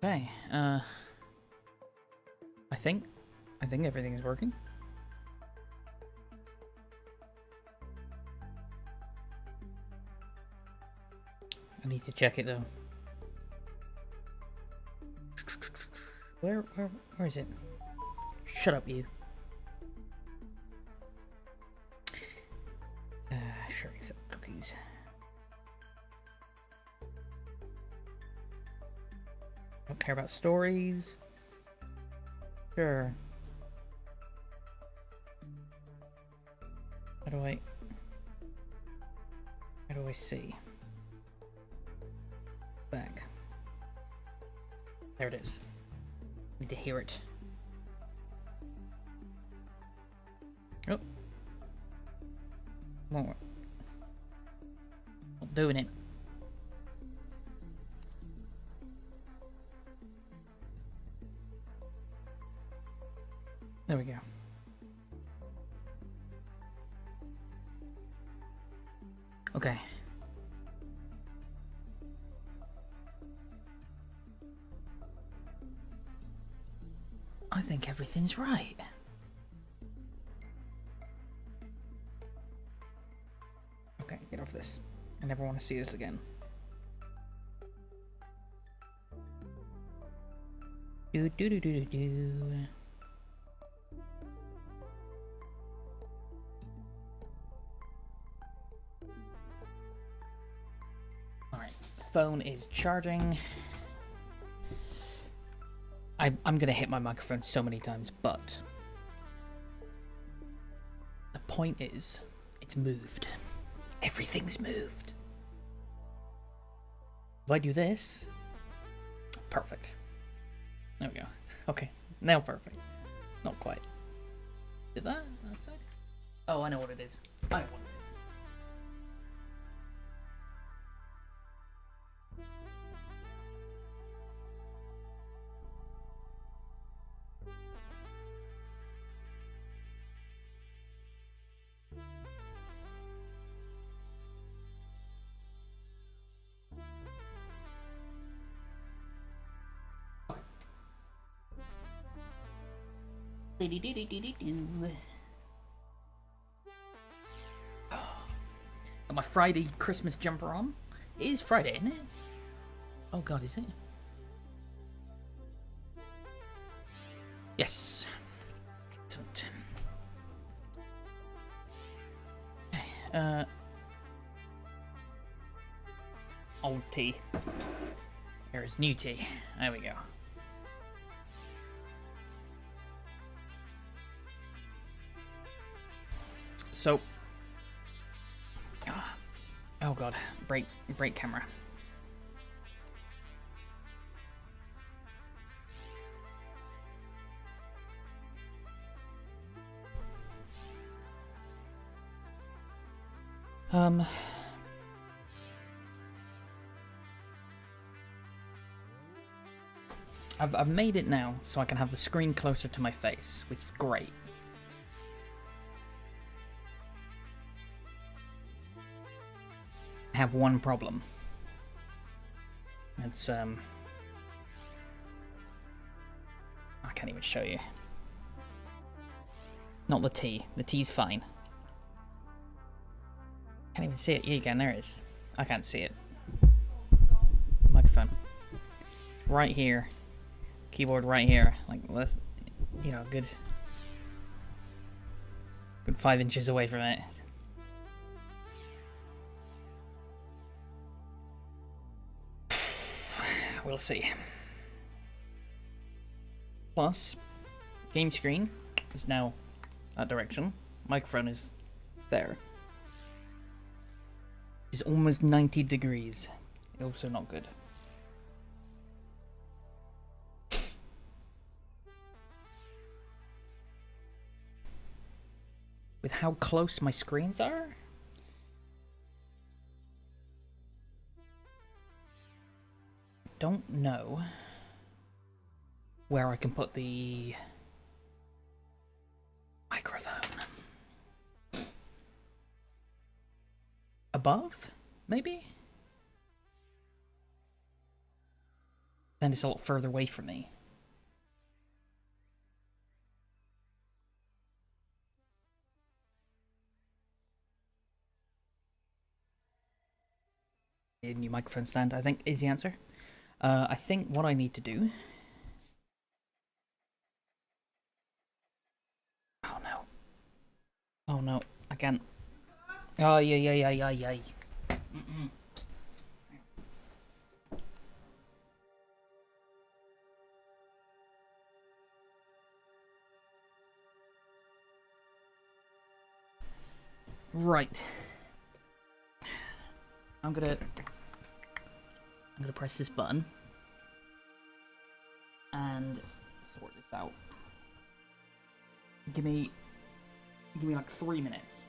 Okay, I think everything is working. I need to check it though. Where is it? Shut up, you. Sure, accept cookies. Don't care about stories. Sure. How do I see? Back. There it is. Need to hear it. Oh. More. Not doing it. There we go. Okay. I think everything's right. Okay, get off this. I never want to see this again. Do do do do do do. Alright, phone is charging. I'm gonna hit my microphone so many times, but the point is, it's moved. Everything's moved. If I do this, perfect. There we go. Okay, now perfect. Not quite. Did that? That's it? Oh, I know what it is. I know what it is. Got my Friday Christmas jumper on. It is Friday, isn't it? Oh god, is it? Yes. Excellent. Okay, old tea. Here is new tea. There we go. So, oh god, break camera. I've made it now so I can have the screen closer to my face, which is great. I have one problem. It's I can't even show you. Not the T. The T's fine. Can't even see it. Yeah, again, there it is. I can't see it. Microphone. It's right here. Keyboard right here. Like, you know, good 5 inches away from it. We'll see. Plus, game screen is now that direction. Microphone is there. It's almost 90 degrees. Also not good. With how close my screens are? Don't know where I can put the microphone. Above? Maybe? Then it's a lot further away from me. A new microphone stand, I think, is the answer. I think what I need to do... Oh no. Oh no, I can't. Oh, yeah. Mm-mm. Right. I'm gonna press this button and sort this out. Give me like 3 minutes.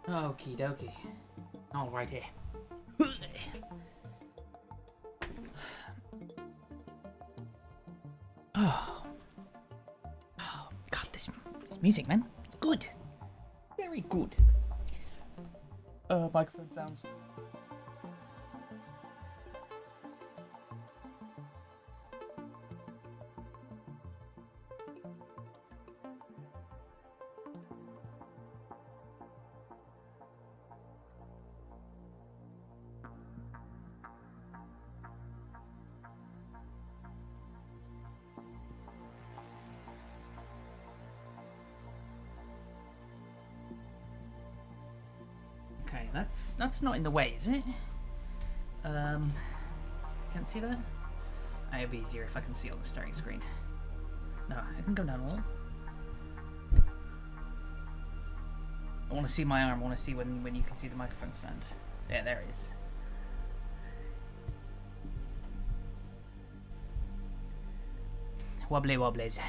Okie dokie. Alrighty. Oh. Oh, God, this music, man. It's good. Very good. Microphone sounds. Okay, that's not in the way, is it? Can't see that? It'd be easier if I can see on the starting screen. No, I can go down a little. I want to see my arm. I want to see when you can see the microphone stand. Yeah, there it is. Wobbly wobblies.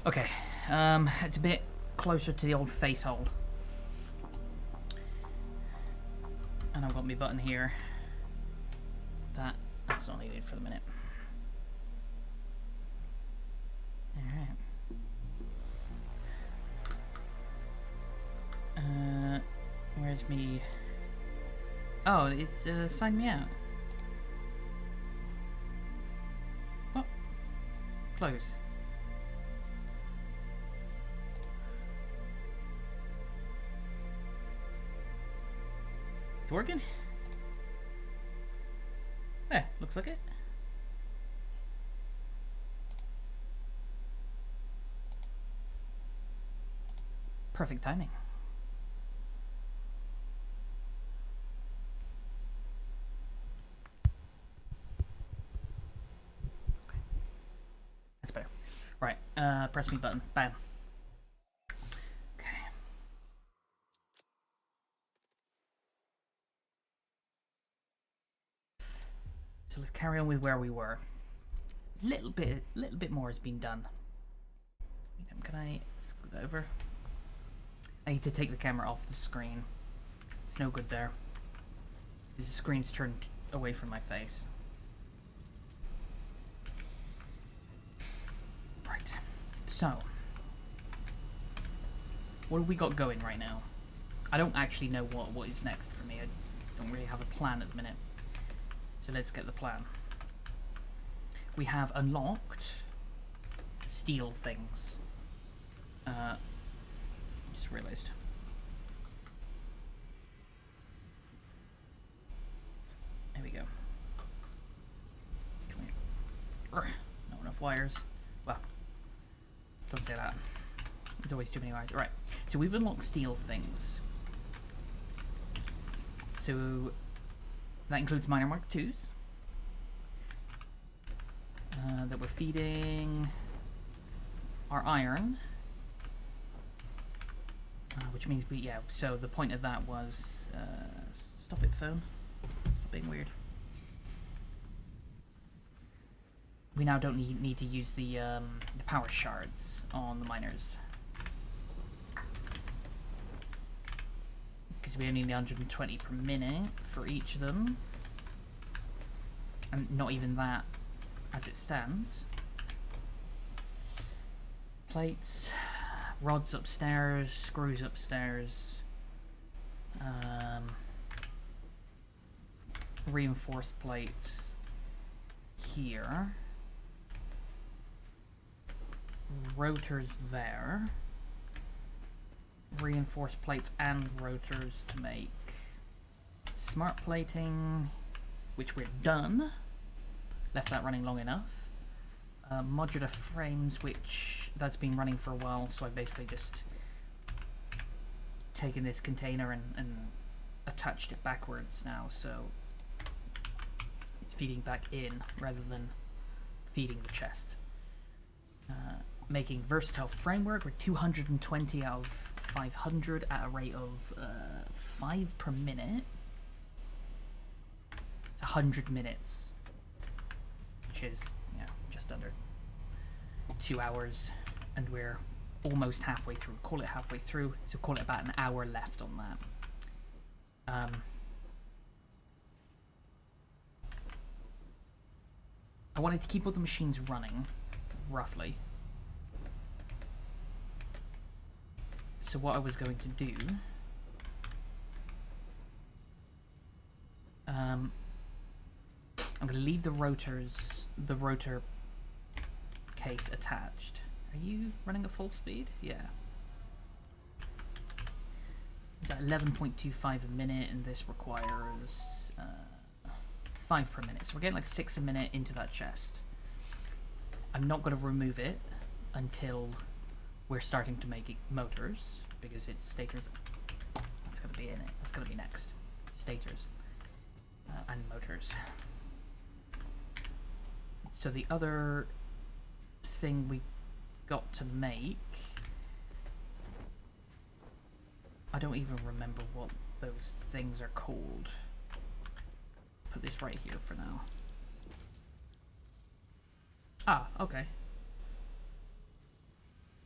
Okay, it's a bit closer to the old face hole. And I've got my button here. That's not needed for the minute. Alright. Where's me? Oh, it's sign me out. What? Close. It's working? Yeah, looks like it. Perfect timing. Okay. That's better. Right, press me button. Bam. Okay. So let's carry on with where we were. Little bit more has been done. Can I scoot that over? I need to take the camera off the screen. It's no good there. The screen's turned away from my face. Right. So, what have we got going right now? I don't actually know what is next for me. I don't really have a plan at the minute. So let's get the plan. We have unlocked steel things. Just realized. There we go. Come here. Not enough wires. Well, don't say that. There's always too many wires. Right. So we've unlocked steel things. So that includes miner Mark IIs. That we're feeding our iron. Which means we, yeah, so the point of that was, stop it phone, stop being weird. We now don't need to use the power shards on the miners. Because we only need 120 per minute for each of them. And not even that as it stands. Plates, rods upstairs, screws upstairs, reinforced plates here. rotors there. Reinforced plates and rotors to make smart plating, which we're done. Left that running long enough. Modular frames, which that's been running for a while, so I basically just taken this container and attached it backwards now, so it's feeding back in rather than feeding the chest. Making versatile framework. We're 220 out of 500 at a rate of 5 per minute. It's 100 minutes, which is just under 2 hours, and we're almost halfway through. Call it halfway through, so call it about an hour left on that. I wanted to keep all the machines running, roughly. So what I was going to do, I'm going to leave the rotor case attached. Are you running at full speed? Yeah. It's at 11.25 a minute, and this requires 5 per minute. So we're getting like 6 a minute into that chest. I'm not going to remove it until we're starting to make motors, because it's stators. That's going to be in it. That's going to be next. Stators and motors. So the other thing we got to make, I don't even remember what those things are called. Put this right here for now. Ah, okay.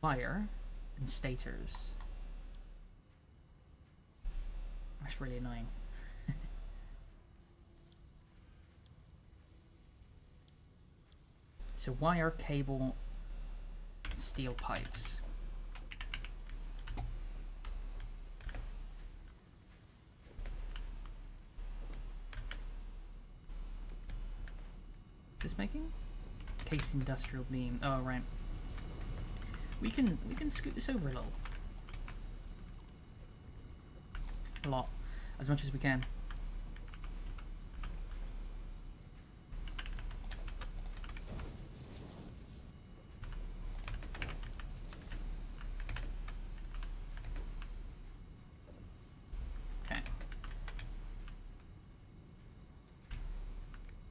Fire and stators. That's really annoying. So wire, cable, steel pipes. This making? Cased industrial beam. Oh right. We can scoot this over a little. A lot. As much as we can.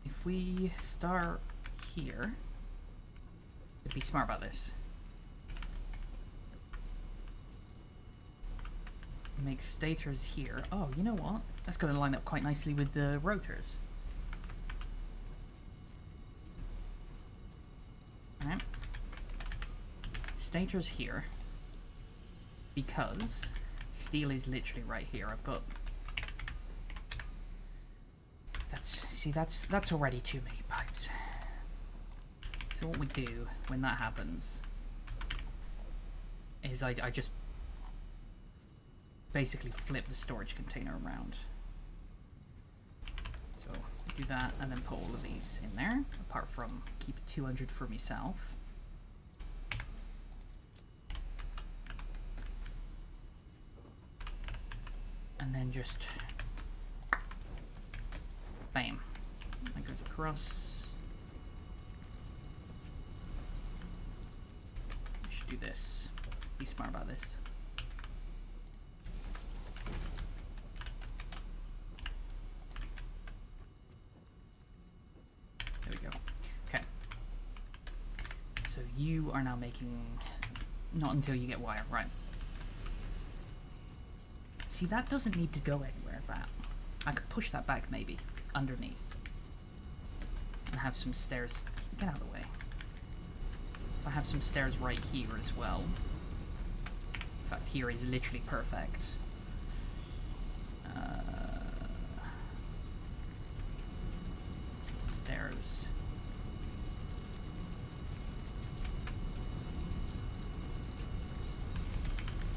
If we start here, be smart about this. Make stators here. Oh, you know what? That's going to line up quite nicely with the rotors. Alright. Stators here. Because steel is literally right here. I've got... That's already too many pipes. So what we do when that happens is I just basically flip the storage container around. So do that and then put all of these in there, apart from keep 200 for myself. And then just bam. That goes across. I should do this. Be smart about this. There we go. Okay. So you are now making... Not until you get wire, right. See, that doesn't need to go anywhere, that. I could push that back, maybe, underneath. And have some stairs. Get out of the way. If I have some stairs right here as well. In fact, here is literally perfect. Stairs.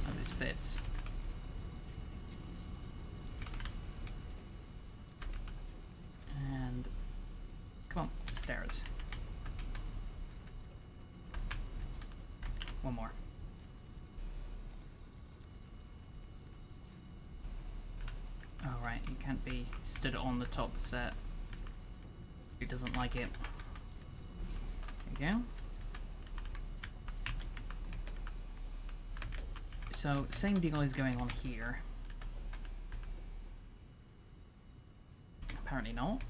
Oh, this fits. And come on, stairs. one more. Alright, you can't be stood on the top set. Who doesn't like it? There you go. So, same deal is going on here. Apparently not.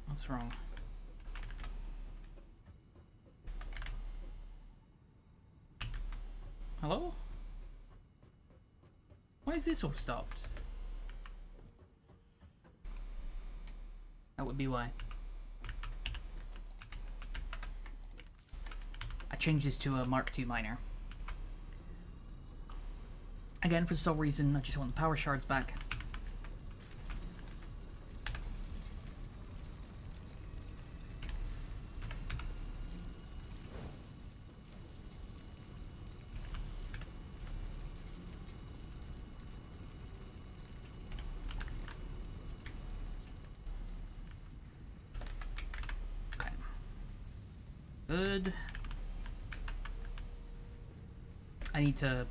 What's wrong? Hello? Why is this all stopped? That would be why. I changed this to a Mark II miner. Again, for the sole reason, I just want the power shards back. Okay. Good. I need to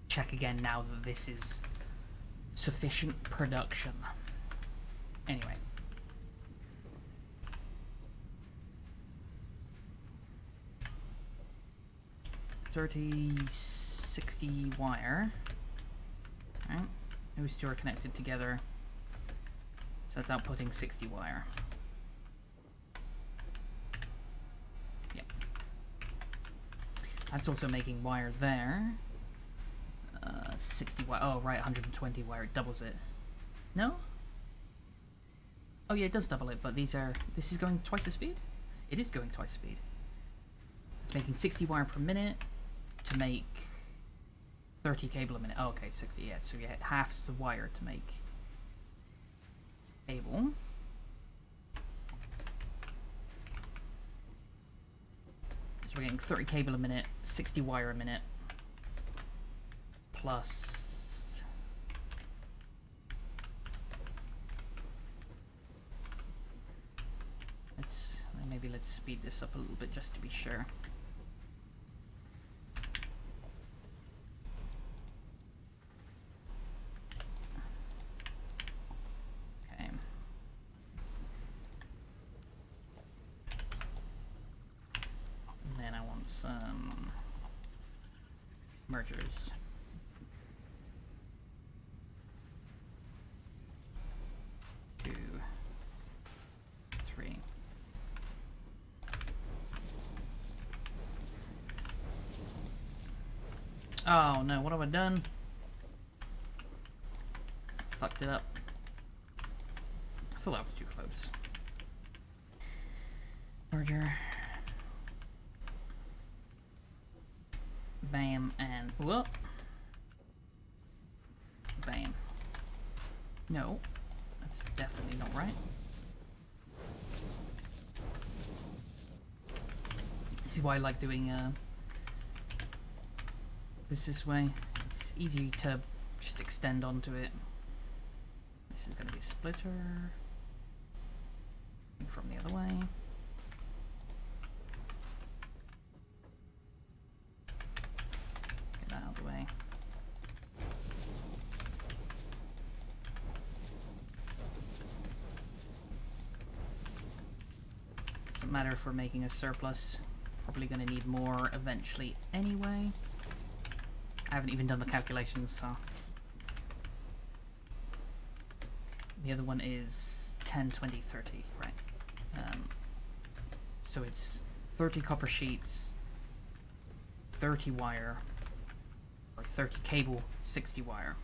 check again now that this is sufficient production. Anyway. $3060 wire. Right. Those two are connected together. So that's outputting 60 wire. Yep. That's also making wire there. 60 wire. Oh, right, 120 wire. It doubles it. No? Oh, yeah, it does double it, but these are. This is going twice the speed? It is going twice the speed. It's making 60 wire per minute to make 30 cable a minute. Oh, okay, 60, yeah. So you get half the wire to make cable. So we're getting 30 cable a minute, 60 wire a minute. Plus let's speed this up a little bit just to be sure. Okay. And then I want some mergers. 2, 3. Oh no, what have I done? Fucked it up. I thought that was too close. Merger. Bam and whoop. Bam. No, that's definitely not right. This is why I like doing this way. It's easy to just extend onto it. This is going to be a splitter. From the other way. Get that out of the way. Doesn't matter if we're making a surplus. Probably going to need more eventually anyway. I haven't even done the calculations, so. The other one is 10, 20, 30, right? So it's 30 copper sheets, 30 wire, or 30 cable, 60 wire.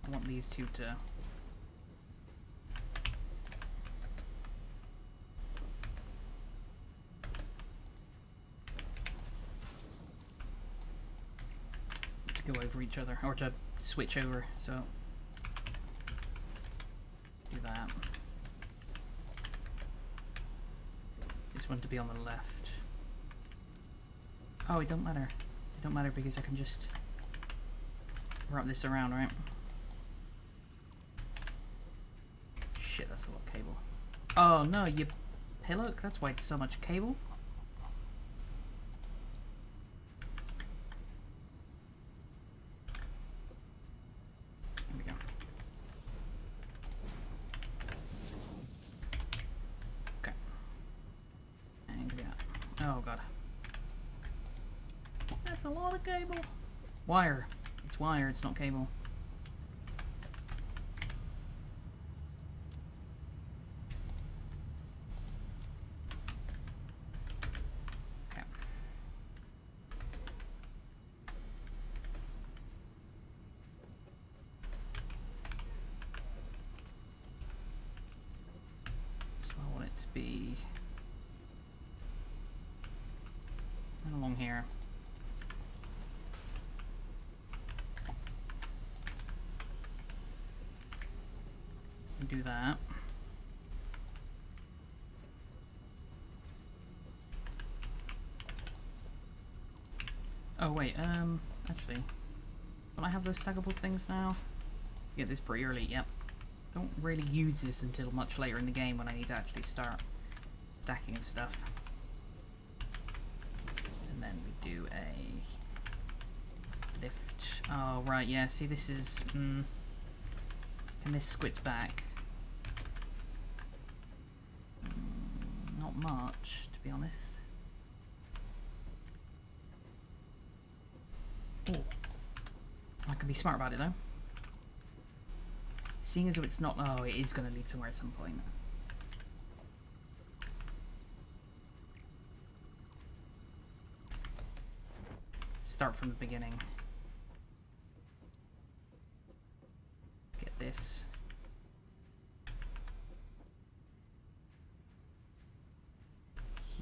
I want these two to go over each other, or to switch over, so do that. This one to be on the left. Oh, it don't matter. It don't matter because I can just wrap this around, right? Shit, that's a lot of cable. Oh no, you pillock? That's why it's so much cable. There we go. Okay. And yeah. Oh god. That's a lot of cable. Wire. It's wire, it's not cable. Okay. So I want it to be right along here. Do that. Oh wait, actually, don't I have those stackable things now? Get this pretty early, yep. Don't really use this until much later in the game when I need to actually start stacking stuff. And then we do a lift. Oh right, yeah, see this is, can this squits back? Not much, to be honest. Oh, I can be smart about it though. Seeing as though it's not, oh, it is going to lead somewhere at some point. Start from the beginning. Get this.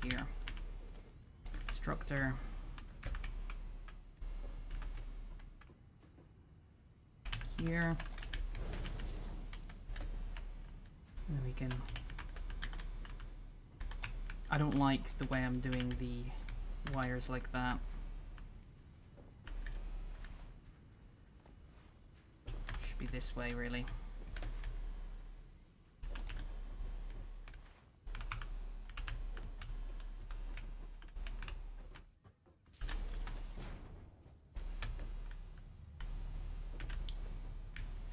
Here. Constructor. Here. And then we can... I don't like the way I'm doing the wires like that. Should be this way, really.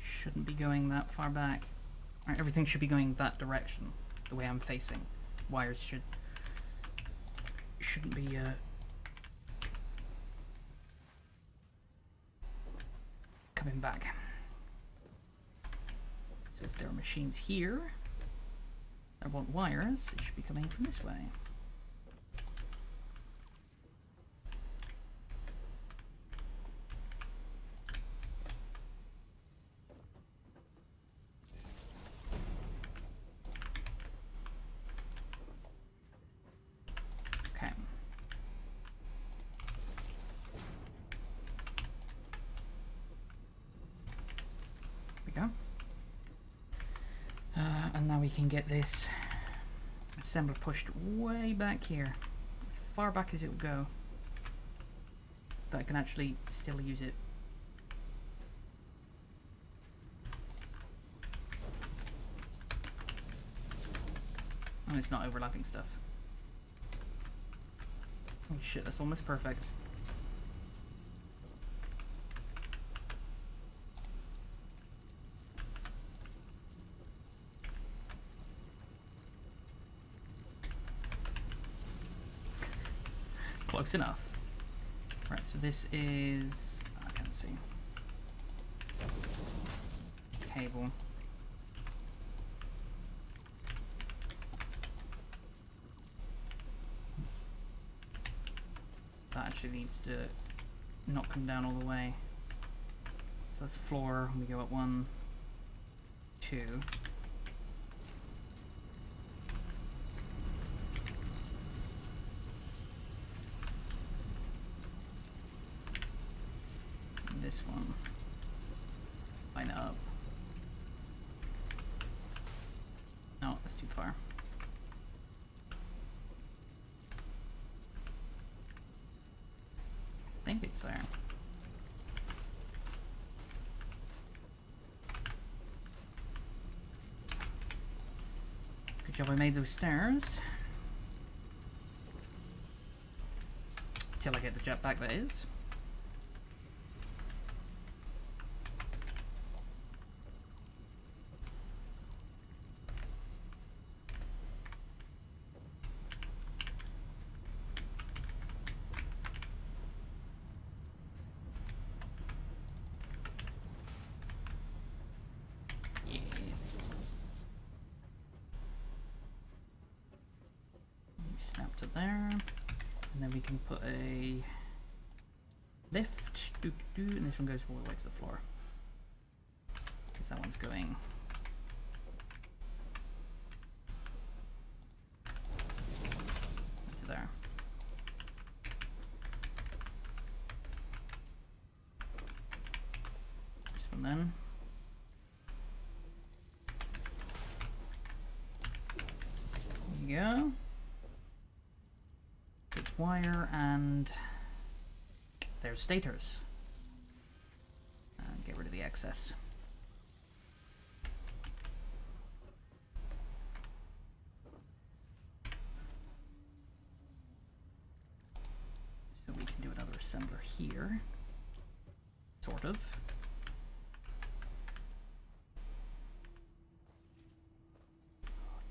Shouldn't be going that far back. Right, everything should be going that direction, the way I'm facing. Wires shouldn't be coming back. So if there are machines here, I want wires, it should be coming from this way. And now we can get this assembler pushed way back here, as far back as it will go, that I can actually still use it. And it's not overlapping stuff. Oh shit, that's almost perfect. Close enough. Right, so this is... I can't see. Cable. That actually needs to not come down all the way. So that's floor. We go up 1, 2. This Line it up. No, that's too far. I think it's there. Good job I made those stairs. Till I get the jetpack, that is. Snap to there, and then we can put a lift, and this one goes all the way to the floor. Because that one's going to there. This one then. There you go. Wire, and there's stators. And get rid of the excess. So we can do another assembler here. Sort of.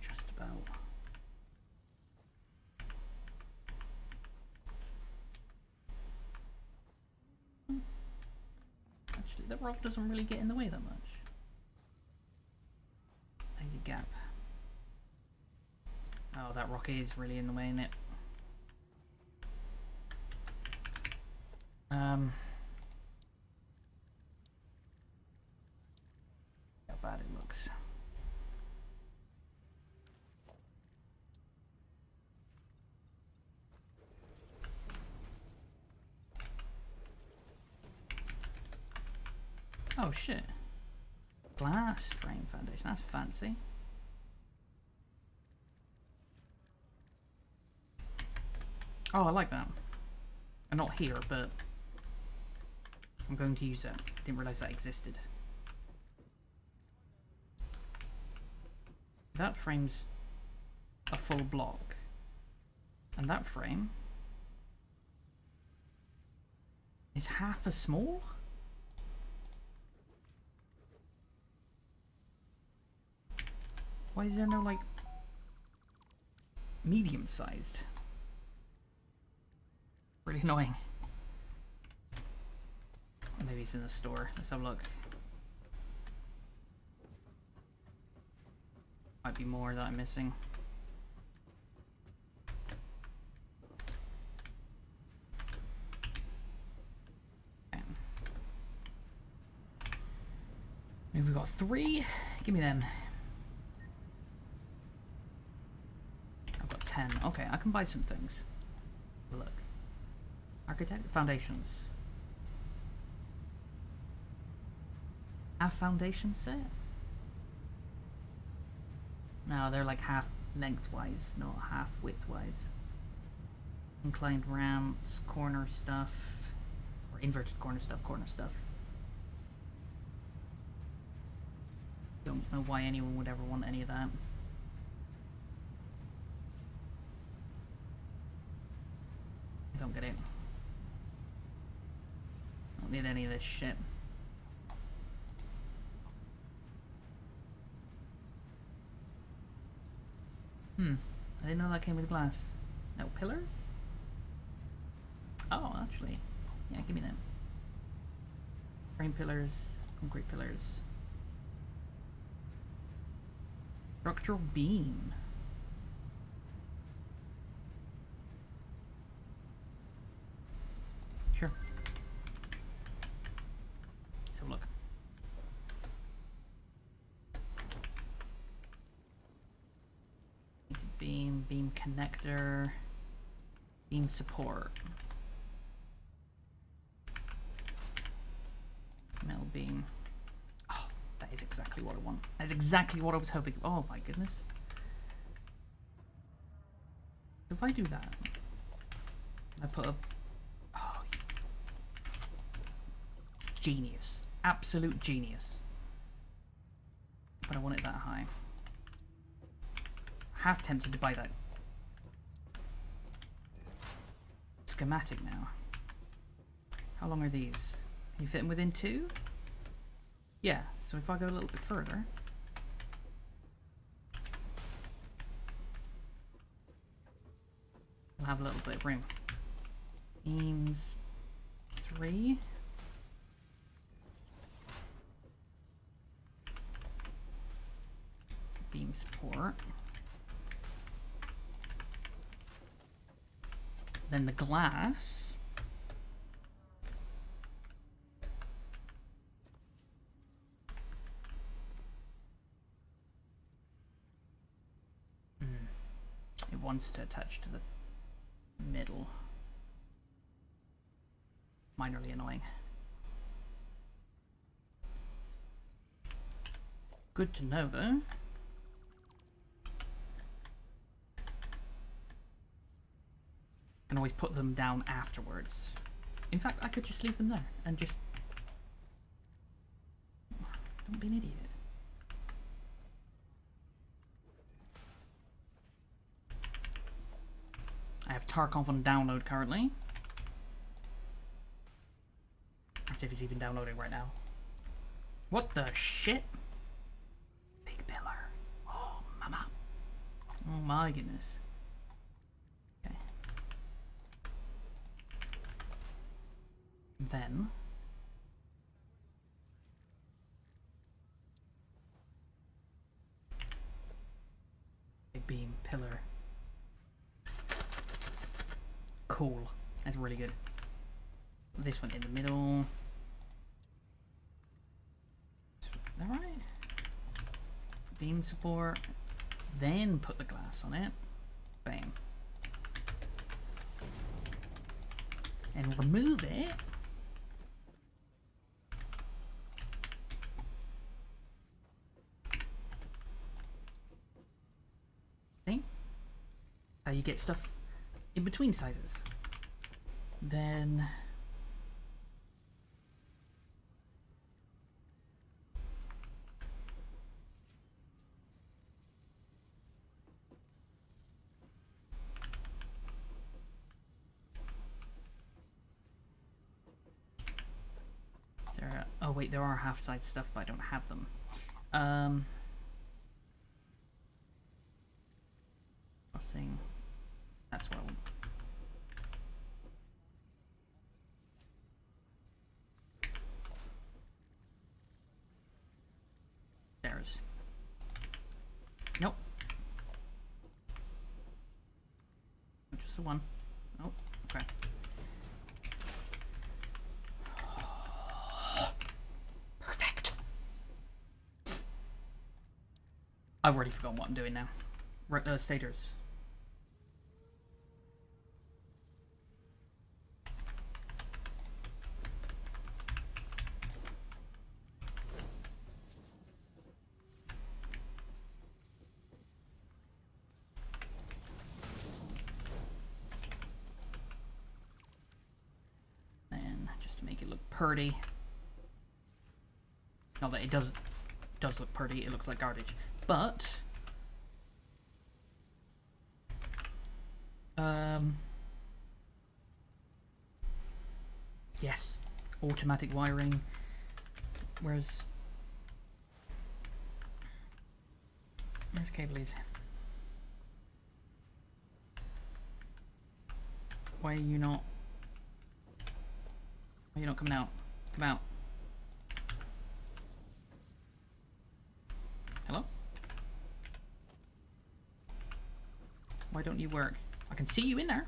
Just about. The rock doesn't really get in the way that much. Maybe gap. Oh, that rock is really in the way, isn't it? How bad it looks. Oh shit. Glass frame foundation, that's fancy. Oh, I like that. And not here, but I'm going to use that. Didn't realize that existed. That frame's a full block. And that frame is half as small? Why is there no, like, medium-sized? Really annoying. Or maybe it's in the store. Let's have a look. Might be more that I'm missing. Okay. Maybe we've got 3. Give me them. 10. Okay, I can buy some things. Look. Architect foundations. Half foundation set? No, they're like half lengthwise, not half widthwise. Inclined ramps, corner stuff, or inverted corner stuff, Don't know why anyone would ever want any of that. Don't get it. Don't need any of this shit. I didn't know that came with glass. No pillars? Oh, actually. Yeah, give me them. Frame pillars, concrete pillars. Structural beam. Sure. Let's have a look. Beam, beam connector, beam support. Metal beam. Oh, is exactly what I want. That's exactly what I was hoping. Oh my goodness. If I do that, I put a... Oh, genius. Absolute genius. But I want it that high. Half tempted to buy that schematic now. How long are these? Can you fit them within 2? Yeah, so if I go a little bit further... we'll have a little bit of room. Beams 3. Beam support. Then the glass. It wants to attach to the middle. Minorly annoying. Good to know though. Can always put them down afterwards. In fact, I could just leave them there and just... Don't be an idiot. I have Tarkov on download currently. Let's see if it's even downloading right now. What the shit? Big pillar. Oh, mama. Oh my goodness. Okay. Then... big beam, pillar. Cool. That's really good. This one in the middle. Is that right? Beam support. Then put the glass on it. Bam. And remove it. See? How you get stuff in between sizes. Then is there oh wait, there are half-size stuff, but I don't have them. Crossing. That's what I want. There's. Nope. Just the one. Nope. Okay. Perfect. I've already forgotten what I'm doing now. Stators. Pretty. Not that it does look pretty, it looks like garbage. But yes. Automatic wiring. Where's cable is? Why are you not coming out? Come out. Hello? Why don't you work? I can see you in there.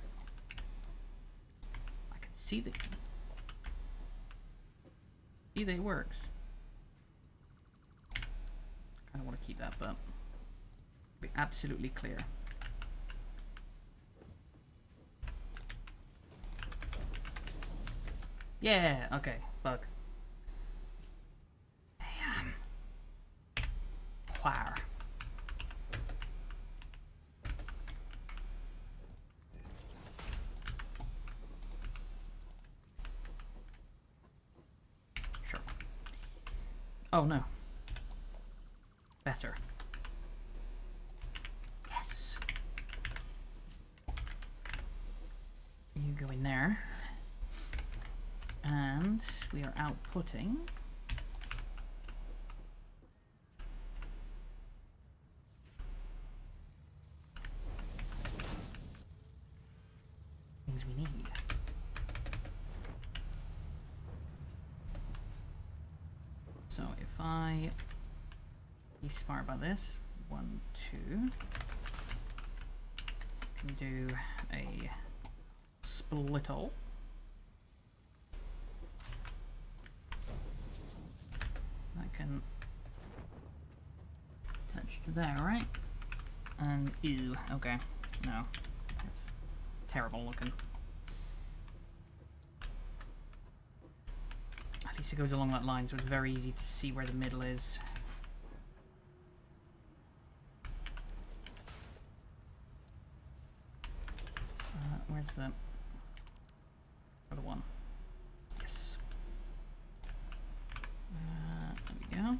I can see that it works. I don't want to keep that, but be absolutely clear. Yeah, okay, bug. Man. fire. Sure. Oh no. Better. Yes. You go in there. And we are outputting things we need. So if I be smart about this, 1, 2, can do a split all. I can touch to there, right? And ew, okay, no, that's terrible looking. At least it goes along that line, so it's very easy to see where the middle is. Where's the other one? Yes. There we go.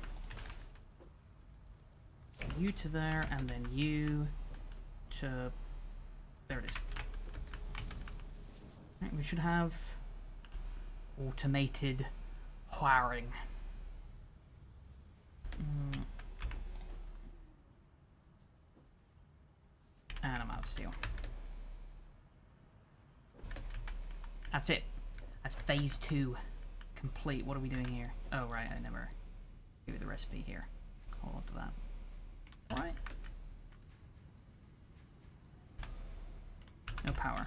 You to there, and then you to... There it is. Right, we should have automated wiring. And I'm out of steel. That's it. That's phase 2 complete. What are we doing here? Oh, right, I never gave you the recipe here. Hold on to that. Alright. No power.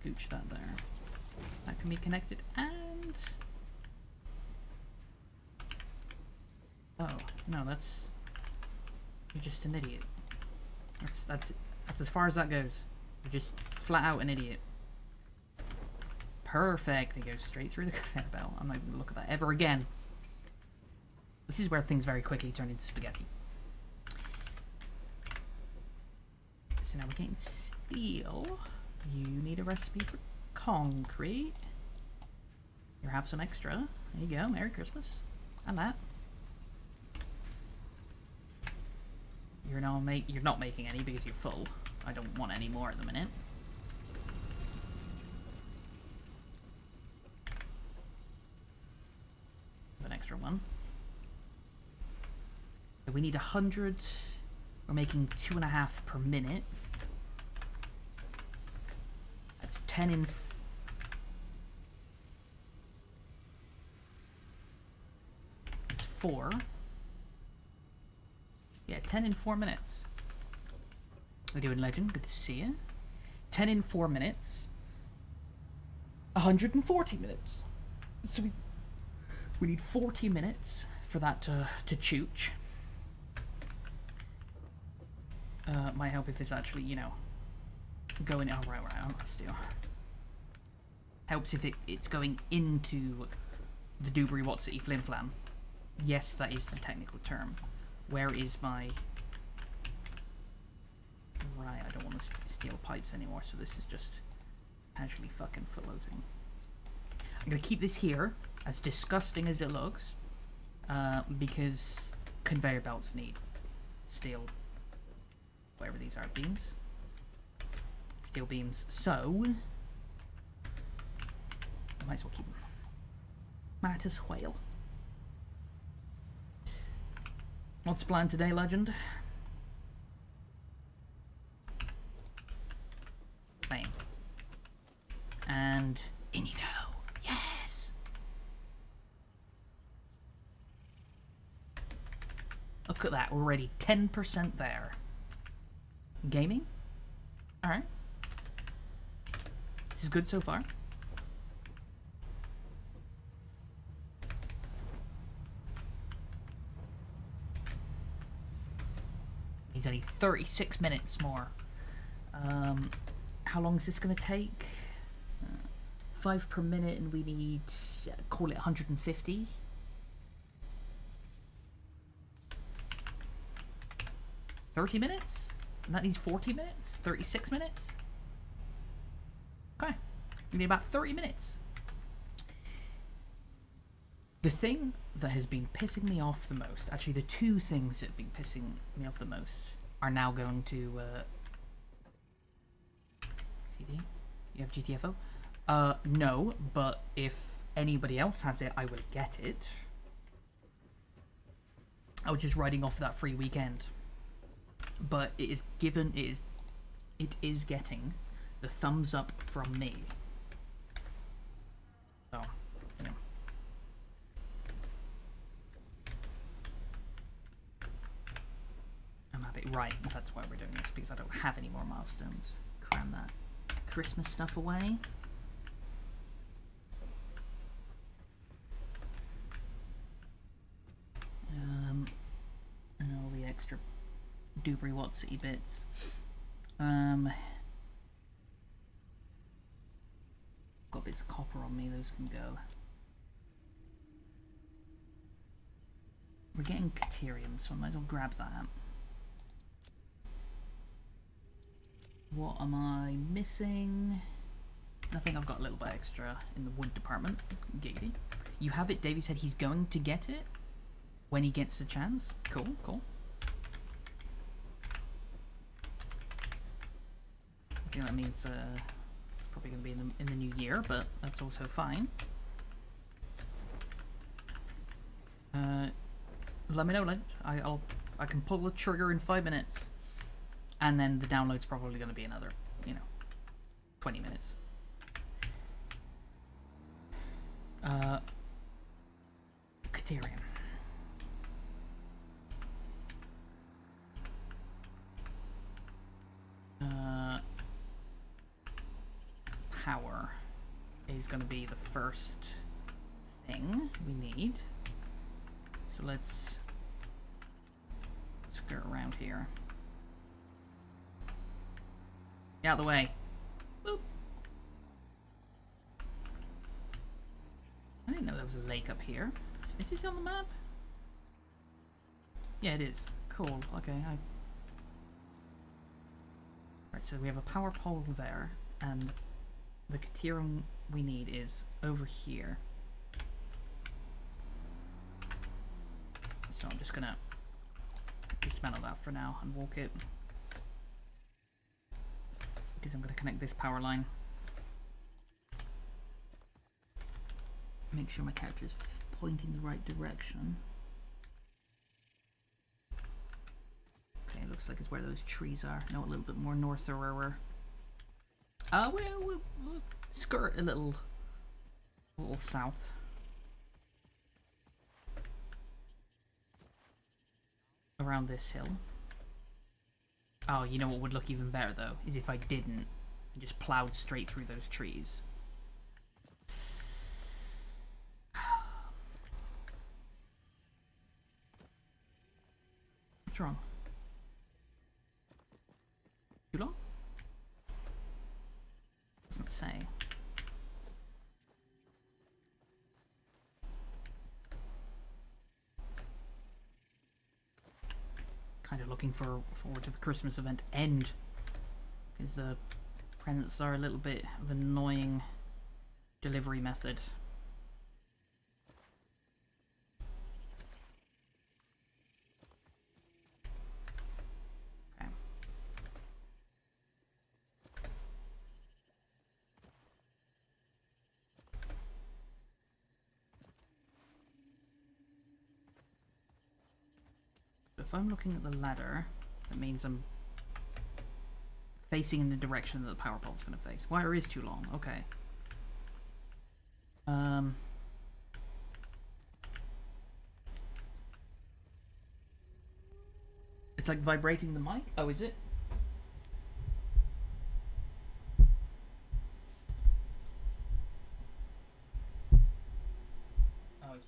Scooch that there. That can be connected, and oh no, that's, you're just an idiot. That's as far as that goes. You're just flat out an idiot. Perfect. It goes straight through the conveyor belt. I'm not even gonna look at that ever again. This is where things very quickly turn into spaghetti. So now we're getting steel. You need a recipe for concrete. You have some extra. There you go. Merry Christmas. And that. You're not making any because you're full. I don't want any more at the minute. An extra one. So we need 100. We're making 2.5 per minute. That's 10 in... It's 4. Yeah, 10 in 4 minutes. We're doing legend. Good to see you. 10 in 4 minutes. 140 minutes. So we need 40 minutes for that to chooch. Might help if it's actually, you know, going... Oh, right, I'm not steel. Helps if it's going into the Dewberry Watt City Flim Flam. Yes, that is the technical term. Where is my... Right, I don't want to steal pipes anymore, so this is just casually fucking floating. I'm going to keep this here, as disgusting as it looks, because conveyor belts need steel, whatever these are, beams. Steel beams, so I might as well keep them. Might as well. What's planned today, legend? Bang. And in you go. Yes! Look at that, we're already 10% there. Gaming? Alright. This is good so far. means I need 36 minutes more. How long is this going to take? 5 per minute, and we need, call it 150. $30 minutes? And that needs 40 minutes? 36 minutes? Okay. We need about 30 minutes. The thing that has been pissing me off the most, actually the two things that have been pissing me off the most, are now going to... CD? You have GTFO? No, but if anybody else has it, I will get it. I was just riding off that free weekend. But it is getting the thumbs up from me. So, yeah. I'm happy. Right, that's why we're doing this, because I don't have any more milestones. Cram that Christmas stuff away. And all the extra Dubry Watsy bits. Got bits of copper on me, those can go. We're getting Caterium, so I might as well grab that. What am I missing? I think I've got a little bit extra in the wood department. Giggity. You have it, Davey said he's going to get it when he gets the chance. Cool, cool. I think that means it's probably going to be in the new year, but that's also fine. Let me know, I can pull the trigger in 5 minutes, and then the download's probably going to be another, 20 minutes. Caterium. Power is going to be the first thing we need. So let's skirt around here. Get out of the way. Boop. I didn't know there was a lake up here. Is this on the map? Yeah, it is. Cool. Okay. Right, so we have a power pole there, and the Caterium we need is over here. So I'm just gonna dismantle that for now and walk it, because I'm gonna connect this power line. Make sure my character is pointing the right direction. Okay, it looks like it's where those trees are. No, a little bit more north or where we'll skirt a little south. Around this hill. Oh, you know what would look even better though, is if I didn't and just plowed straight through those trees. What's wrong? Too long? Doesn't say. Kind of looking forward to the Christmas event end, because the presents are a little bit of an annoying delivery method. Okay. If I'm looking at the ladder, that means I'm facing in the direction that the power pole is going to face. Wire is too long. Okay. It's like vibrating the mic. Oh, is it? Oh, it's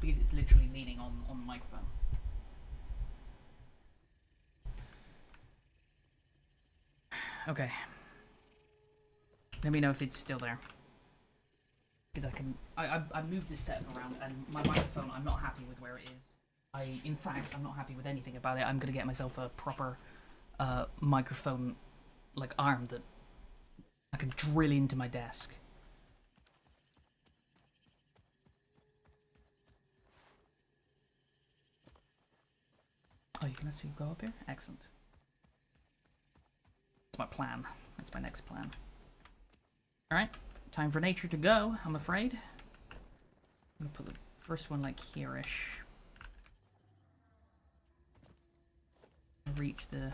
because it's literally leaning on the microphone. Okay. Let me know if it's still there. Because I moved this setup around, and my microphone, I'm not happy with where it is. In fact, I'm not happy with anything about it. I'm gonna get myself a proper microphone, like, arm that I can drill into my desk. Oh, you can actually go up here? Excellent. That's my plan. That's my next plan. Alright, time for nature to go, I'm afraid. I'm gonna put the first one, like, here-ish. Reach the...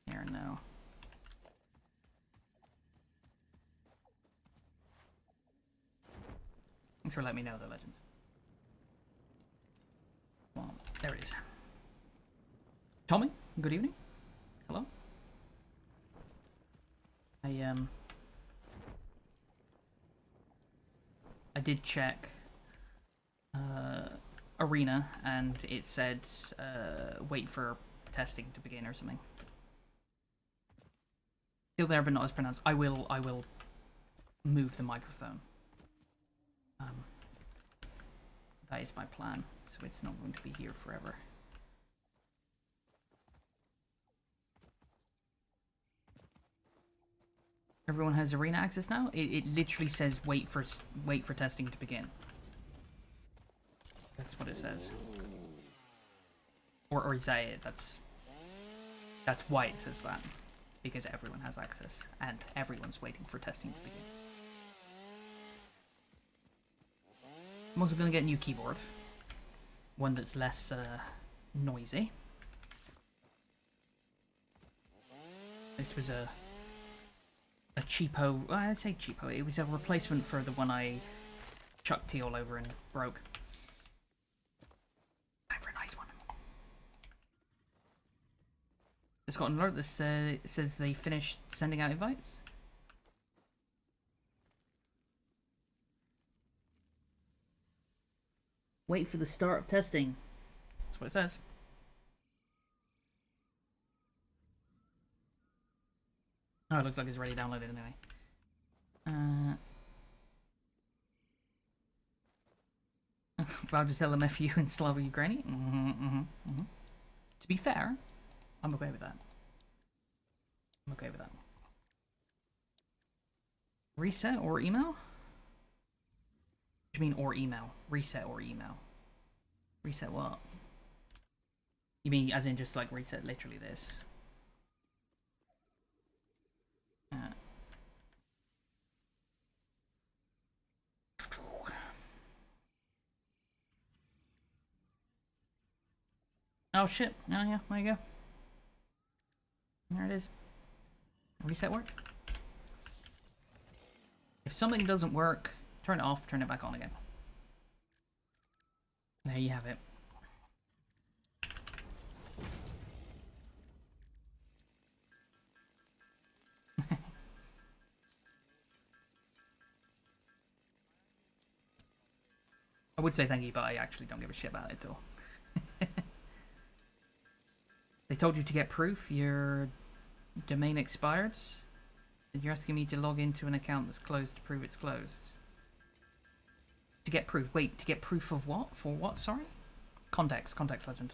There, no. Thanks for letting me know, though, Legend. Well, there it is. Tommy, good evening. Hello. I did check Arena, and it said wait for testing to begin or something. Still there, but not as pronounced. I will move the microphone. That is my plan, so it's not going to be here forever. Everyone has Arena access now? It literally says wait for testing to begin. That's what it says. Or is that it? That's why it says that. Because everyone has access, and everyone's waiting for testing to begin. I'm also going to get a new keyboard. One that's less noisy. This was a cheapo... Well, I say cheapo. It was a replacement for the one I chucked tea all over and broke. Time for a nice one. Just got an alert that says they finished sending out invites. Wait for the start of testing. That's what it says. Oh, it looks like it's already downloaded anyway. About to tell them FU in Slavo Ukrainian? To be fair, I'm okay with that. I'm okay with that. Reset or email? What do you mean or email? Reset or email? Reset what? You mean as in just like reset literally this? Oh shit. Oh yeah, there you go. There it is. Reset work? If something doesn't work, turn it off, turn it back on again. There you have it. I would say thank you, but I actually don't give a shit about it at all. They told you to get proof your domain expired? And you're asking me to log into an account that's closed to prove it's closed? To get proof? Wait, to get proof of what? For what, sorry? Context Legend.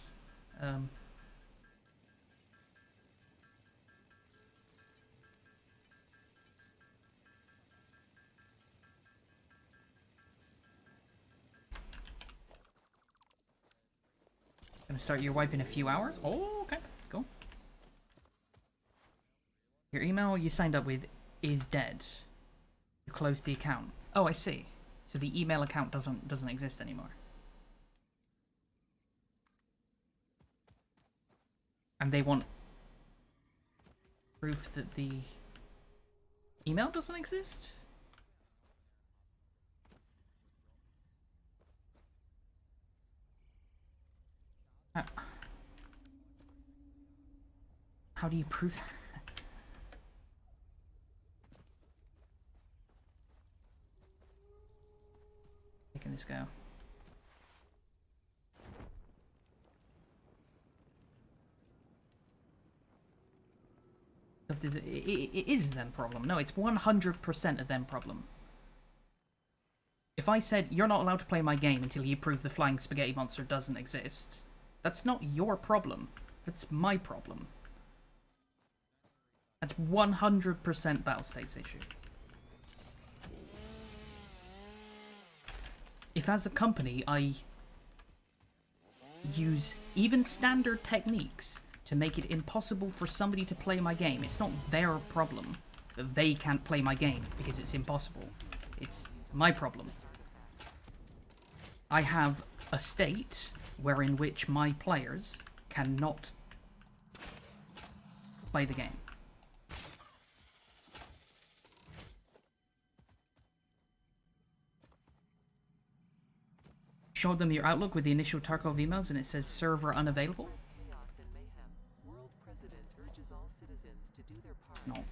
Gonna start your wipe in a few hours? Oh, okay, cool. Your email you signed up with is dead. You closed the account. Oh, I see. So the email account doesn't exist anymore. And they want proof that the email doesn't exist? How do you prove that? Making this go. It is them problem. No, it's 100% a them problem. If I said, you're not allowed to play my game until you prove the flying spaghetti monster doesn't exist, that's not your problem. That's my problem. That's 100% Battlestate's issue. If as a company I use even standard techniques to make it impossible for somebody to play my game, it's not their problem that they can't play my game because it's impossible. It's my problem. I have a state wherein which my players cannot play the game. Showed them your Outlook with the initial Tarkov emails and it says server unavailable. It's not.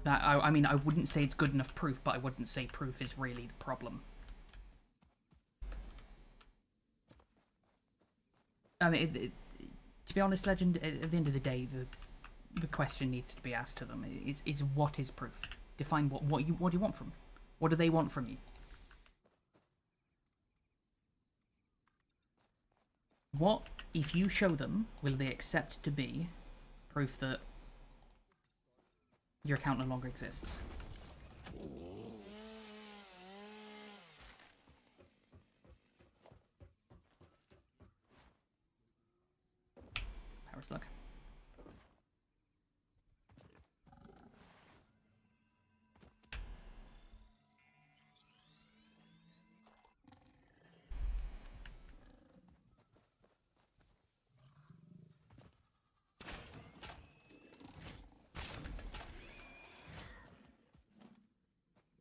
That, I mean, I wouldn't say it's good enough proof, but I wouldn't say proof is really the problem. I mean, to be honest, Legend, at the end of the day, the question needs to be asked to them is what is proof? Define what do you want from them? What do they want from you? What, if you show them, will they accept to be proof that your account no longer exists? Power slug.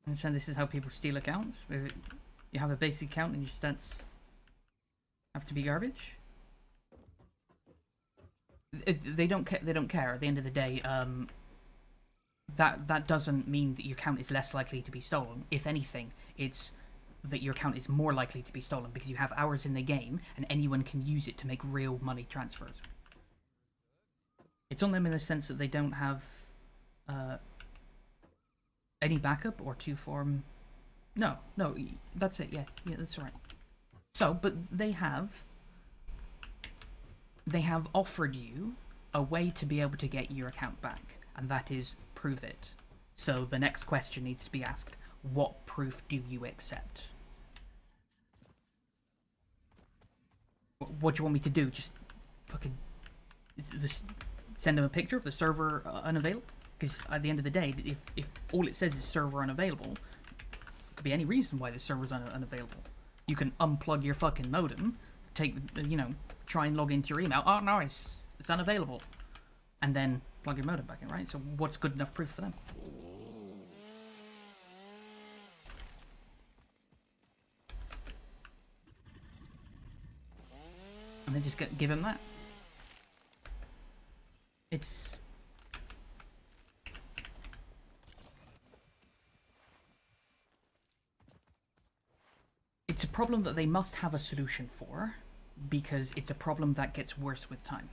Understand this is how people steal accounts? You have a basic account and your stats have to be garbage? They don't care. They don't care. At the end of the day, that doesn't mean that your account is less likely to be stolen. If anything, it's that your account is more likely to be stolen because you have hours in the game and anyone can use it to make real money transfers. It's on them in the sense that they don't have any backup or to form. No, that's it. Yeah, that's right. So, but they have offered you a way to be able to get your account back, and that is prove it. So the next question needs to be asked: what proof do you accept? What do you want me to do? Just fucking send them a picture of the server unavailable? Because at the end of the day, if all it says is server unavailable, it could be any reason why the server's unavailable. You can unplug your fucking modem, try and log into your email. Oh no, it's unavailable, and then plug your modem back in, right? So what's good enough proof for them? And then just give them that. It's a problem that they must have a solution for, because it's a problem that gets worse with time.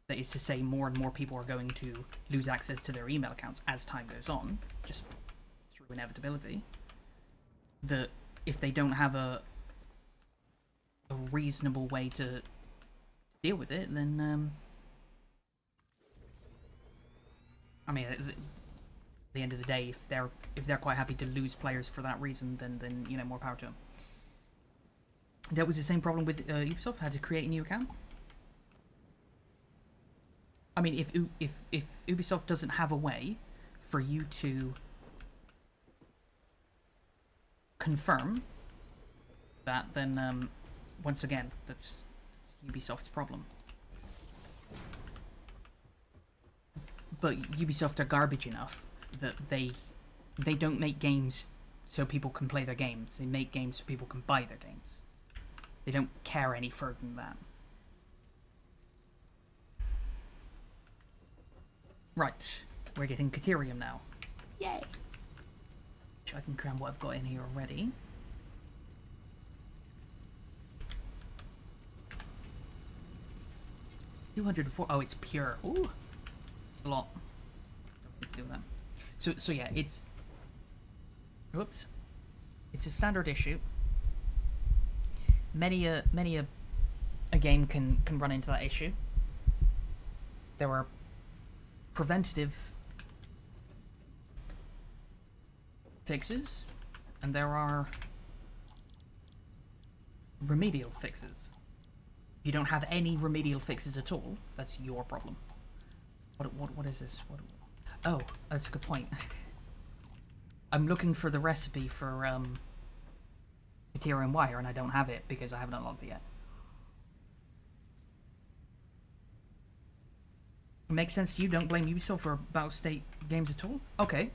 That is to say, more and more people are going to lose access to their email accounts as time goes on, just through inevitability. That if they don't have a reasonable way to deal with it, then I mean, at the end of the day, if they're quite happy to lose players for that reason, then more power to them. That was the same problem with Ubisoft. Had to create a new account. I mean, if Ubisoft doesn't have a way for you to confirm that, then once again, that's Ubisoft's problem. But Ubisoft are garbage enough that they don't make games so people can play their games. They make games so people can buy their games. They don't care any further than that. Right, we're getting Caterium now. Yay! I can cram what I've got in here already. $204. Oh, it's pure. Ooh, a lot. to do with them. So yeah, it's... Whoops. It's a standard issue. Many a game can run into that issue. There are preventative fixes, and there are remedial fixes. If you don't have any remedial fixes at all, that's your problem. What is this? Oh, that's a good point. I'm looking for the recipe for Ethereum Wire, and I don't have it because I haven't unlocked it yet. It makes sense to you. Don't blame Ubisoft for Battlestate games at all. Okay.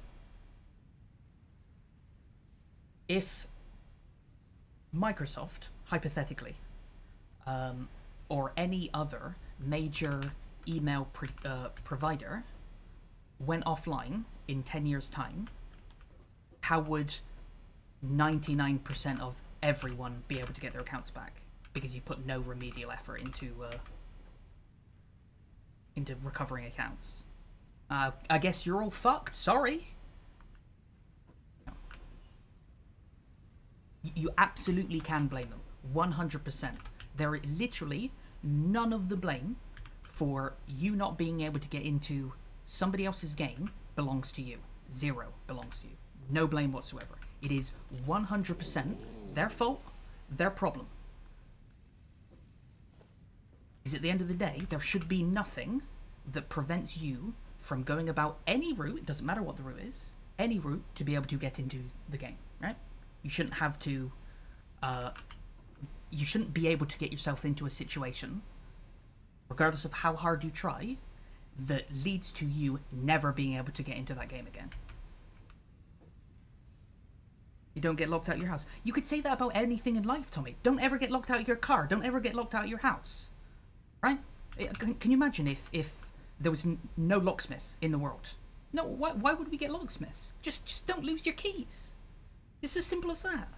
If Microsoft, hypothetically, or any other major email provider went offline in 10 years' time, how would 99% of everyone be able to get their accounts back? Because you put no remedial effort into recovering accounts. I guess you're all fucked. Sorry. No. You absolutely can blame them. 100%. There is literally none of the blame for you not being able to get into somebody else's game belongs to you. Zero belongs to you. No blame whatsoever. It is 100% their fault, their problem. Is at the end of the day, there should be nothing that prevents you from going about any route, it doesn't matter what the route is, any route to be able to get into the game, right? You shouldn't have to, you shouldn't be able to get yourself into a situation, regardless of how hard you try, that leads to you never being able to get into that game again. You don't get locked out of your house. You could say that about anything in life, Tommy. Don't ever get locked out of your car. Don't ever get locked out of your house. Right? Can you imagine if there was no locksmiths in the world? No, why would we get locksmiths? Just don't lose your keys. It's as simple as that.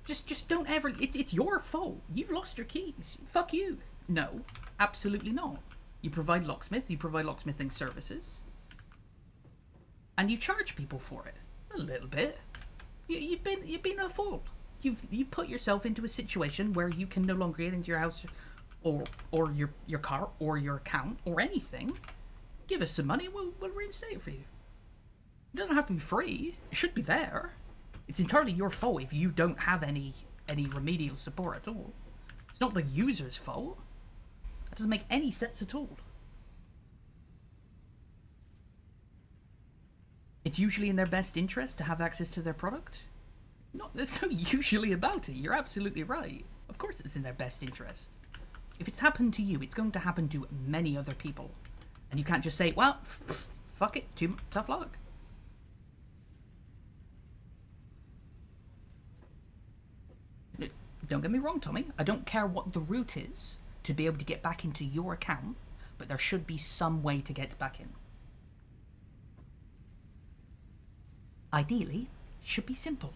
Just don't ever... It's your fault. You've lost your keys. Fuck you. No, absolutely not. You provide locksmith, you provide locksmithing services, and you charge people for it. A little bit. You've been a fool. You've put yourself into a situation where you can no longer get into your house or your car or your account or anything. Give us some money, we'll reinstate it for you. It doesn't have to be free. It should be there. It's entirely your fault if you don't have any remedial support at all. It's not the user's fault. That doesn't make any sense at all. It's usually in their best interest to have access to their product. No, there's no usually about it. You're absolutely right. Of course it's in their best interest. If it's happened to you, it's going to happen to many other people. And you can't just say, well, fuck it, tough luck. Don't get me wrong, Tommy. I don't care what the route is to be able to get back into your account, but there should be some way to get back in. Ideally, should be simple.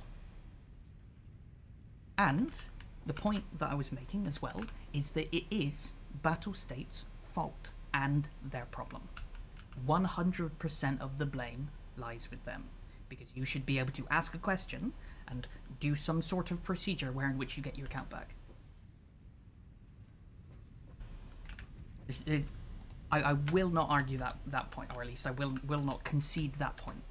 And the point that I was making as well is that it is Battlestate's fault and their problem. 100% of the blame lies with them, because you should be able to ask a question and do some sort of procedure wherein which you get your account back. I will not argue that point, or at least I will not concede that point.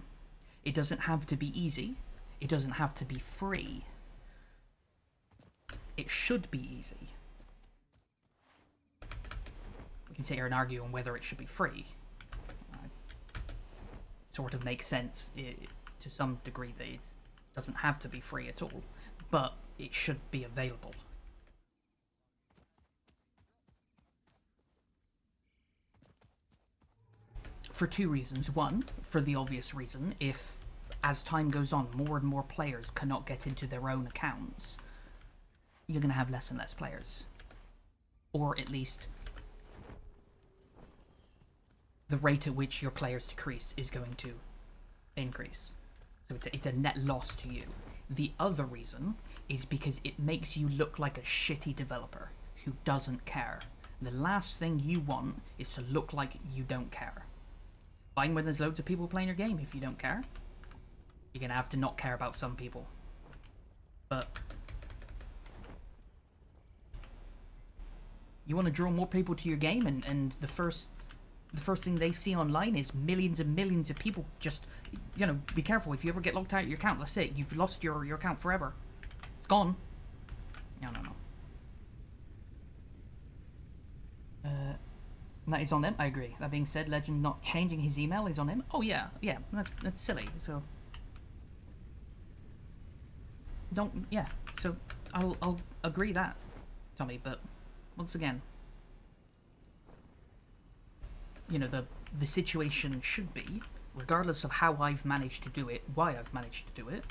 It doesn't have to be easy. It doesn't have to be free. It should be easy. We can sit here and argue on whether it should be free. Sort of makes sense to some degree that it doesn't have to be free at all, but it should be available. For two reasons. One, for the obvious reason, if as time goes on more and more players cannot get into their own accounts, you're going to have less and less players. Or at least the rate at which your players decrease is going to increase. So it's a net loss to you. The other reason is because it makes you look like a shitty developer who doesn't care. The last thing you want is to look like you don't care. Fine when there's loads of people playing your game. If you don't care, you're gonna have to not care about some people. But you want to draw more people to your game, and the first thing they see online is millions and millions of people just, be careful. If you ever get locked out of your account, that's it. You've lost your account forever. It's gone. No. That is on them. I agree. That being said, Legend not changing his email is on him. Oh yeah. That's silly. So So I'll agree that, Tommy. But once again, the situation should be, regardless of how I've managed to do it, why I've managed to do it,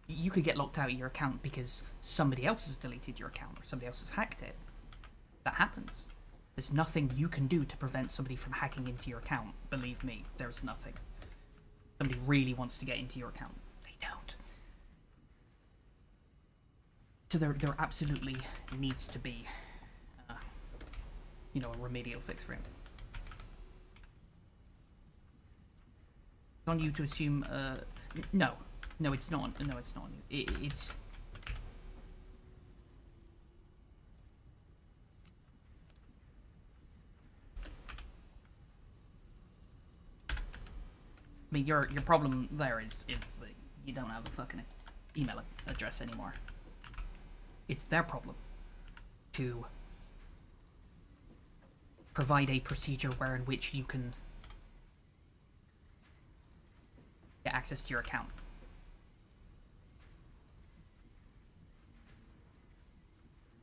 you could get locked out of your account because somebody else has deleted your account or somebody else has hacked it. That happens. There's nothing you can do to prevent somebody from hacking into your account. Believe me, there's nothing. Somebody really wants to get into your account. They don't. So there absolutely needs to be, a remedial fix for him. It's on you to assume, no, it's not. No, it's not on you. It's... I mean, your problem there is that you don't have a fucking email address anymore. It's their problem to provide a procedure in which you can get access to your account.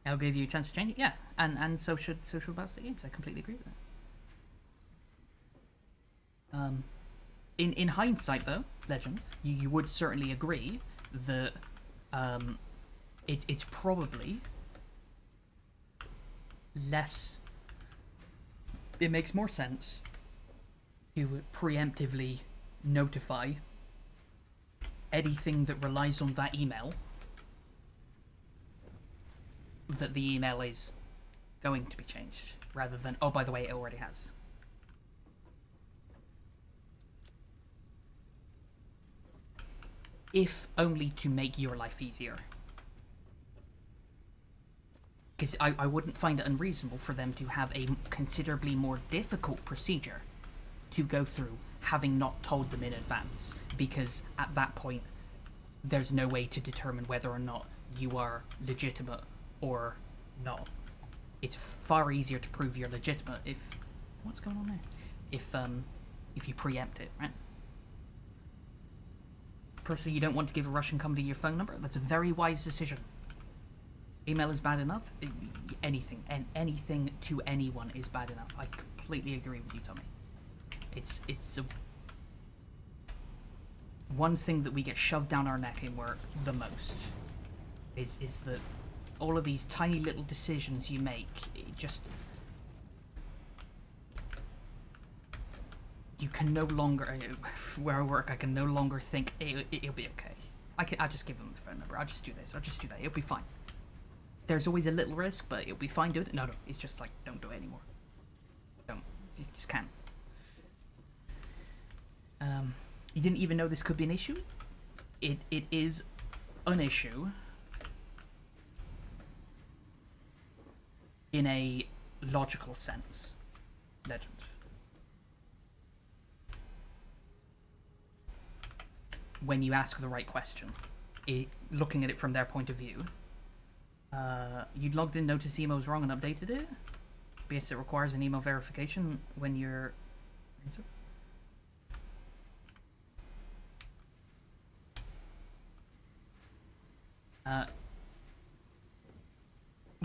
I'll give you a chance to change it, yeah, and so should Bastard Games. I completely agree with that. In hindsight, though, Legend, you would certainly agree that it's probably less. It makes more sense to preemptively notify anything that relies on that email that the email is going to be changed, rather than, oh, by the way, it already has. If only to make your life easier. Because I wouldn't find it unreasonable for them to have a considerably more difficult procedure to go through, having not told them in advance. Because at that point, there's no way to determine whether or not you are legitimate or not. It's far easier to prove you're legitimate if... What's going on there? If you preempt it, right? Personally, you don't want to give a Russian company your phone number. That's a very wise decision. Email is bad enough. Anything to anyone is bad enough. I completely agree with you, Tommy. It's the one thing that we get shoved down our neck in work the most is that all of these tiny little decisions you make, it just... You can no longer, where I work, I can no longer think it'll be okay. I'll just give them the phone number. I'll just do this. I'll just do that. It'll be fine. There's always a little risk, but it'll be fine doing it. No, it's just like, don't do it anymore. Don't. You just can't. You didn't even know this could be an issue? It is an issue in a logical sense, Legend. When you ask the right question, looking at it from their point of view, you'd logged in, noticed email was wrong, and updated it. BS, it requires an email verification when you're...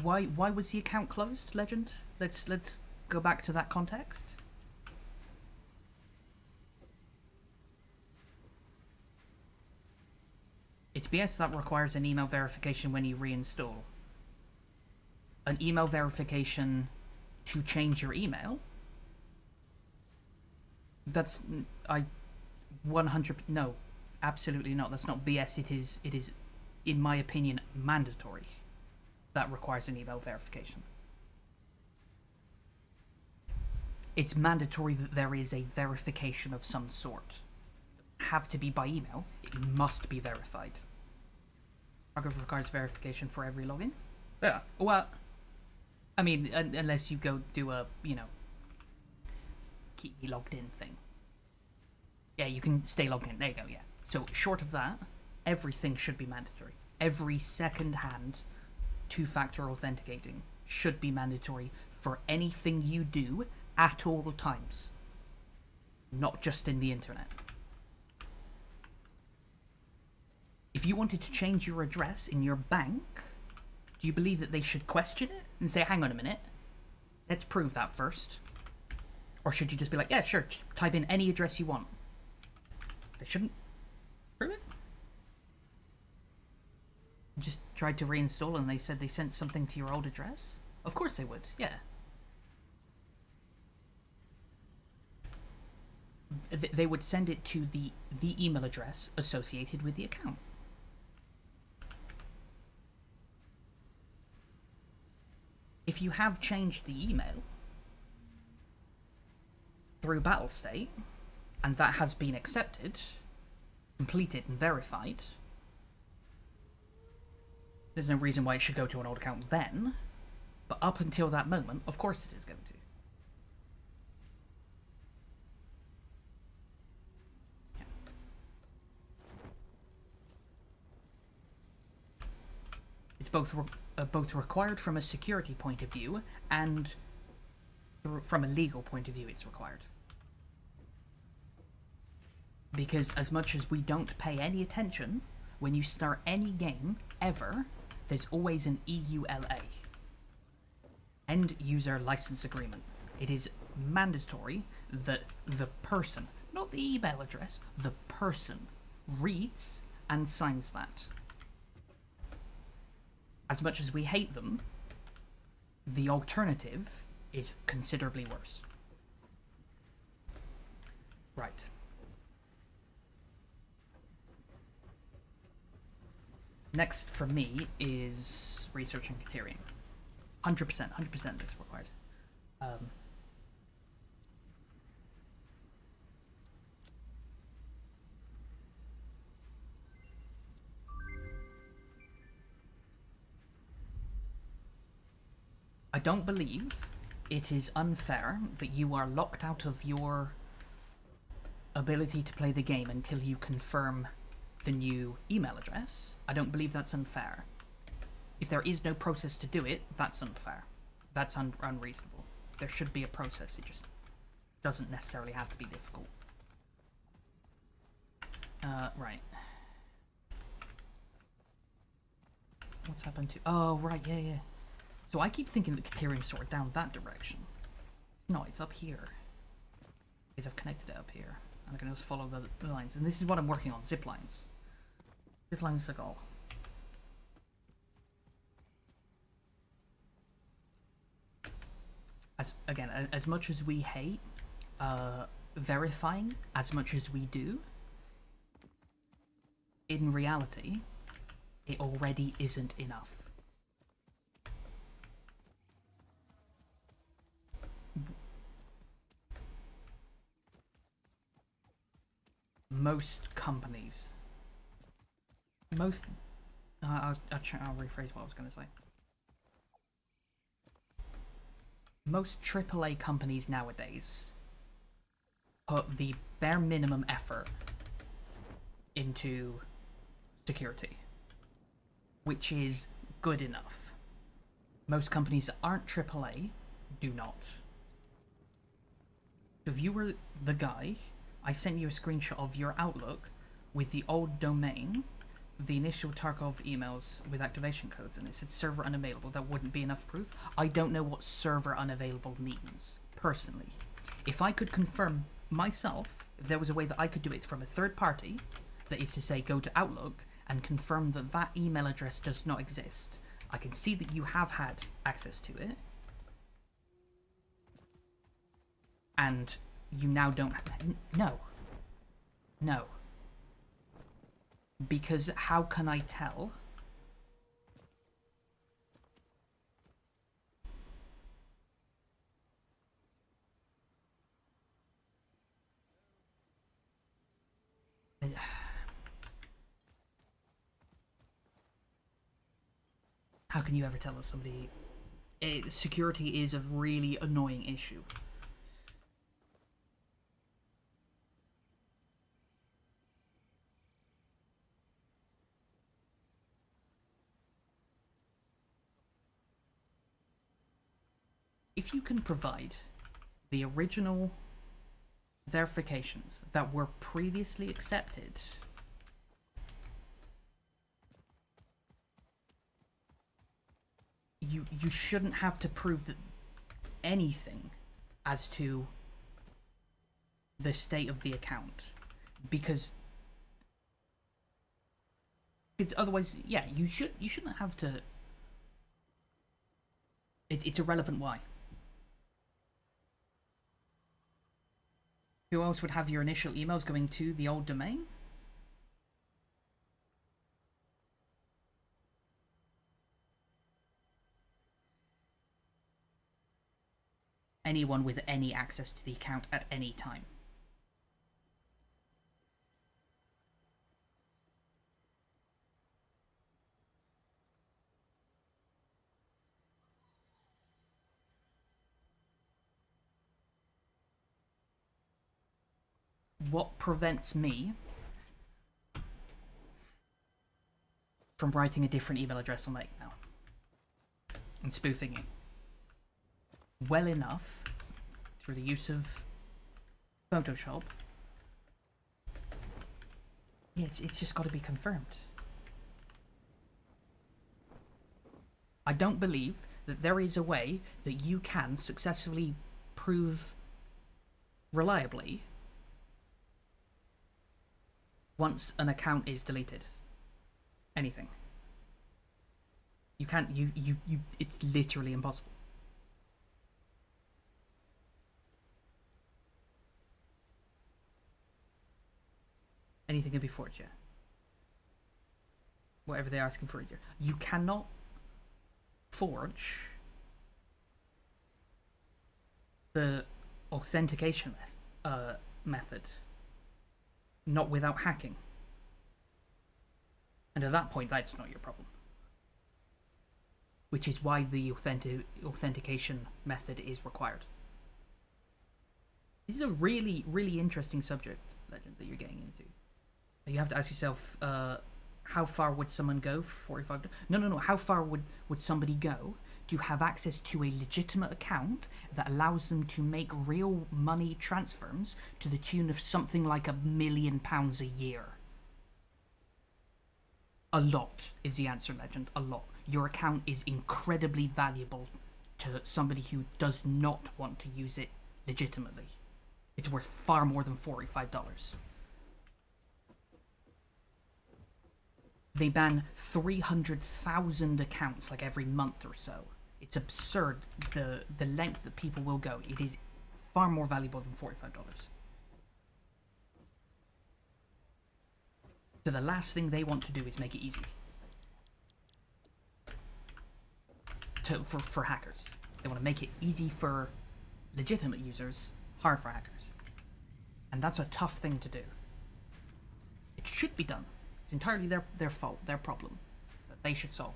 Why was the account closed, Legend? Let's go back to that context. It's BS that requires an email verification when you reinstall. An email verification to change your email? That's... 100... No, absolutely not. That's not BS. It is, in my opinion, mandatory. That requires an email verification. it's mandatory that there is a verification of some sort. Have to be by email. It must be verified. Archive requires verification for every login. Yeah. Well, I mean, unless you go do a, keep me logged in thing. Yeah, you can stay logged in. There you go, yeah. So, short of that, everything should be mandatory. Every second-hand two-factor authenticating should be mandatory for anything you do at all times. Not just in the internet. If you wanted to change your address in your bank, do you believe that they should question it and say, hang on a minute, let's prove that first? Or should you just be like, yeah, sure, just type in any address you want? They shouldn't prove it? Just tried to reinstall and they said they sent something to your old address? Of course they would, yeah. They would send it to the email address associated with the account. If you have changed the email through Battlestate, and that has been accepted, completed and verified, there's no reason why it should go to an old account then, but up until that moment, of course it is going to. Yeah. It's both required from a security point of view and from a legal point of view it's required. Because as much as we don't pay any attention, when you start any game, ever, there's always an EULA. End User License Agreement. It is mandatory that the person, not the email address, the person reads and signs that. As much as we hate them, the alternative is considerably worse. Right. Next for me is researching Caterium. 100% is required. I don't believe it is unfair that you are locked out of your ability to play the game until you confirm the new email address. I don't believe that's unfair. If there is no process to do it, that's unfair. That's unreasonable. There should be a process. It just doesn't necessarily have to be difficult. Right. What's happened to... Oh, right, yeah. So I keep thinking that Caterium's sort of down that direction. It's not, it's up here. Because I've connected it up here. And I can just follow the lines. And this is what I'm working on, zip lines. Zip lines is the goal. As much as we hate verifying, as much as we do, in reality, it already isn't enough. Most companies, I'll rephrase what I was going to say. Most AAA companies nowadays put the bare minimum effort into security, which is good enough. Most companies that aren't AAA do not. If you were the guy, I sent you a screenshot of your Outlook with the old domain, the initial Tarkov emails with activation codes, and it said server unavailable. That wouldn't be enough proof. I don't know what server unavailable means, personally. If I could confirm myself, if there was a way that I could do it from a third party, that is to say go to Outlook and confirm that that email address does not exist, I can see that you have had access to it, and you now don't have... No. Because how can I tell? How can you ever tell us somebody... security is a really annoying issue. If you can provide the original verifications that were previously accepted, you shouldn't have to prove that anything as to the state of the account, because otherwise, yeah, you shouldn't have to. It's irrelevant why. Who else would have your initial emails going to the old domain? Anyone with any access to the account at any time. What prevents me from writing a different email address on that email and spoofing it well enough through the use of Photoshop? Yes, it's just got to be confirmed. I don't believe that there is a way that you can successfully prove reliably once an account is deleted. Anything. You can't, it's literally impossible. Anything can be forged, yeah. Whatever they're asking for is there. You cannot forge the authentication method not without hacking. And at that point, that's not your problem. Which is why the authentication method is required. This is a really, really interesting subject, Legend, that you're getting into. You have to ask yourself, how far would someone go for $45? No. How far would somebody go to have access to a legitimate account that allows them to make real money transfers to the tune of something like £1 million a year? A lot is the answer, Legend. A lot. Your account is incredibly valuable to somebody who does not want to use it legitimately. It's worth far more than $45. They ban 300,000 accounts like every month or so. It's absurd the length that people will go. It is far more valuable than $45. So the last thing they want to do is make it easy for hackers. They want to make it easy for legitimate users, hard for hackers. And that's a tough thing to do. It should be done. It's entirely their fault, their problem, that they should solve.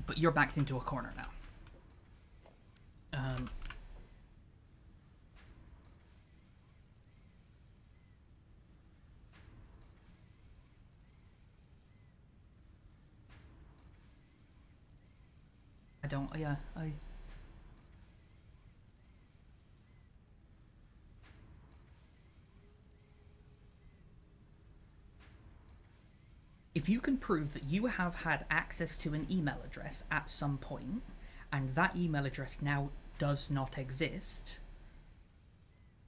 But you're backed into a corner now. If you can prove that you have had access to an email address at some point, and that email address now does not exist,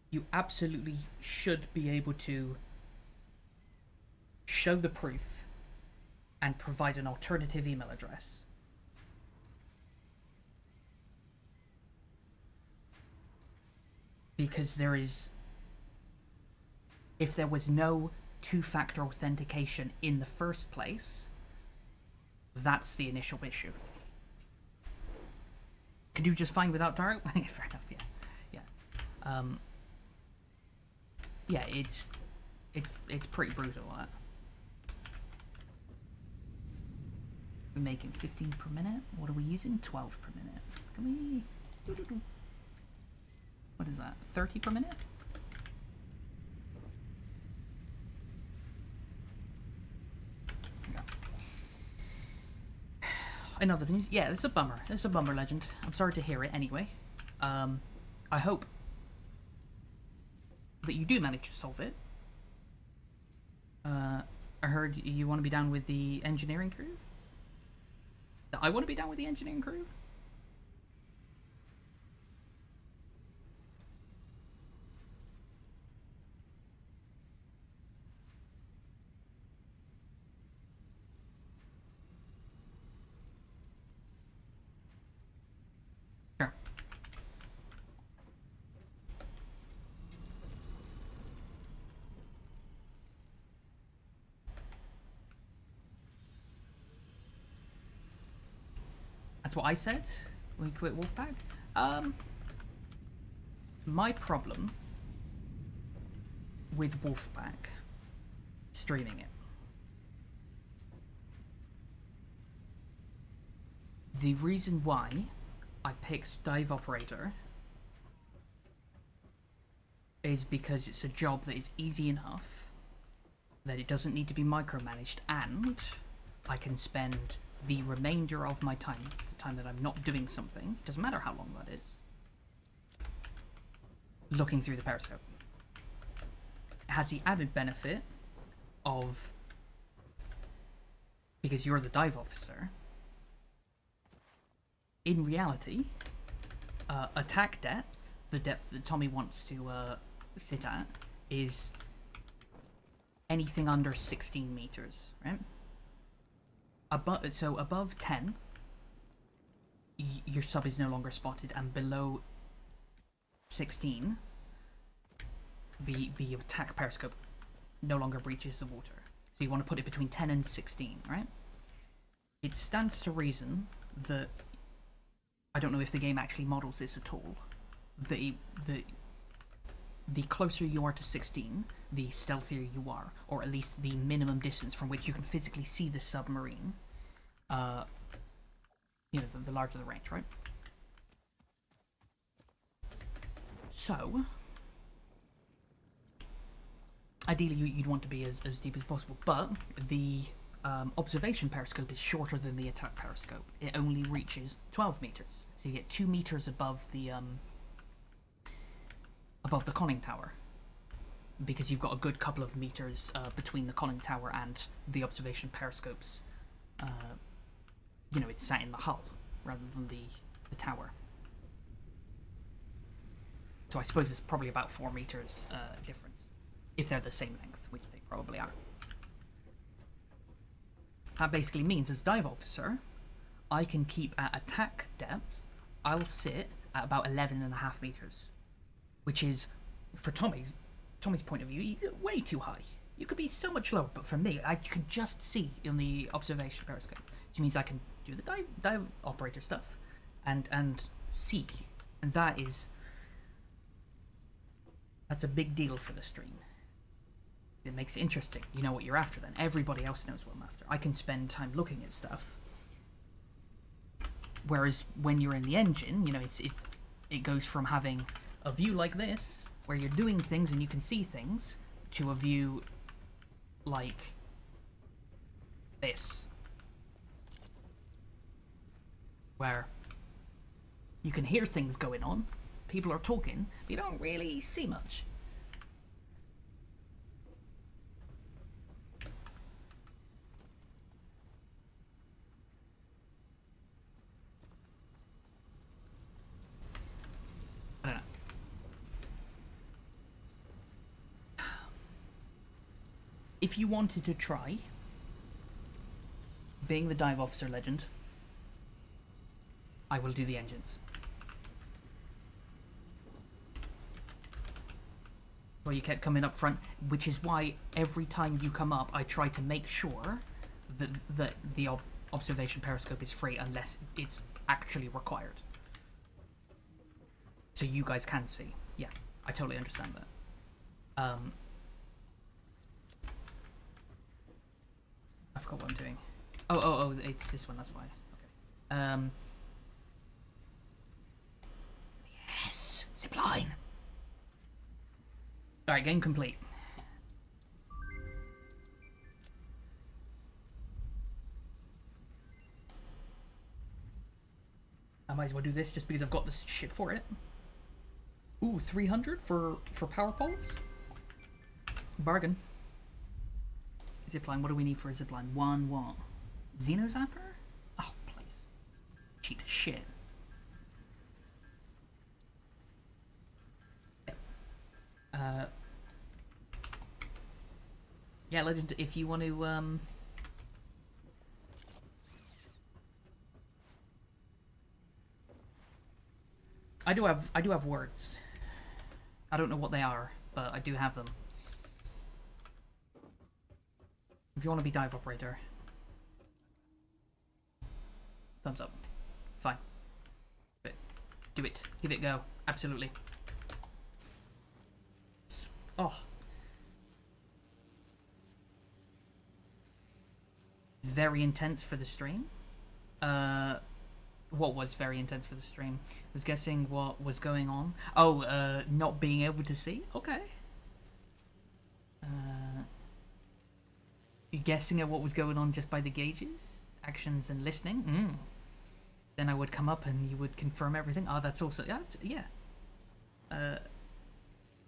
you absolutely should be able to show the proof and provide an alternative email address. Because if there was no two-factor authentication in the first place, that's the initial issue. Can do just fine without Dart? Fair enough, yeah. Yeah, it's pretty brutal, that. We're making 15 per minute. What are we using? 12 per minute. Can we... What is that? 30 per minute? Another news? Yeah, it's a bummer. It's a bummer, Legend. I'm sorry to hear it anyway. I hope that you do manage to solve it. I heard you want to be down with the engineering crew? I want to be down with the engineering crew? Sure. That's what I said when we quit Wolfpack. My problem with Wolfpack streaming it. The reason why I picked Dive Operator is because it's a job that is easy enough, that it doesn't need to be micromanaged, and I can spend the remainder of my time, the time that I'm not doing something, doesn't matter how long that is, looking through the periscope. It has the added benefit of, because you're the dive officer, in reality, attack depth, the depth that Tommy wants to sit at, is anything under 16 meters, right? So above 10, your sub is no longer spotted, and below 16, the attack periscope no longer breaches the water. So you want to put it between 10 and 16, right? It stands to reason that, I don't know if the game actually models this at all, the closer you are to 16, the stealthier you are, or at least the minimum distance from which you can physically see the submarine. You know, the larger the range, right? So, ideally you'd want to be as deep as possible, but the observation periscope is shorter than the attack periscope. It only reaches 12 meters, so you get 2 meters above the conning tower, because you've got a good couple of meters between the conning tower and the observation periscopes. You know, it's sat in the hull rather than the tower. So I suppose it's probably about 4 meters difference, if they're the same length, which they probably are. That basically means, as dive officer, I can keep at attack depth. I'll sit at about 11.5 meters, which is, for Tommy's point of view, way too high. You could be so much lower, but for me, I could just see in the observation periscope, which means I can do the dive operator stuff and see, and that's a big deal for the stream. It makes it interesting. You know what you're after then. Everybody else knows what I'm after. I can spend time looking at stuff. Whereas when you're in the engine, you know, it goes from having a view like this, where you're doing things and you can see things, to a view like this, where you can hear things going on, people are talking, but you don't really see much. I don't know. If you wanted to try being the dive officer, Legend, I will do the engines. Well, you kept coming up front, which is why every time you come up, I try to make sure that the observation periscope is free unless it's actually required. So you guys can see. Yeah, I totally understand that. I forgot what I'm doing. Oh, it's this one, that's why. Okay. Yes! Zipline! Alright, game complete. I might as well do this just because I've got this shit for it. Ooh, 300 for power poles? Bargain. Zipline, what do we need for a zipline? One what? Xeno Zapper? Oh, please. Cheap as shit. Yeah, Legend, if you want to, I do have words. I don't know what they are, but I do have them. If you want to be dive operator, thumbs up. Fine. But do it. Give it a go. Absolutely. Oh. Very intense for the stream. What was very intense for the stream? I was guessing what was going on. Oh, not being able to see? Okay. You guessing at what was going on just by the gauges? Actions and listening? Then I would come up and you would confirm everything. Oh, that's also... Yeah.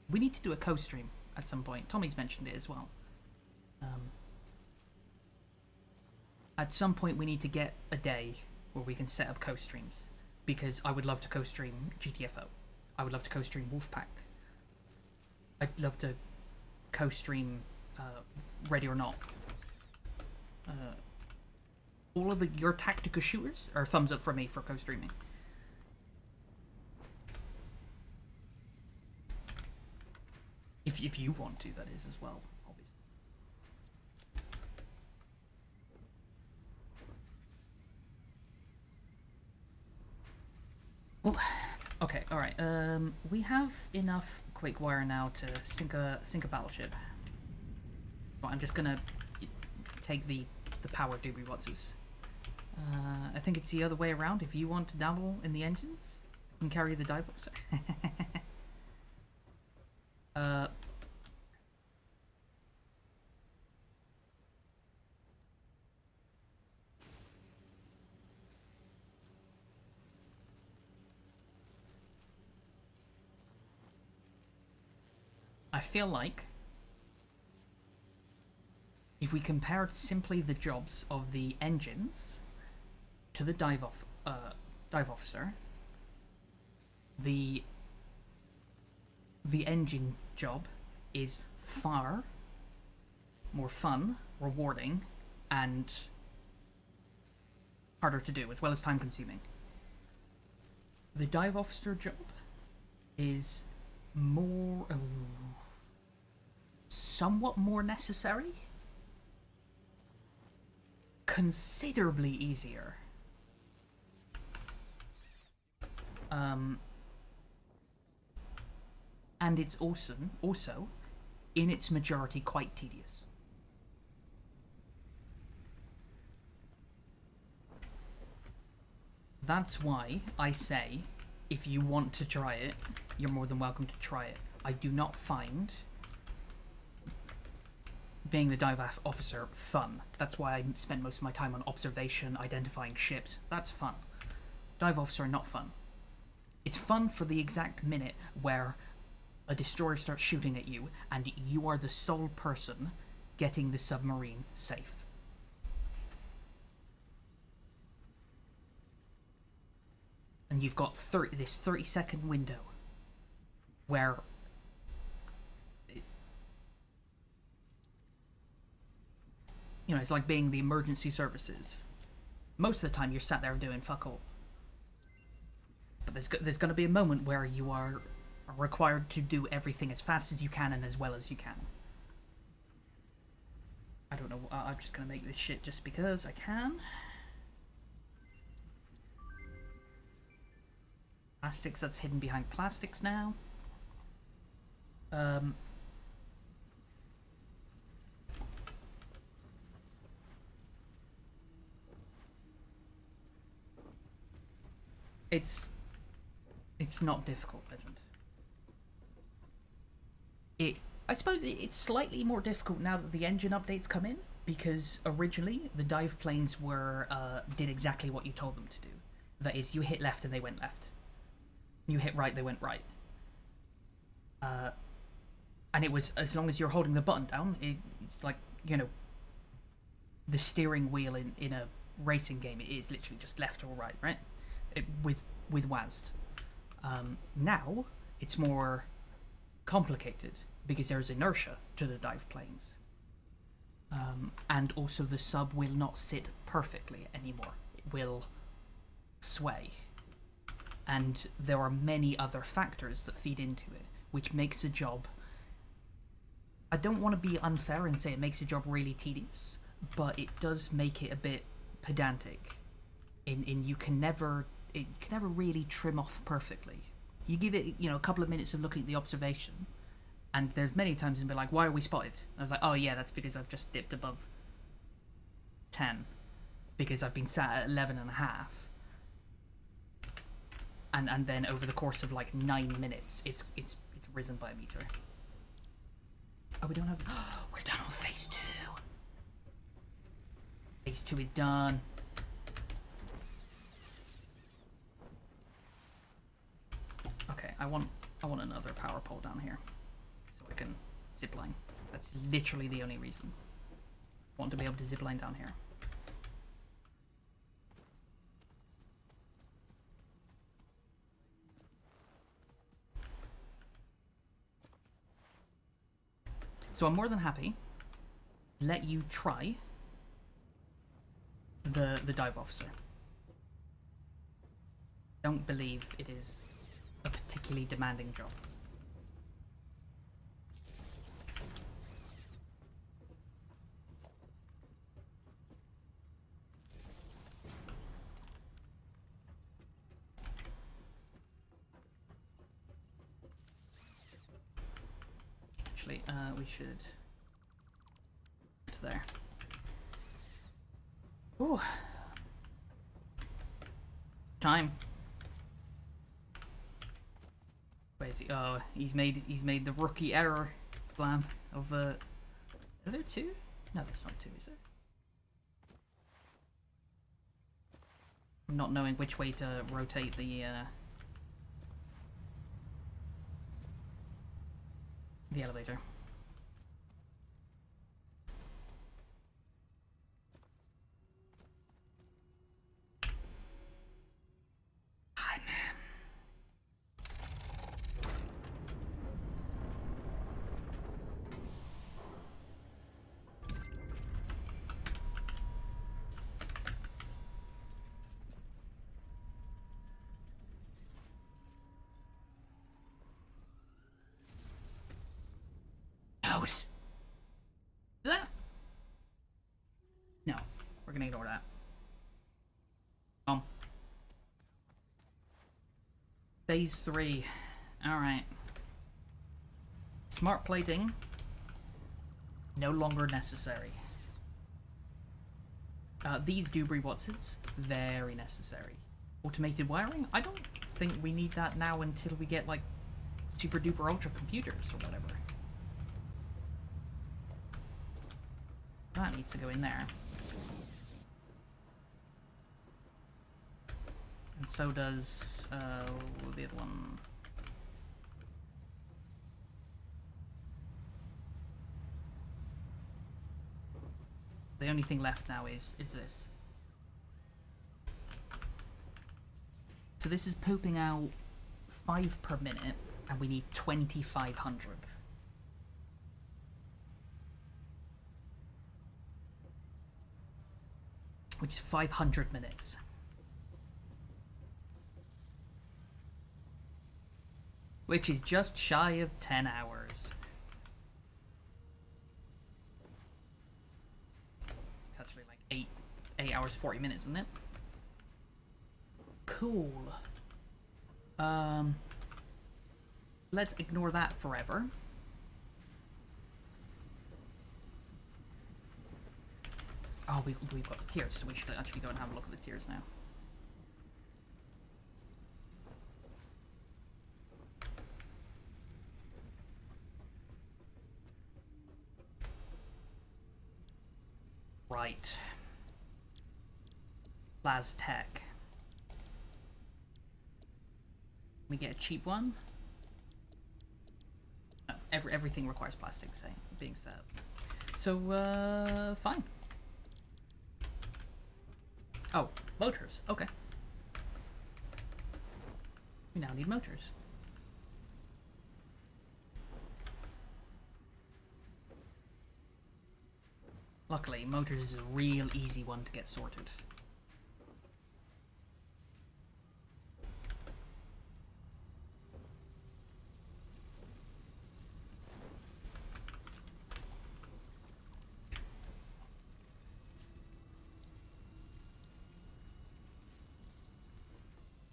We need to do a co-stream at some point. Tommy's mentioned it as well. At some point we need to get a day where we can set up co-streams. Because I would love to co-stream GTFO. I would love to co-stream Wolfpack. I'd love to co-stream Ready or Not. All of your tactical shooters are thumbs up for me for co-streaming. If you want to, that is, as well, obviously. Oh, okay, alright. We have enough quick wire now to sink a battleship. Well, I'm just gonna take the power doobie whatses. I think it's the other way around. If you want to dabble in the engines, you can carry the dive officer. I feel like if we compared simply the jobs of the engines to the dive officer, the engine job is far more fun, rewarding, and harder to do, as well as time consuming. The dive officer job is more... somewhat more necessary. Considerably easier. And it's also, in its majority, quite tedious. That's why I say, if you want to try it, you're more than welcome to try it. I do not find being the dive officer fun. That's why I spend most of my time on observation, identifying ships. That's fun. Dive officer, not fun. It's fun for the exact minute where a destroyer starts shooting at you and you are the sole person getting the submarine safe. And you've got this 30-second window where you know, it's like being the emergency services. Most of the time you're sat there doing fuck all. But there's going to be a moment where you are required to do everything as fast as you can and as well as you can. I don't know, I'm just going to make this shit just because I can. Plastics, that's hidden behind plastics now. It's not difficult, Legend. I suppose it's slightly more difficult now that the engine updates come in, because originally the dive planes were did exactly what you told them to do. That is, you hit left and they went left. You hit right, they went right. And it was, as long as you're holding the button down, it's like, you know, the steering wheel in a racing game, it is literally just left or right, right? With WASD. Now, it's more complicated, because there's inertia to the dive planes. And also the sub will not sit perfectly anymore. It will sway. And there are many other factors that feed into it, which makes the job... I don't want to be unfair and say it makes the job really tedious, but it does make it a bit pedantic. In you can never really trim off perfectly. You give it, you know, a couple of minutes of looking at the observation, and there's many times and be like, why are we spotted? And I was like, oh yeah, that's because I've just dipped above 10, because I've been sat at 11 and a half. And then over the course of like 9 minutes, it's risen by a meter. Oh, we don't have... we're done on phase 2. Phase 2 is done. Okay, I want another power pole down here, so I can zipline. That's literally the only reason. I want to be able to zipline down here. So I'm more than happy to let you try the dive officer. Don't believe it is a particularly demanding job. Actually, we should to there. Ooh. Time. Where is he? Oh, he's made the rookie error plan of are there 2? No, there's not 2, is there? I'm not knowing which way to rotate the elevator. Hi, man. Nose. That? No, we're gonna ignore that. Phase 3. Alright. Smart plating. No longer necessary. These Dubry Watsons. Very necessary. Automated wiring? I don't think we need that now until we get, like, super duper ultra computers or whatever. That needs to go in there. And so does the other one. The only thing left now is this. So this is pooping out 5 per minute, and we need 2,500. Which is 500 minutes. Which is just shy of 10 hours. It's actually like 8 hours 40 minutes, isn't it? Cool. Let's ignore that forever. Oh, we've got the tiers, so we should actually go and have a look at the tiers now. Tech. We get a cheap one. No, everything requires plastic being set up. So, fine. Oh, motors. Okay. We now need motors. Luckily, motors is a real easy one to get sorted.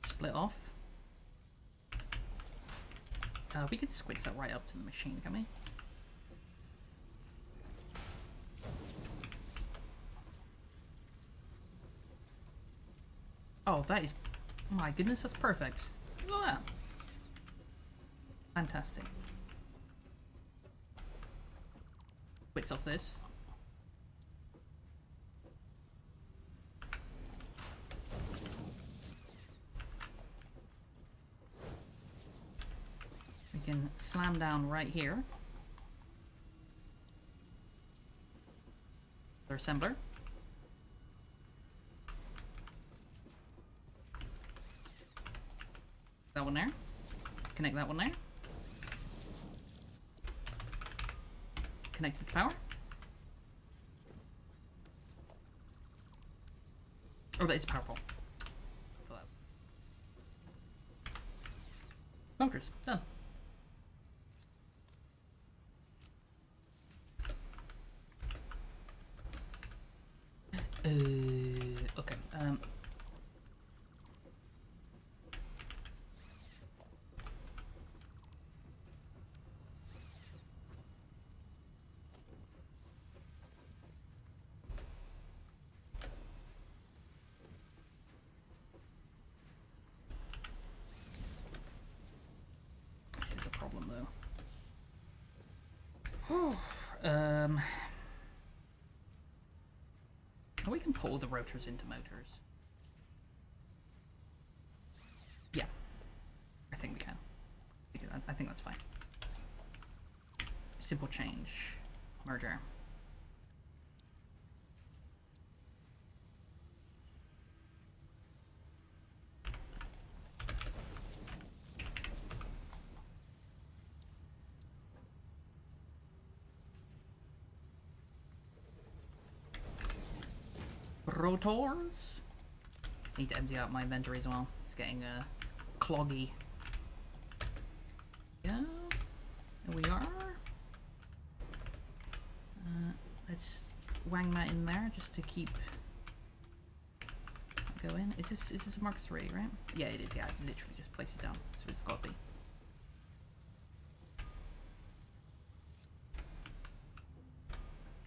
Split off. We can squeeze that right up to the machine, can we? Oh, that is... My goodness, that's perfect. Look at that. Fantastic. Quits off this. We can slam down right here. The assembler. That one there. Connect that one there. Connect the power. Oh, that is a power pole. Motors, done. Okay. This is a problem, though. We can pull the rotors into motors. Yeah, I think we can. I think that's fine. Simple change. Merger. Rotors. Need to empty out my inventory as well. It's getting cloggy. Yeah, there we are. Let's wang that in there just to keep going. Is this a Mark III, right? Yeah, it is. Yeah, I literally just place it down, so it's got to be.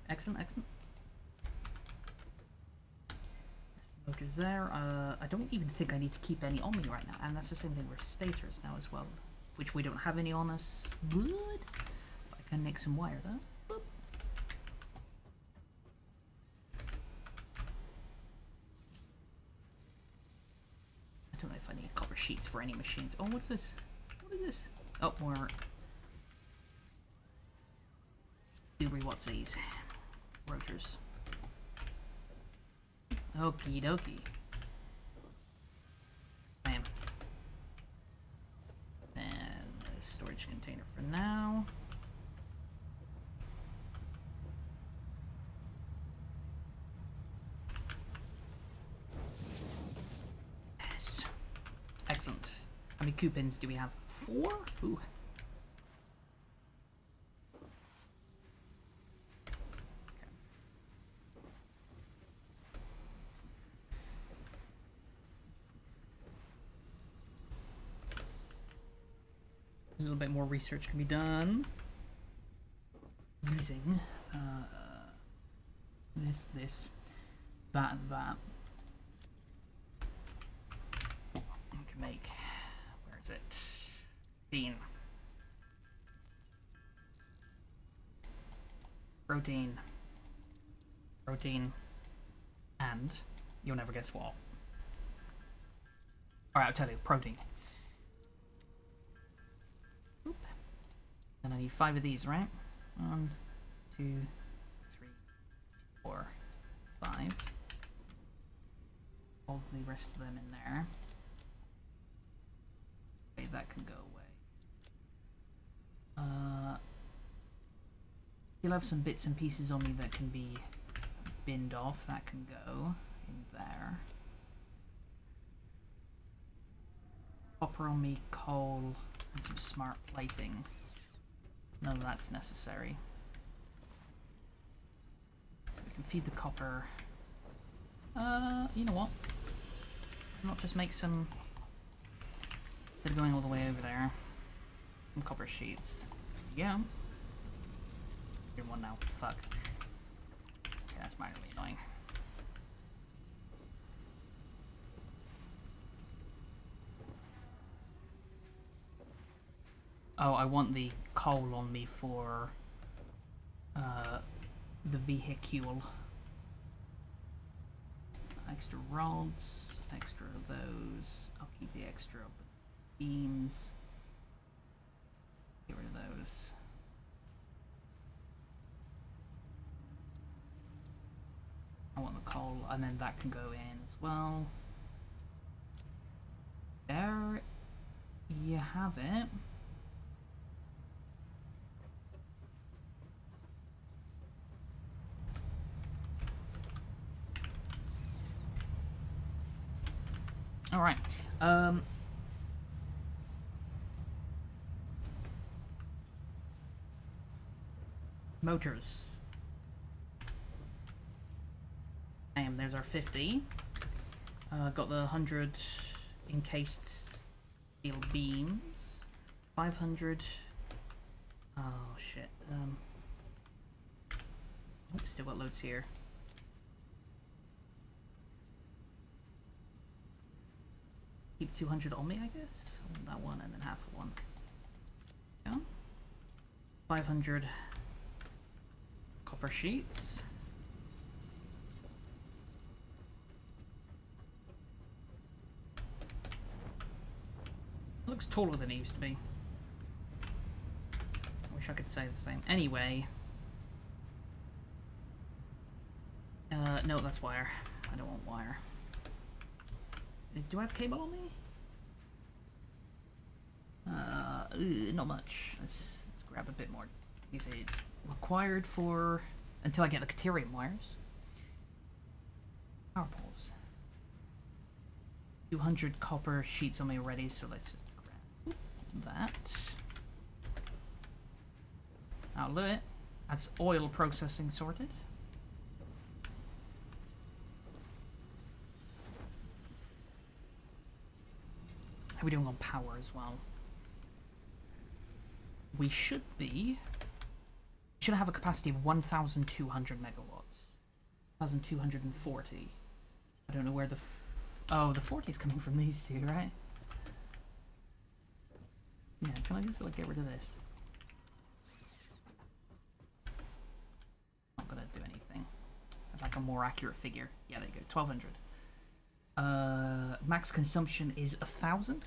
Excellent, excellent. Motors there. I don't even think I need to keep any on me right now, and that's the same thing with stators now as well, which we don't have any on us. Good. I can nick some wire though. Boop. I don't know if I need copper sheets for any machines. Oh, what's this? What is this? Oh, more Doobry Watsies. Rotors. Okie dokie. Bam. And a storage container for now. Yes. Excellent. How many coupons do we have? 4? Ooh. A little bit more research can be done using this, that, and that. We can make, where is it? Bean. Protein. Protein. And you'll never guess what. Alright, I'll tell you, protein. Oop. And I need 5 of these, right? 1, 2, 3, 4, 5. Hold the rest of them in there. Okay, that can go away. Still have some bits and pieces on me that can be binned off. That can go in there. Copper on me, coal, and some smart plating. None of that's necessary. We can feed the copper. You know what? Why not just make some, instead of going all the way over there, some copper sheets. Yeah. You're one now. Fuck. Okay, that's minorly annoying. Oh, I want the coal on me for the vehicle. Extra rods, extra of those. I'll keep the extra of the beams. Get rid of those. I want the coal, and then that can go in as well. There you have it. All right. Motors. Damn, there's our 50. Got the 100 encased steel beams. 500. Oh shit. Still got loads here. Keep 200 on me, I guess. That one and then half of one. Yeah. 500 copper sheets. It looks taller than it used to be. I wish I could say the same. Anyway. No, that's wire. I don't want wire. Do I have cable on me? Not much. Let's grab a bit more. You say it's required for until I get the Caterium wires. Power poles. 200 copper sheets on me already, so let's just grab that. I'll do it. That's oil processing sorted. How are we doing on power as well? We should have a capacity of 1,200 megawatts. 1,240. I don't know where the oh, the 40 is coming from these two, right? Yeah, can I just like get rid of this? Not gonna do anything. I'd like a more accurate figure. Yeah, there you go, 1,200. Max consumption is 1,000.6.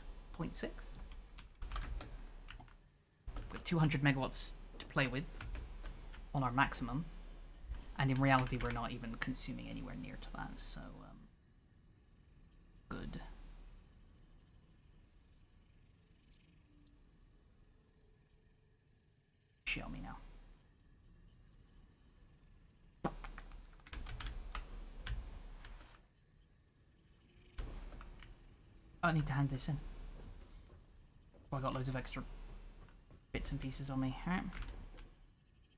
With 200 megawatts to play with on our maximum, and in reality we're not even consuming anywhere near to that, so good. Show me now. I need to hand this in. Oh, I got loads of extra bits and pieces on me. Alright.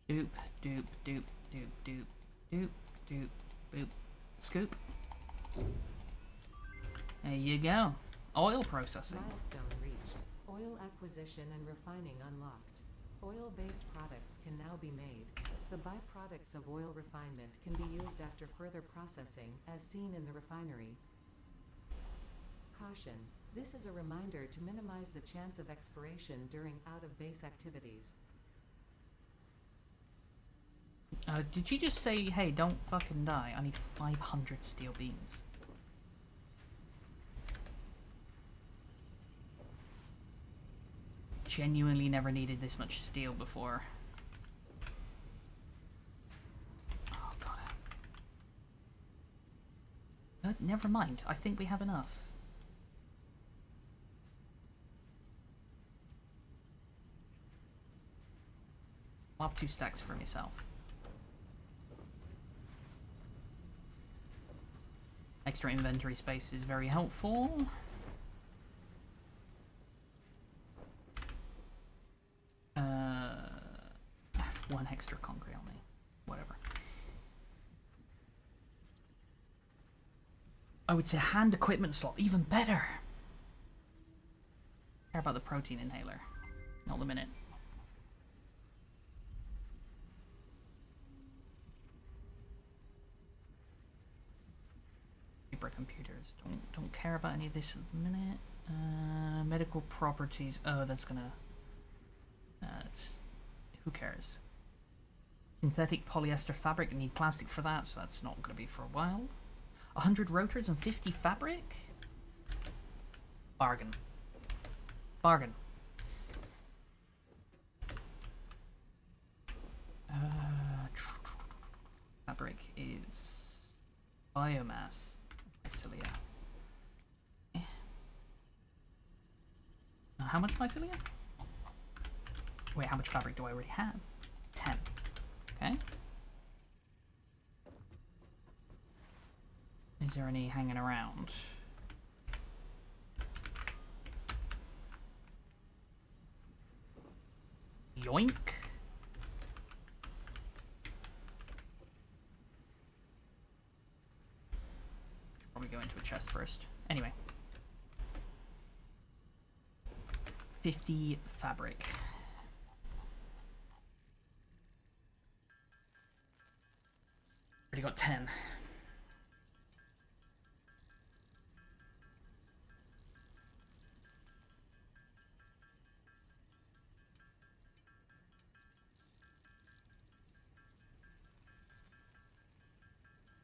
Doop, doop, doop, doop, doop, doop, doop, boop. Scoop. There you go. Oil processing. Milestone reached. Oil acquisition and refining unlocked. Oil-based products can now be made. The byproducts of oil refinement can be used after further processing, as seen in the refinery. Caution. This is a reminder to minimize the chance of expiration during out-of-base activities. Did you just say, hey, don't fucking die? I need 500 steel beams. genuinely never needed this much steel before. Oh god. Never mind. I think we have enough. I'll have 2 stacks for myself. Extra inventory space is very helpful. One extra concrete on me. Whatever. I would say hand equipment slot, even better. Care about the protein inhaler. Not the minute. Computers. Don't care about any of this at the minute. Medical properties. Oh, that's gonna. Who cares? Synthetic polyester fabric. I need plastic for that, so that's not gonna be for a while. 100 rotors and 50 fabric. Bargain. Bargain. Fabric is biomass. Mycelia. How much mycelia? Wait, how much fabric do I already have? 10. Okay. Is there any hanging around? Yoink. Probably go into a chest first. Anyway. 50 fabric. Already got 10.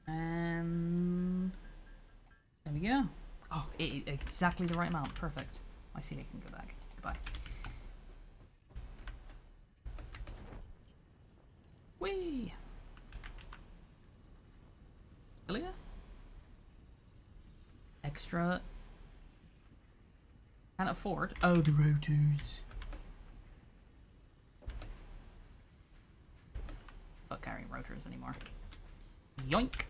And there we go. Oh, exactly the right amount. Perfect. I see. I can go back. Goodbye. Whee! Earlier? Extra. Can't afford. Oh, the rotors. Fuck carrying rotors anymore. Yoink!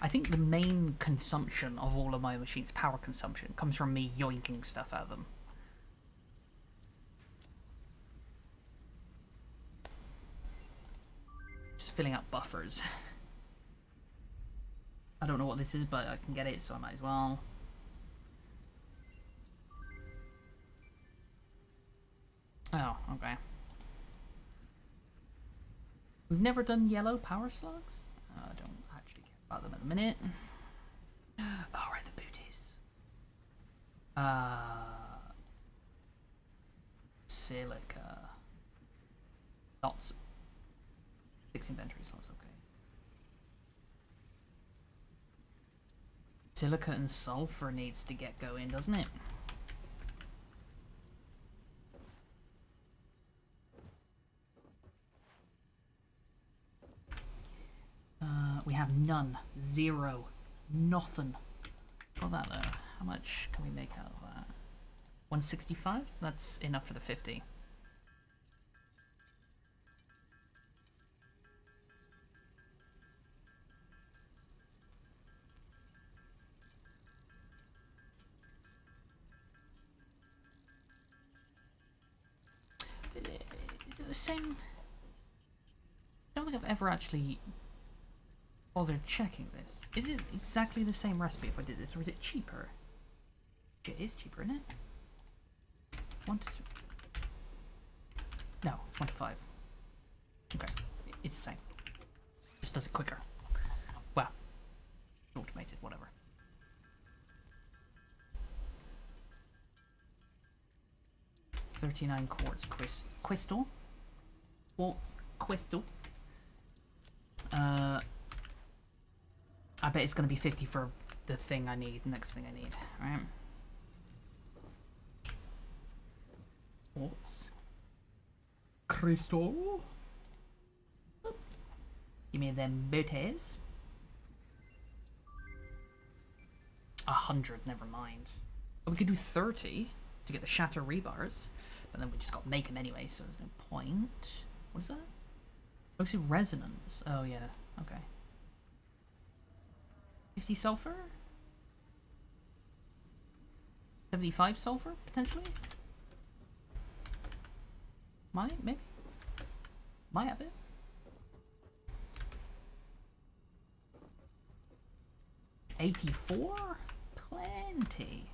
I think the main consumption of all of my machines, power consumption, comes from me yoinking stuff out of them. Just filling out buffers. I don't know what this is, but I can get it, so I might as well. Oh, okay. We've never done yellow power slugs? I don't actually care about them at the minute. Oh, right, the booties. Silica. Lots. 6 inventory slots, okay. Silica and sulfur needs to get going, doesn't it? We have none. 0. Nothing. For that though. How much can we make out of that? 165? That's enough for the 50. Is it the same? I don't think I've ever actually bothered checking this. Is it exactly the same recipe if I did this, or is it cheaper? It is cheaper, isn't it? 1 to 3. No, it's 1 to 5. Okay, it's the same. Just does it quicker. Well, automated, whatever. $39 quartz crystal. Quartz crystal. I bet it's going to be 50 for the thing I need, next thing I need, right? Oops. Crystal. Give me them booties. 100, never mind. Oh, we could do 30 to get the shatter rebars, but then we just got to make them anyway, so there's no point. What is that? Oh, see resonance. Oh yeah, okay. 50 sulfur? 75 sulfur, potentially? Might, maybe? Might have it. $84? Plenty.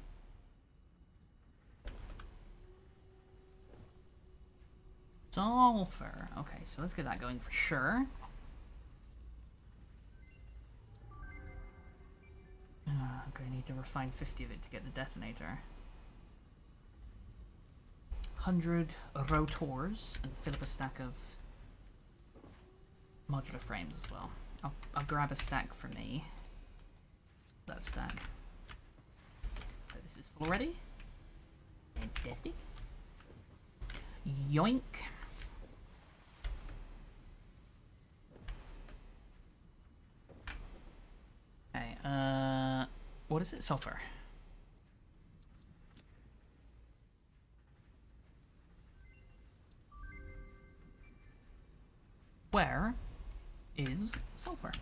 Sulfur. Okay, so let's get that going for sure. Okay, I need to refine 50 of it to get the detonator. 100 rotors and fill up a stack of modular frames as well. I'll grab a stack for me. That stack. Okay, this is full already. Fantastic. Yoink. Okay, what is it? Sulfur. Where is sulfur?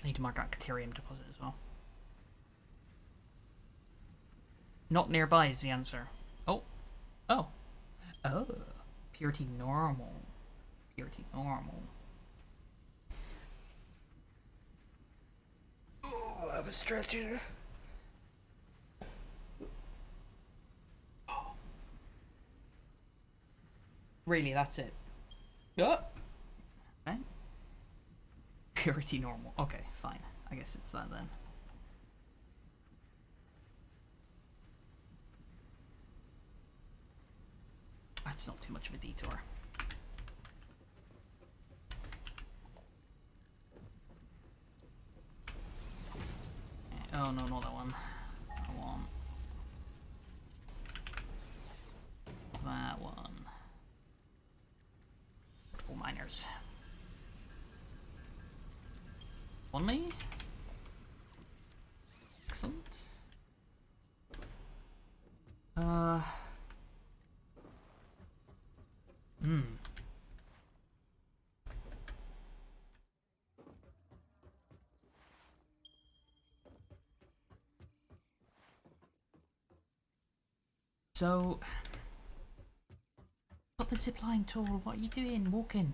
I need to mark out Caterium deposit as well. Not nearby is the answer. Oh. Oh. Oh. Purity normal. Purity normal. Oh, I have a stretcher. Really, that's it. Oh. Okay. Purity normal. Okay, fine. I guess it's that then. That's not too much of a detour. Oh no, not that one. I want that one. Full miners. Only? Excellent. So, got the zipline tool. What are you doing? Walking.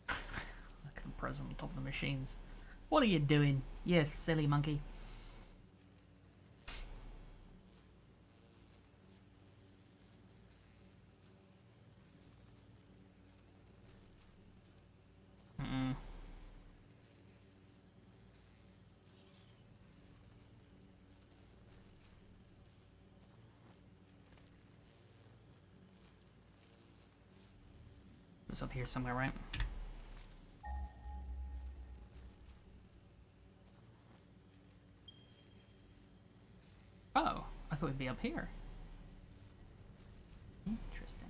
I can press on top of the machines. What are you doing? Yes, silly monkey. It's up here somewhere, right? Oh, I thought it'd be up here. Interesting.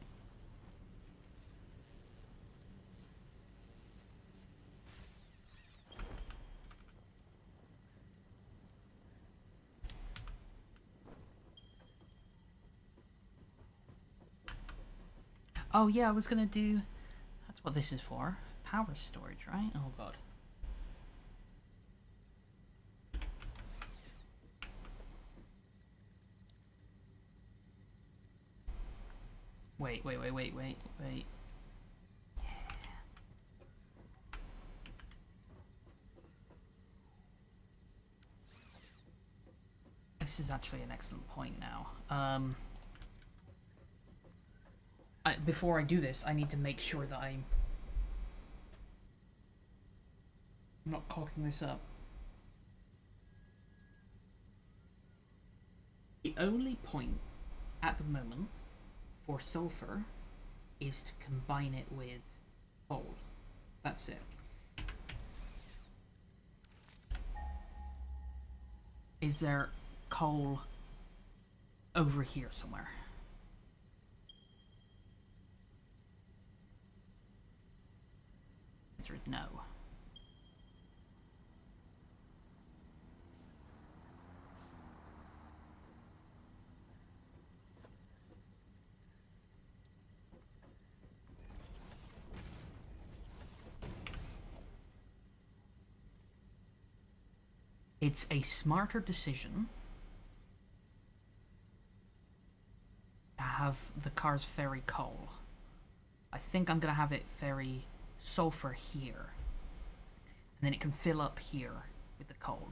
Oh yeah, I was gonna do... That's what this is for. Power storage, right? Oh god. Wait. This is actually an excellent point now. before I do this, I need to make sure that I'm not cocking this up. The only point at the moment for sulfur is to combine it with coal. That's it. Is there coal over here somewhere? Answer is no. It's a smarter decision to have the cars ferry coal. I think I'm gonna have it ferry sulfur here. And then it can fill up here with the coal.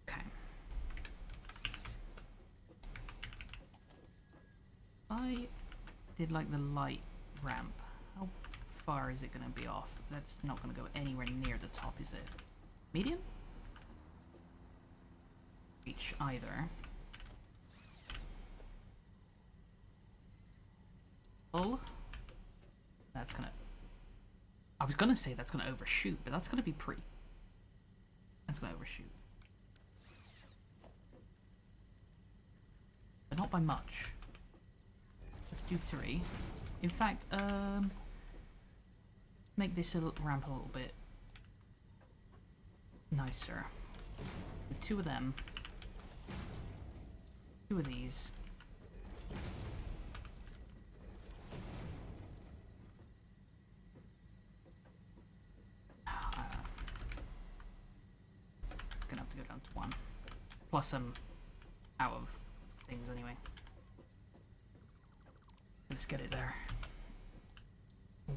Okay. I did like the light ramp. How far is it going to be off? That's not going to go anywhere near the top, is it? Medium? Reach either. Full? That's going to... I was going to say that's going to overshoot, but that's going to be pretty... That's going to overshoot. But not by much. Let's do 3. In fact, make this ramp a little bit nicer. With 2 of them. 2 of these. Gonna have to go down to 1. Plus I'm out of things anyway. Let's get it there.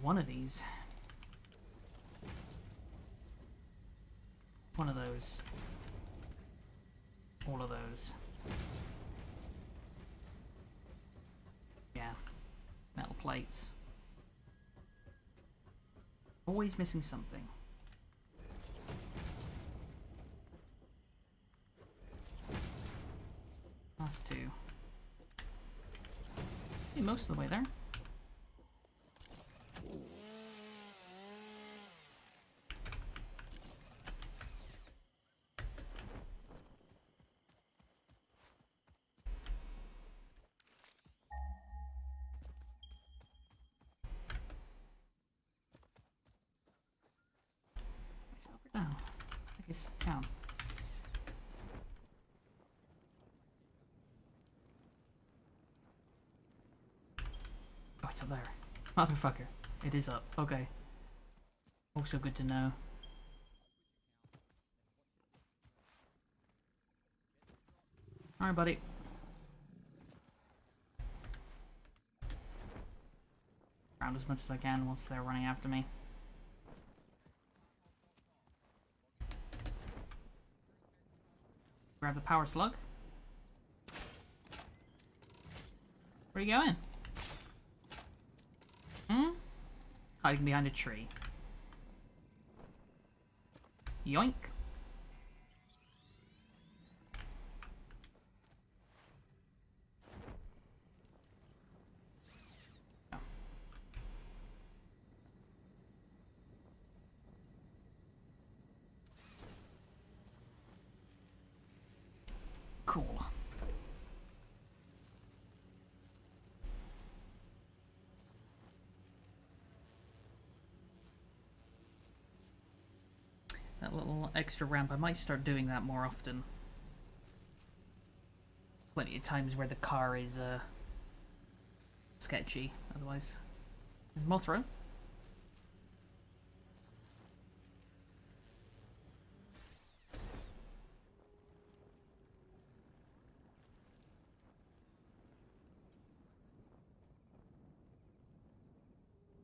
1 of these. 1 of those. All of those. Yeah. Metal plates. Always missing something. Last 2. Most of the way there. Is it up or down? I think it's down. Oh, it's up there. Motherfucker. It is up. Okay. Also good to know. Alright, buddy. Around as much as I can once they're running after me. Grab the power slug. Where are you going? Hiding behind a tree. Yoink. Oh. Cool. That little extra ramp, I might start doing that more often. Plenty of times where the car is sketchy, otherwise. There's Mothra.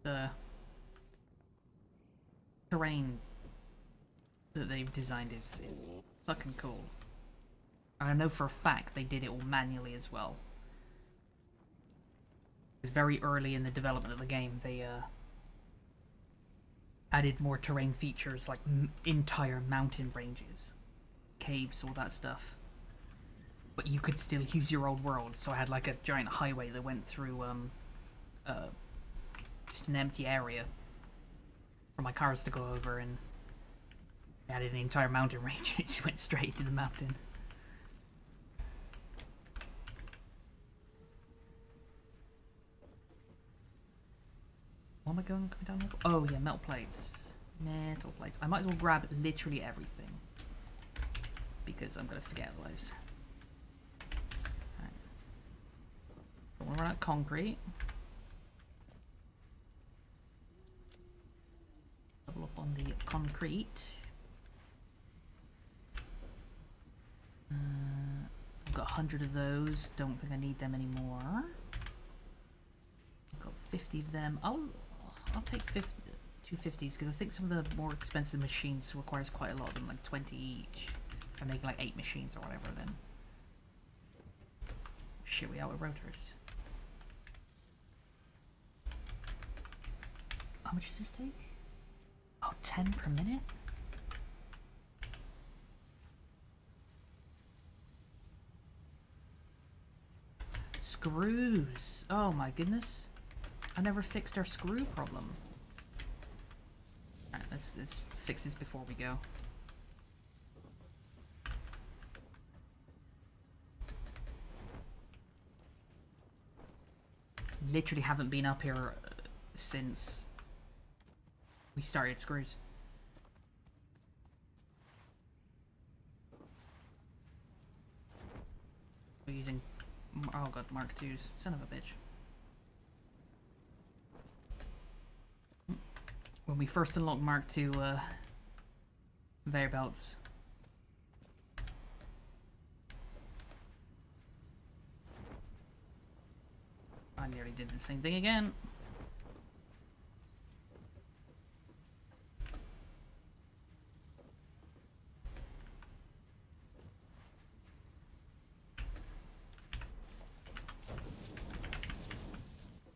The terrain that they've designed is fucking cool. And I know for a fact they did it all manually as well. Because very early in the development of the game, they added more terrain features like entire mountain ranges, caves, all that stuff. But you could still use your old world, so I had like a giant highway that went through just an empty area for my cars to go over, and added an entire mountain range and it just went straight to the mountain. What am I going down here for? Oh yeah, metal plates. Metal plates. I might as well grab literally everything, because I'm going to forget otherwise. Right. Don't want to run out of concrete. Double up on the concrete. I've got 100 of those. Don't think I need them anymore. I've got 50 of them. I'll take 50, 250s, because I think some of the more expensive machines requires quite a lot of them, like 20 each. If I make like 8 machines or whatever, then shit, we out with rotors. How much does this take? Oh, 10 per minute? Screws! Oh my goodness. I never fixed our screw problem. Alright, let's fix this before we go. Literally haven't been up here since we started screws. We're using, oh god, Mark IIs. Son of a bitch. When we first unlocked Mark II conveyor belts. I nearly did the same thing again.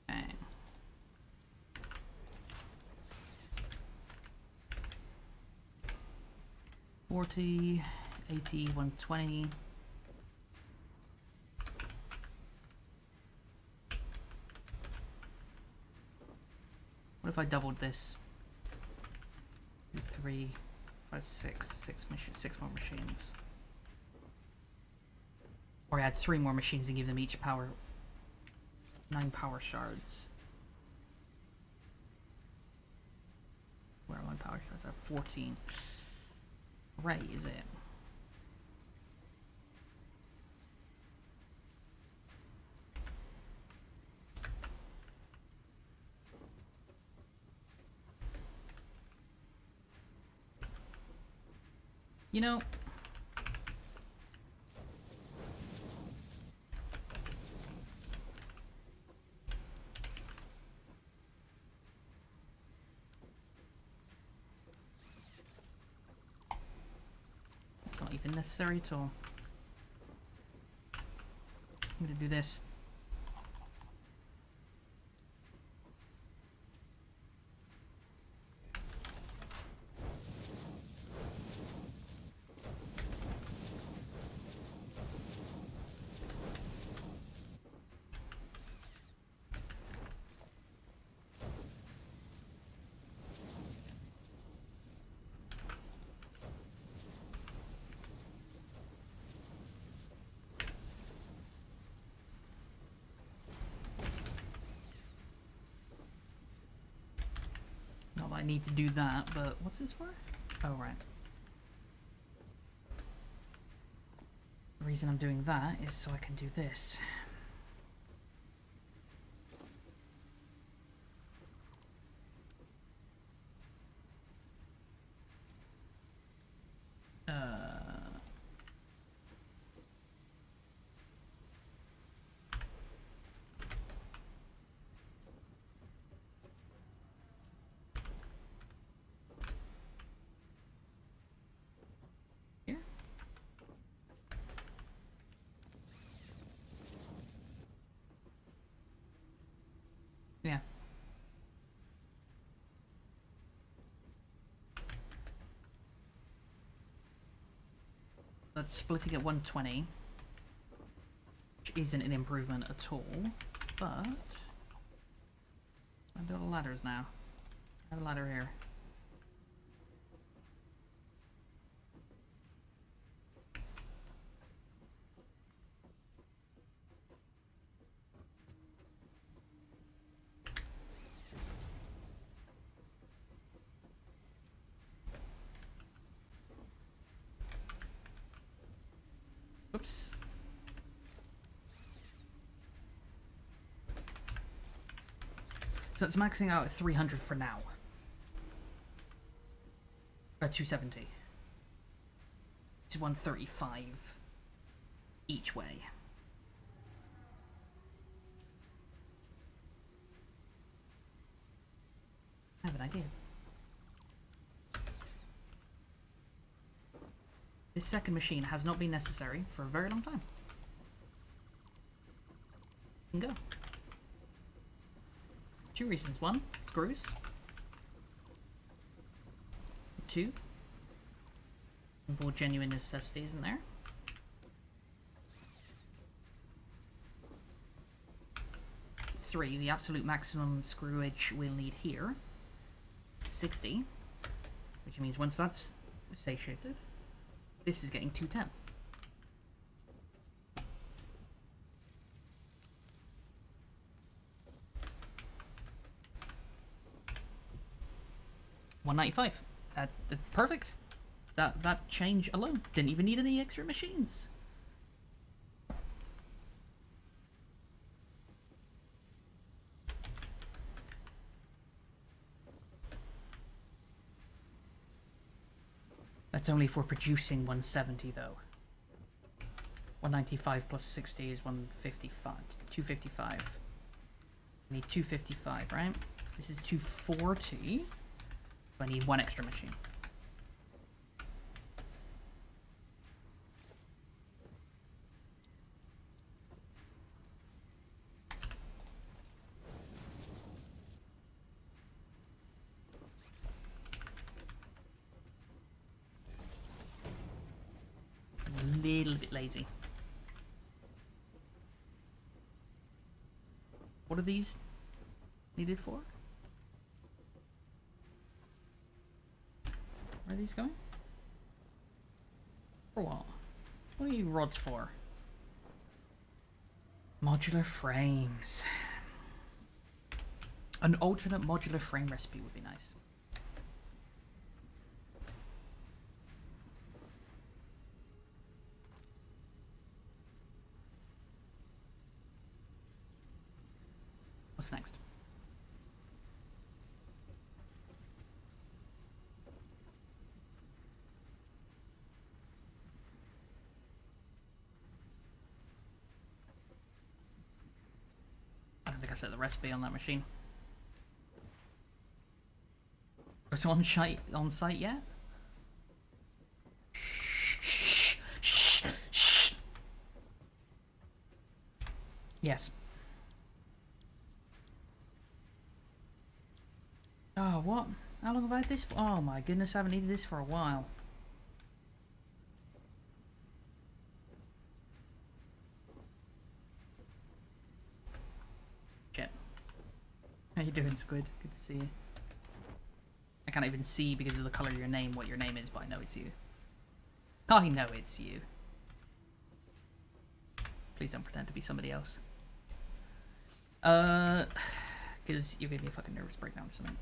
Okay. 40, 80, 120. What if I doubled this? 2, 3, 5, 6, 6 more machines. Or I had 3 more machines and give them each power. 9 power shards. Where are my power shards? I have 14. Right, is it? You know, it's not even necessary at all. I'm gonna do this. Not that I need to do that, but what's this for? Oh, right. The reason I'm doing that is so I can do this. That's splitting at 120. Which isn't an improvement at all. But... I built ladders now. I have a ladder here. Oops. So it's maxing out at 300 for now. 270. It's 135 each way. I have an idea. This second machine has not been necessary for a very long time. You can go. 2 reasons. 1, screws. 2, simple genuine necessities in there. 3, the absolute maximum screwage we'll need here. 60, which means once that's satiated, this is getting 210. $195. Perfect. That change alone didn't even need any extra machines. That's only for producing 170 though. 195 plus 60 is 155. 255. I need 255, right? This is 240. I need 1 extra machine. A little bit lazy. What are these needed for? Where are these going? For what? What are you rods for? Modular frames. An alternate modular frame recipe would be nice. What's next? I don't think I set the recipe on that machine. Is it on site yet? Shh, shh, shh. Yes. Oh, what? How long have I had this for? Oh my goodness, I haven't needed this for a while. Shit. How you doing, Squid? Good to see you. I can't even see because of the colour of your name what your name is, but I know it's you. I know it's you. Please don't pretend to be somebody else. Because you gave me a fucking nervous breakdown or something.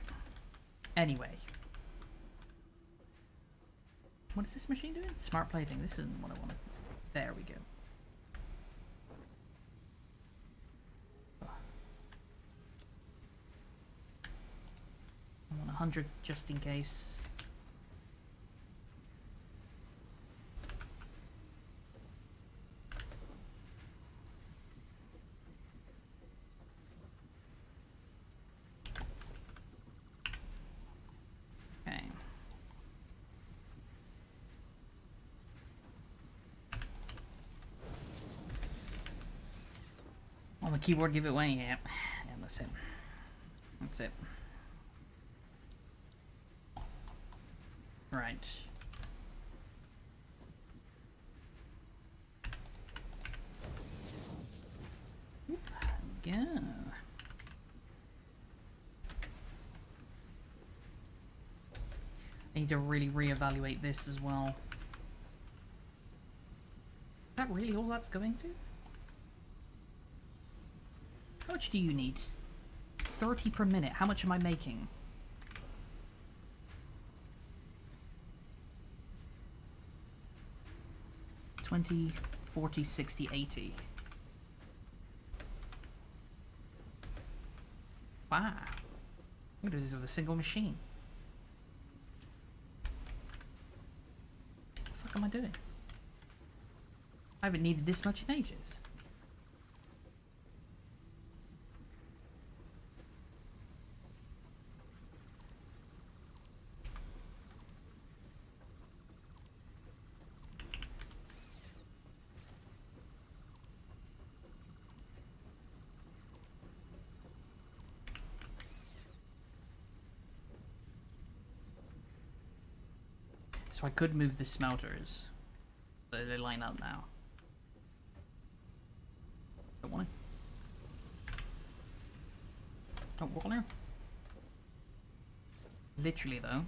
Anyway. What is this machine doing? Smart plating. This isn't what I wanted. There we go. I want 100 just in case. Okay. On the keyboard, give it away. Yeah, and that's it. That's it. Right. go. I need to really reevaluate this as well. Is that really all that's going to? How much do you need? 30 per minute. How much am I making? $20, $40, $60, $80. Wow. I'm gonna do this with a single machine. What the fuck am I doing? I haven't needed this much in ages. So I could move the smelters, so they line up now. Don't want to. Don't want to. Literally though.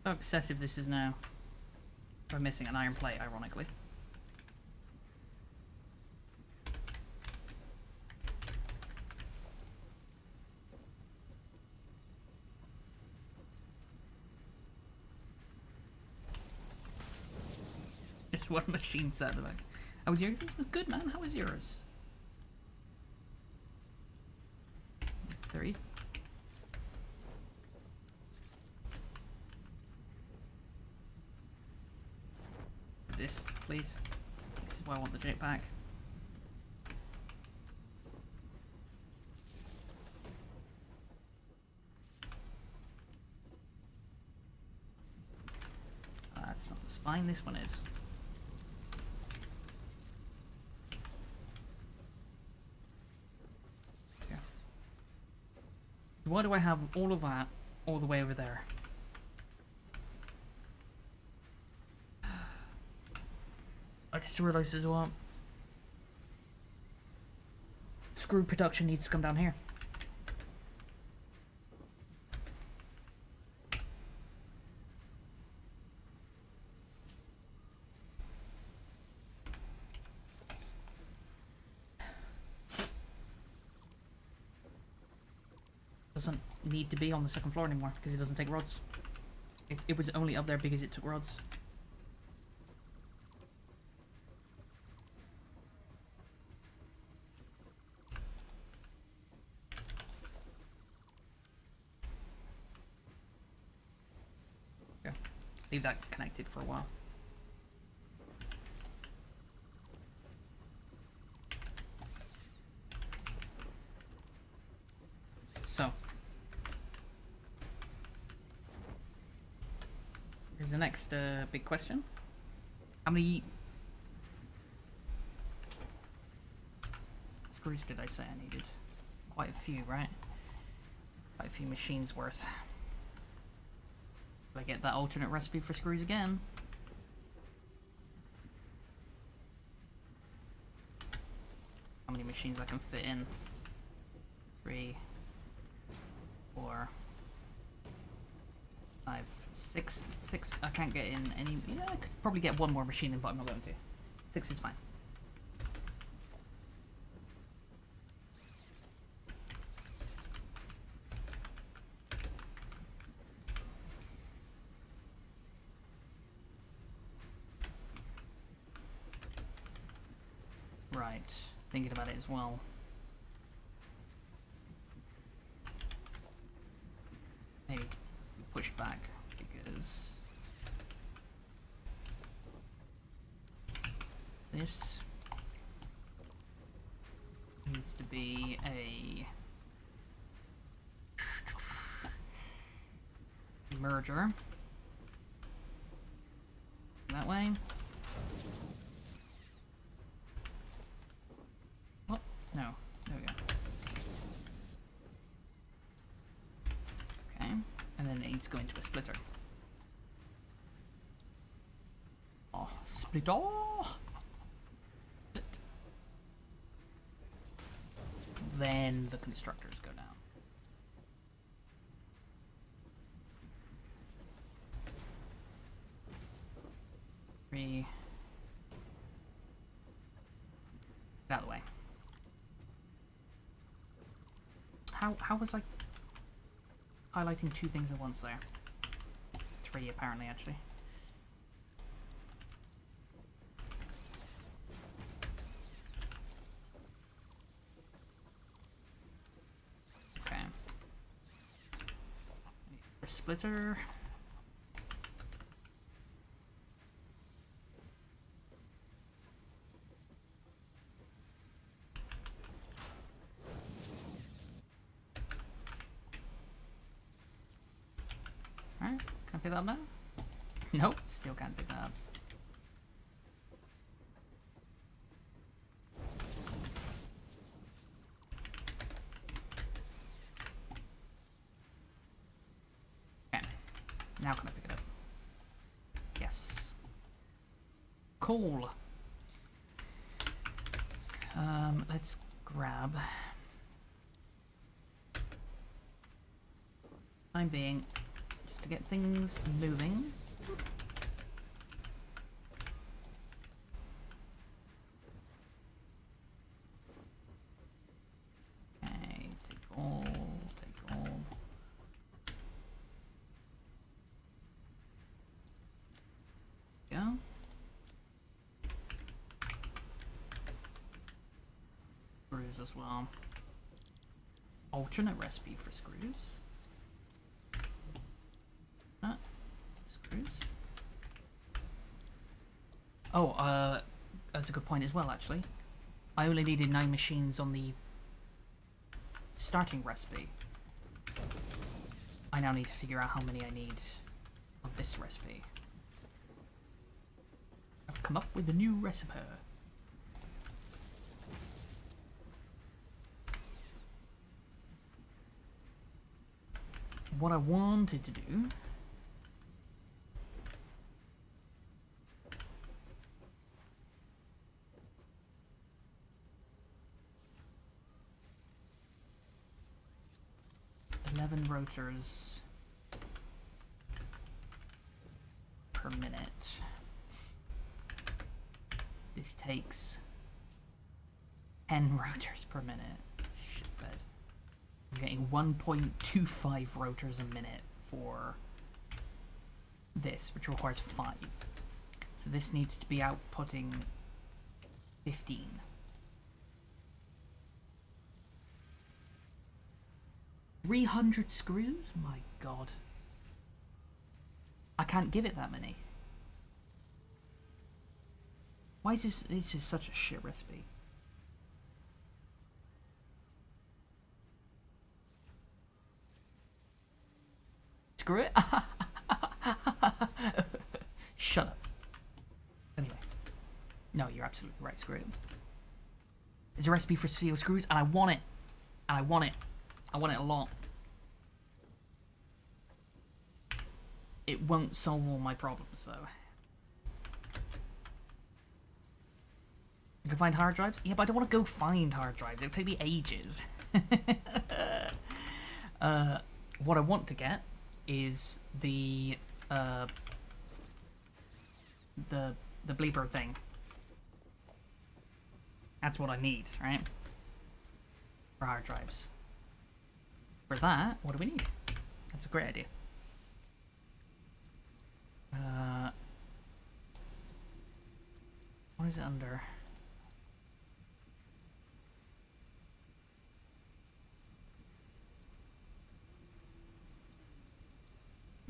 How excessive this is now. We're missing an iron plate, ironically. Just one machine set at the back. How was yours? This was good, man. How was yours? 3. This, please. This is why I want the jetpack. That's not the spine, this one is. Yeah. Why do I have all of that all the way over there? I just realised as well. Screw production needs to come down here. Doesn't need to be on the second floor anymore because it doesn't take rods. It was only up there because it took rods. 'Kay. Leave that connected for a while. So, here's the next big question. How many screws did I say I needed? Quite a few, right? Quite a few machines worth. If I get that alternate recipe for screws again. How many machines I can fit in? 3, 4, 5, 6. 6. I can't get in any. Yeah, I could probably get one more machine in, but I'm not going to. 6 is fine. Right. Thinking about it as well. Maybe push back because this needs to be a merger. That way. Oh, no. There we go. Okay. And then it needs to go into a splitter. Oh, splitter! Split. Then the constructors go down. Three. Get out of the way. How was I highlighting two things at once there? Three apparently, actually. Okay. For splitter. Alright, can I pick that up now? Nope, still can't pick that up. Okay, now can I pick it up? Yes. Cool. Let's grab... Time being, just to get things moving. Okay, take all, take all. Go. Screws as well. Alternate recipe for screws. Screws. Oh, that's a good point as well, actually. I only needed 9 machines on the starting recipe. I now need to figure out how many I need on this recipe. I've come up with a new recipe. What I wanted to do rotors per minute. This takes 10 rotors per minute. Shitbed. I'm getting 1.25 rotors a minute for this, which requires 5. So this needs to be outputting 15. $300 screws? My god. I can't give it that many. Why is this? This is such a shit recipe. Screw it. Shut up. Anyway. No, you're absolutely right. Screw it. It's a recipe for steel screws, and I want it. And I want it. I want it a lot. It won't solve all my problems, though. You can find hard drives? Yeah, but I don't want to go find hard drives. It'll take me ages. What I want to get is the bleeper thing. That's what I need, right? For hard drives. For that, what do we need? That's a great idea. What is it under?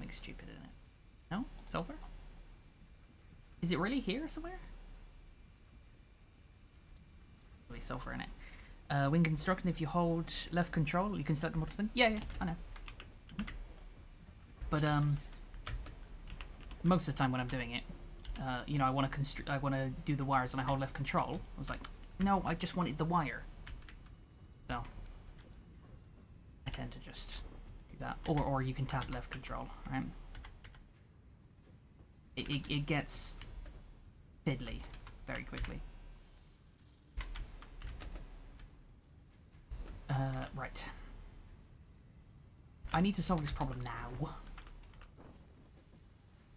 something stupid in it. No? Sulfur? Is it really here somewhere? Really sulfur in it. When constructing, if you hold left control, you can select multiple things. Yeah, I know. But most of the time when I'm doing it, you know, I want to do the wires and I hold left control. I was like, no, I just wanted the wire. So I tend to just do that, or you can tap left control, right? It gets fiddly very quickly. Right. I need to solve this problem now.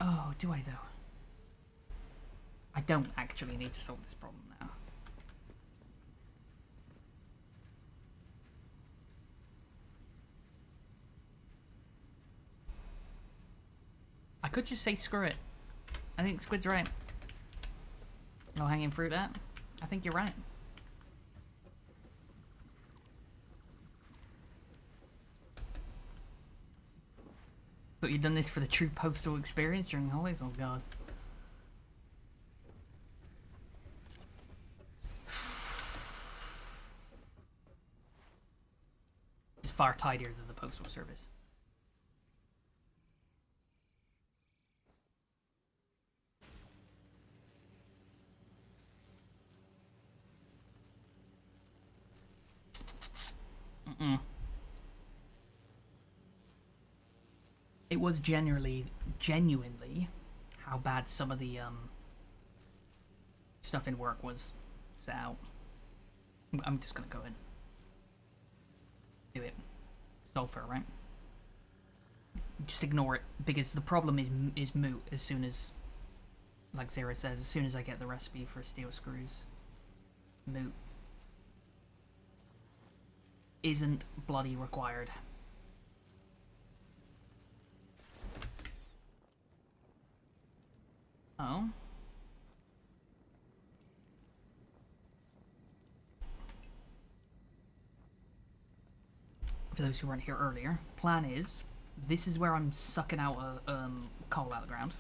Oh, do I though? I don't actually need to solve this problem now. I could just say screw it. I think Squid's right. No hanging fruit that. I think you're right. Thought you'd done this for the true postal experience during the holidays? Oh god. It's far tidier than the postal service. It was genuinely how bad some of the stuff in work was set out. I'm just gonna go in. Do it. Sulfur, right? Just ignore it, because the problem is moot as soon as, like Zara says, as soon as I get the recipe for steel screws. Moot. Isn't bloody required. Oh. For those who weren't here earlier, plan is, this is where I'm sucking out coal out of the ground.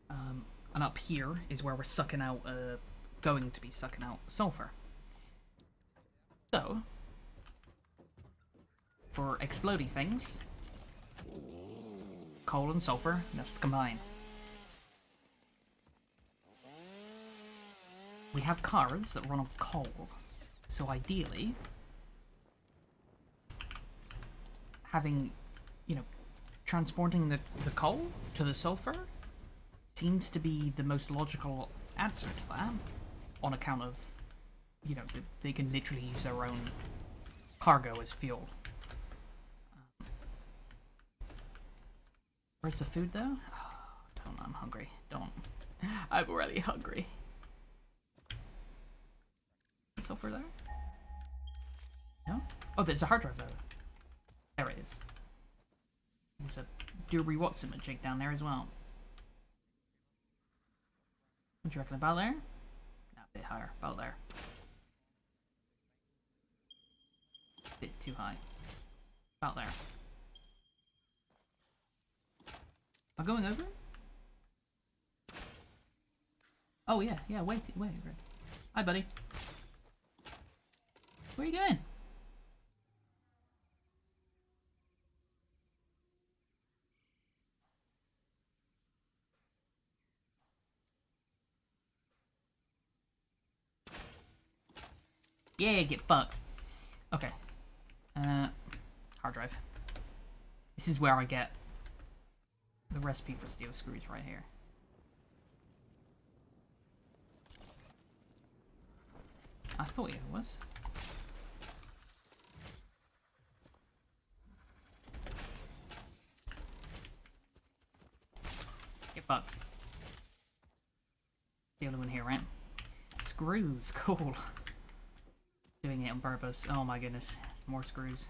And up here is where we're sucking out, going to be sucking out sulfur. So, for explodey things, coal and sulfur must combine. We have cars that run on coal, so ideally, having, you know, transporting the coal to the sulfur seems to be the most logical answer to that, on account of, you know, they can literally use their own cargo as fuel. Where's the food though? Oh, don't, I'm hungry. Don't. I'm really hungry. Sulfur there? No? Oh, there's a hard drive though. There it is. There's a Dewey Watson jig down there as well. What do you reckon, about there? No, a bit higher. About there. Bit too high. About there. Am I going over? Oh yeah, wait. Hi buddy. Where are you going? Yeah, get fucked. Okay. Hard drive. This is where I get the recipe for steel screws right here. I thought it was. Get fucked. The other one here, right? Screws, cool. Doing it on purpose. Oh my goodness, it's more screws.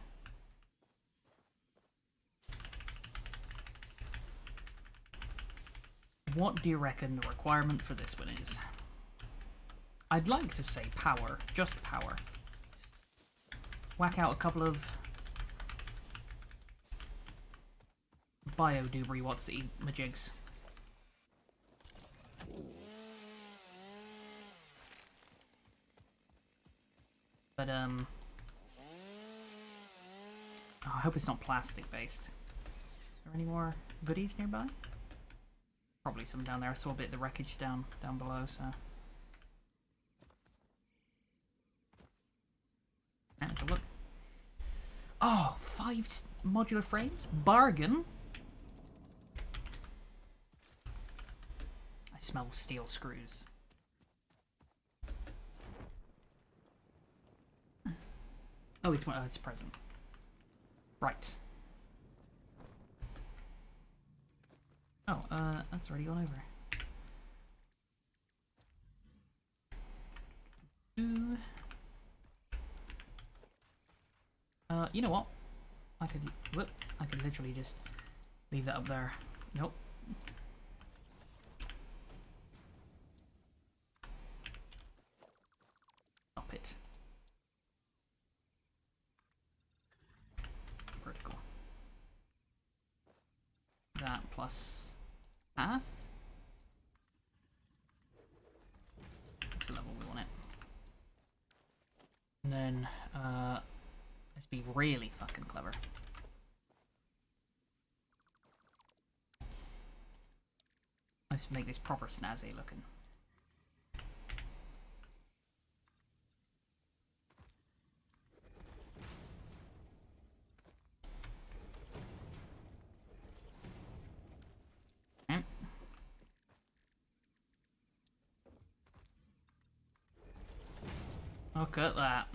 What do you reckon the requirement for this one is? I'd like to say power, just power. Whack out a couple of bio doobry whatsy majigs. But oh, I hope it's not plastic based. Are there any more goodies nearby? Probably some down there. I saw a bit of the wreckage down below, so. Let's have a look. Oh, 5 modular frames? Bargain! I smell steel screws. Oh, it's a present. Right. Oh, that's already gone over. You know what? I could literally just leave that up there. Nope. Stop it. Vertical. That plus half. That's the level we want it. And then, let's be really fucking clever. Let's make this proper snazzy looking. Okay. Look at that.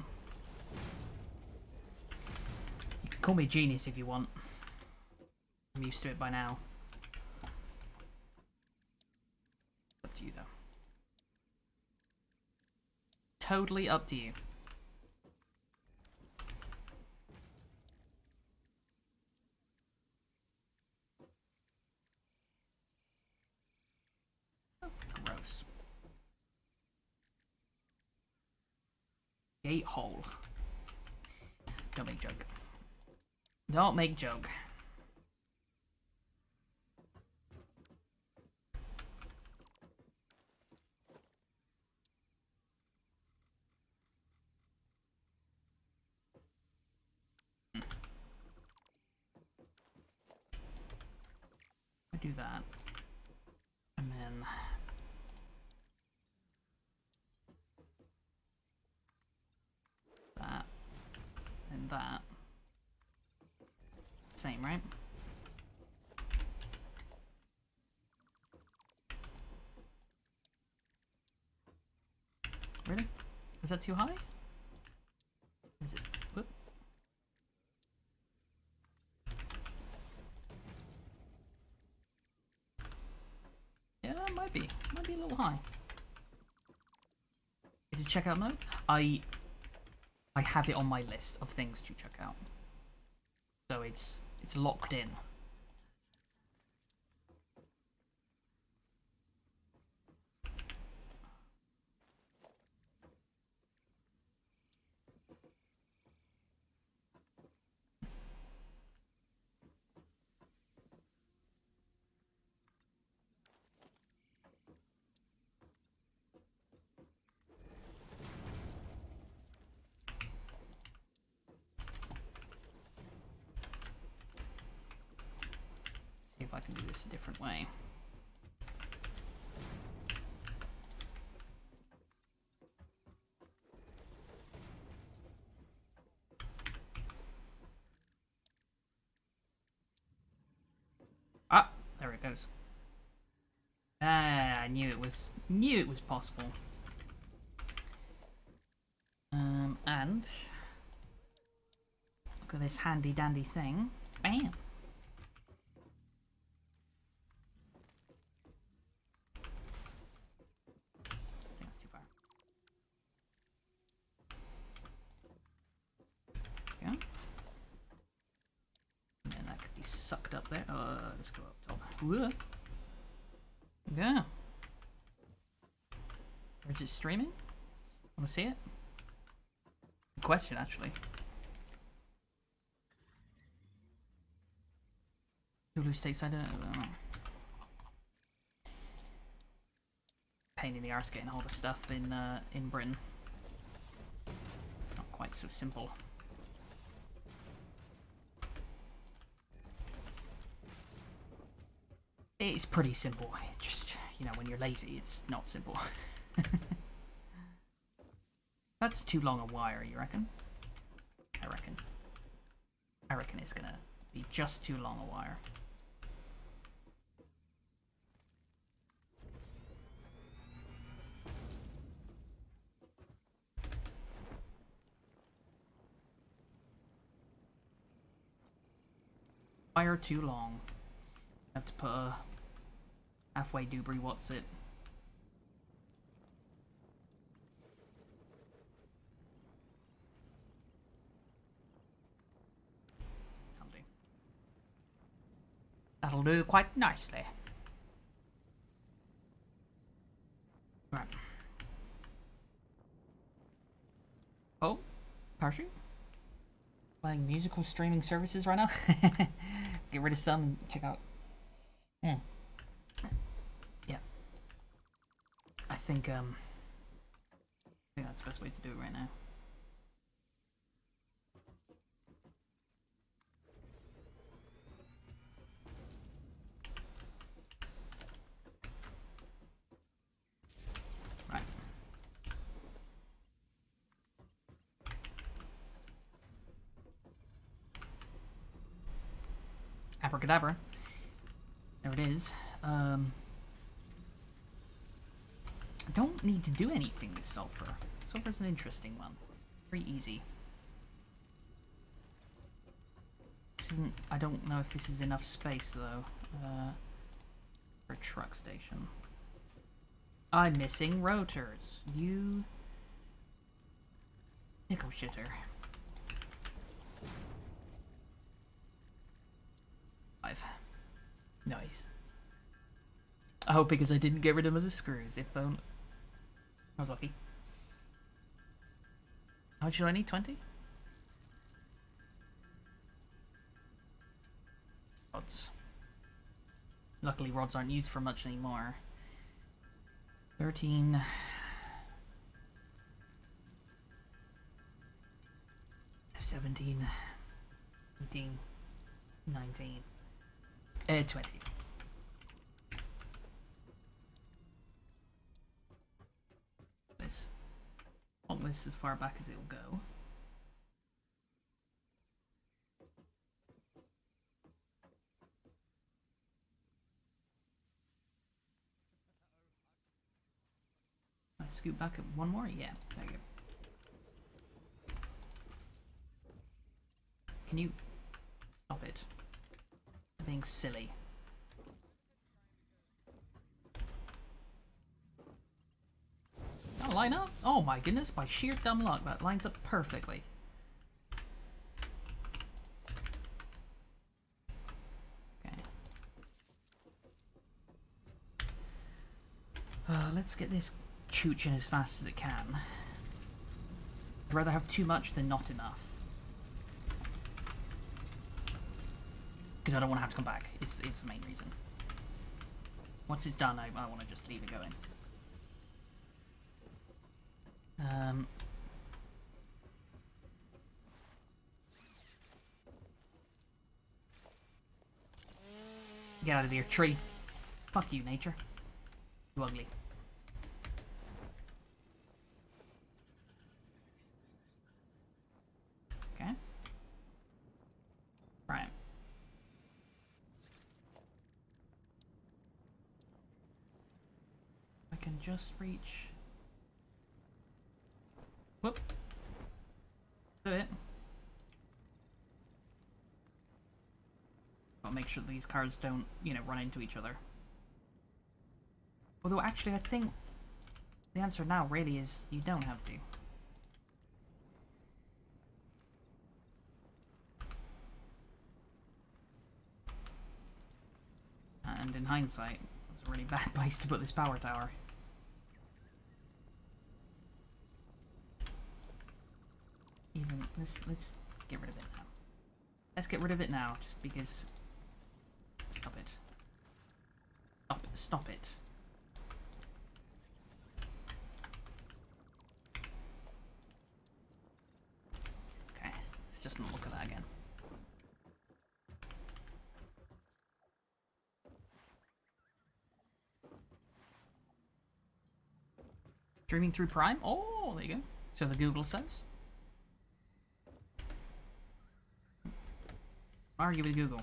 You can call me genius if you want. I'm used to it by now. Up to you though. Totally up to you. Oh, gross. Gate hole. Don't make joke. Don't make joke. I do that. And then that. And that. Same, right? Really? Is that too high? Is it? Whoop. Yeah, it might be. Might be a little high. Did you check out mode? I have it on my list of things to check out. So it's locked in. See if I can do this a different way. Ah, there it goes. Ah, I knew it was possible. And look at this handy dandy thing. Bam. I think that's too far. Yeah. And then that could be sucked up there. Let's go up top. Whoa. Yeah. Or is it streaming? Want to see it? Good question, actually. Hulu stateside. I don't know. Pain in the arse getting hold of stuff in Britain. Not quite so simple. It's pretty simple. It's just, you know, when you're lazy, it's not simple. That's too long a wire, you reckon? I reckon. I reckon it's gonna be just too long a wire. Wire too long. I have to put a halfway doobry what's it. That'll do. That'll do quite nicely. Right. Oh, Pershing? Playing musical streaming services right now? Get rid of some, check out. Yeah. I think that's the best way to do it right now. Right. Abracadabra. There it is. I don't need to do anything with sulfur. Sulfur's an interesting one. Very easy. This isn't. I don't know if this is enough space though. For a truck station. I'm missing rotors. You nickel shitter. 5. Nice. Oh, because I didn't get rid of the screws. If only. I was lucky. How much do I need? 20? Rods. Luckily, rods aren't used for much anymore. 13. 17. 18. 19. 20. Hold this as far back as it'll go. I scoot back up one more? Yeah, there you go. Can you stop it? You're being silly. That'll line up? Oh my goodness, by sheer dumb luck, that lines up perfectly. Okay. Let's get this chooch in as fast as it can. I'd rather have too much than not enough. Because I don't want to have to come back, is the main reason. Once it's done, I want to just leave it going. Get out of here, tree. Fuck you, nature. You ugly. Okay. Right. I can just reach. Whoop. Do it. I'll make sure these cars don't, you know, run into each other. Although, actually, I think the answer now really is you don't have to. And in hindsight, it's a really bad place to put this power tower. Even let's get rid of it now. Let's get rid of it now, just because. Stop stop it. Okay, let's just not look at that again. Streaming through Prime? Oh, there you go. So the Google says. Argue with Google.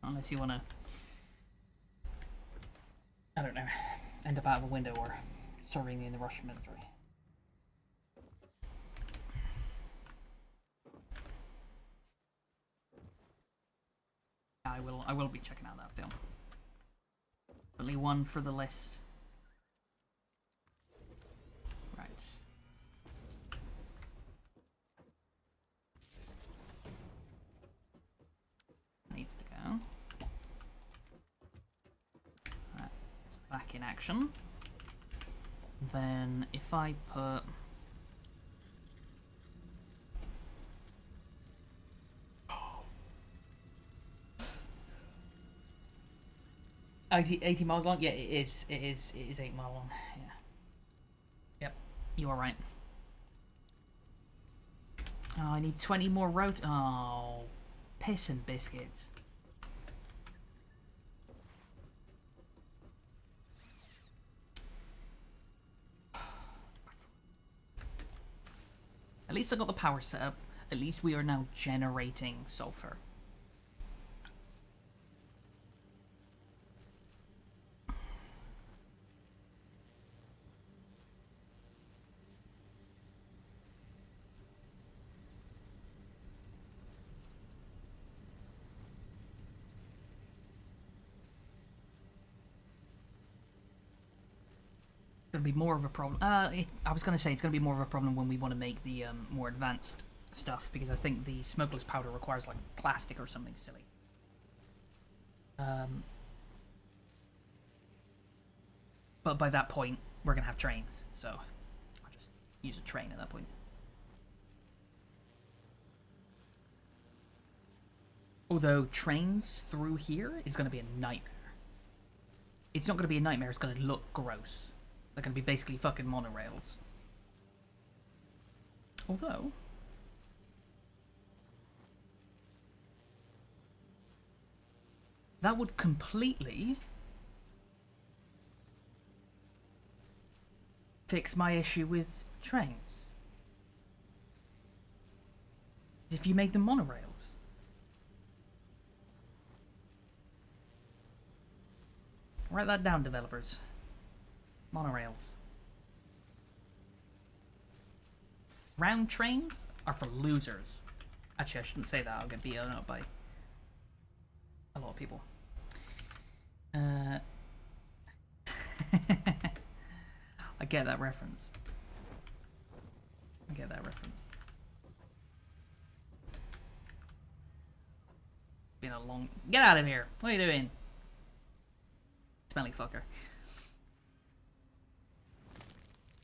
Unless you want to, I don't know, end up out of a window or serving in the Russian military. I will be checking out that film. Only one for the list. Right. Needs to go. Right, it's back in action. Then if I put eighty miles long? Yeah, it is. It is 8 mile long. Yeah. Yep, you are right. Oh, I need 20 more road. Oh, piss and biscuits. At least I got the power set up. At least we are now generating sulfur. Gonna be more of a problem. I was gonna say it's gonna be more of a problem when we want to make the more advanced stuff, because I think the smokeless powder requires like plastic or something silly. But by that point, we're gonna have trains, so I'll just use a train at that point. Although trains through here is gonna be a nightmare. It's not gonna be a nightmare. It's gonna look gross. They're going to be basically fucking monorails. Although, that would completely fix my issue with trains. If you made them monorails. Write that down, developers. Monorails. Round trains are for losers. Actually, I shouldn't say that. I'll get beaten up by a lot of people. I get that reference. I get that reference. Been a long... Get out of here! What are you doing? Smelly fucker.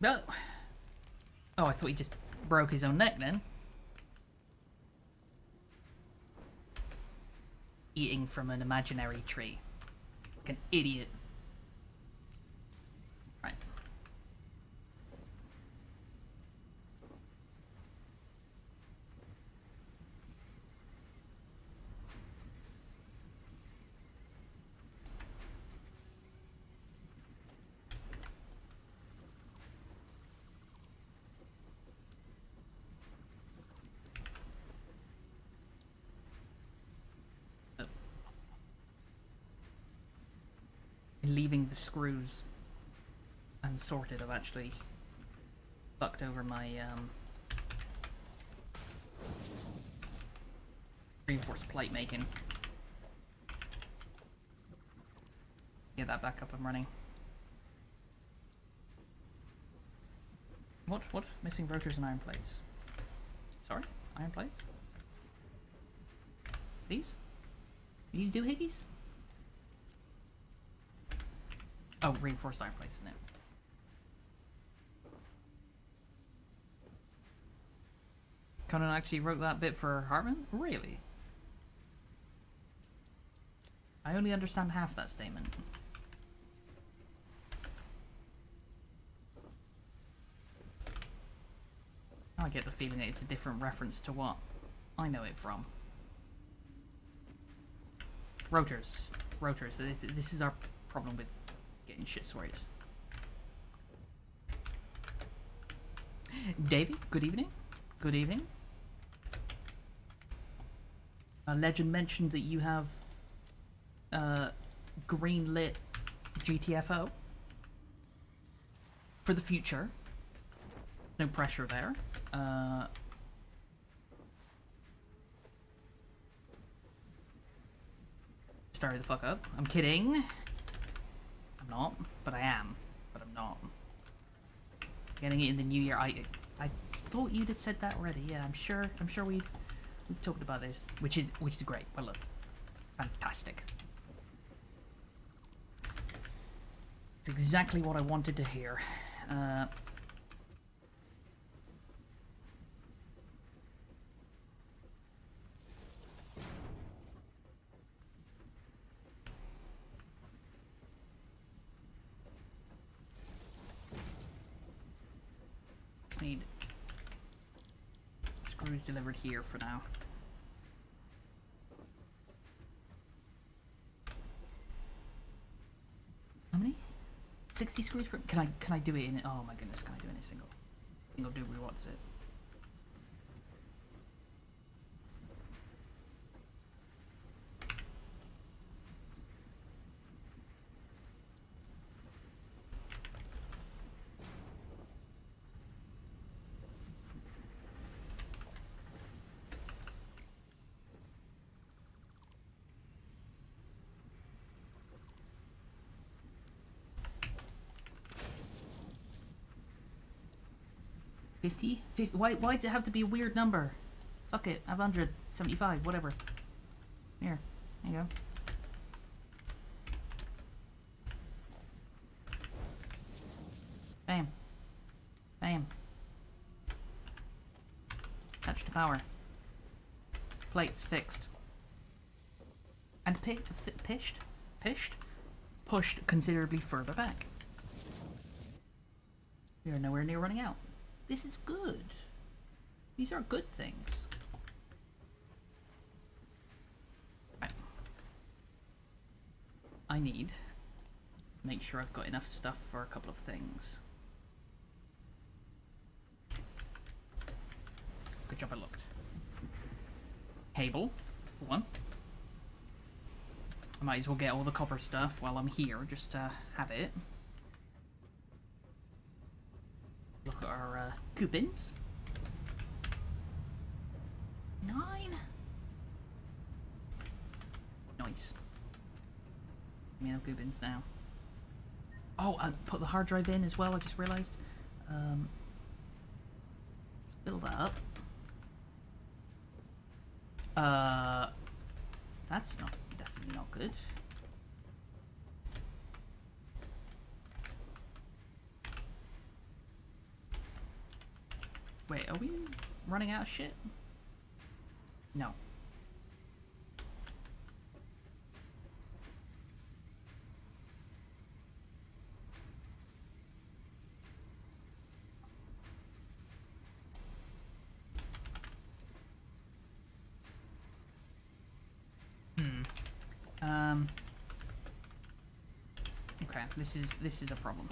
No. Oh, I thought he just broke his own neck then. Eating from an imaginary tree. Like an idiot. Right. Leaving the screws unsorted, I've actually fucked over my reinforced plate making. Get that back up and running. What? Missing rotors and iron plates. Sorry? Iron plates? These? These doohickeys? Oh, reinforced iron plates, isn't it? Conan actually wrote that bit for Hartman? Really? I only understand half that statement. I get the feeling that it's a different reference to what I know it from. Rotors. Rotors. This is our problem with getting shit sorted. Davey, good evening. Good evening. Legend mentioned that you have green lit GTFO for the future. No pressure there. Started the fuck up. I'm kidding. I'm not, but I am. But I'm not. Getting it in the new year. I thought you'd have said that already. Yeah, I'm sure we've talked about this, which is great. Well, look, fantastic. It's exactly what I wanted to hear. Need screws delivered here for now. How many? 60 screws per. Can I do it in? Oh my goodness! Can I do it in a single doobly? What's it? $50? Why does it have to be a weird number? Fuck it, I have 175, whatever. Here, there you go. Bam. Bam. Touch to power. Plates fixed. And pushed considerably further back. We are nowhere near running out. This is good. These are good things. Right. I need to make sure I've got enough stuff for a couple of things. Good job I looked. Cable, for one. I might as well get all the copper stuff while I'm here, just to have it. Look at our coupons. 9. Nice. You know, coupons now. Oh, I put the hard drive in as well. I just realised. Fill that up. That's definitely not good. Wait, are we running out of shit? No. Okay, this is a problem.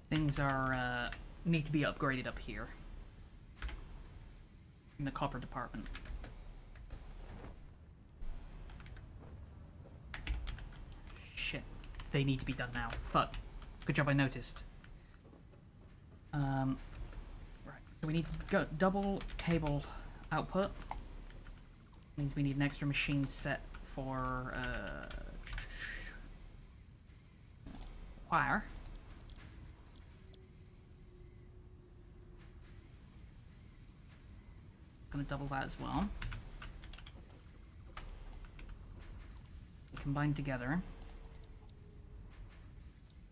Things are need to be upgraded up here in the copper department. Shit, they need to be done now. Fuck. Good job I noticed. Right, so we need to go double cable output. Means we need an extra machine set for wire. Gonna double that as well. combined together.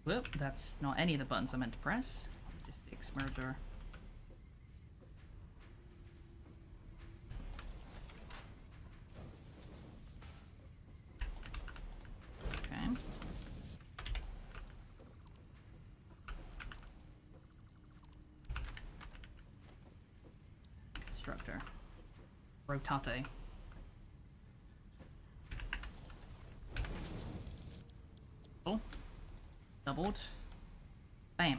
Whoop, that's not any of the buttons I meant to press. Just the X merger. Okay. Constructor. Rotate. Oh. Doubled. Bam.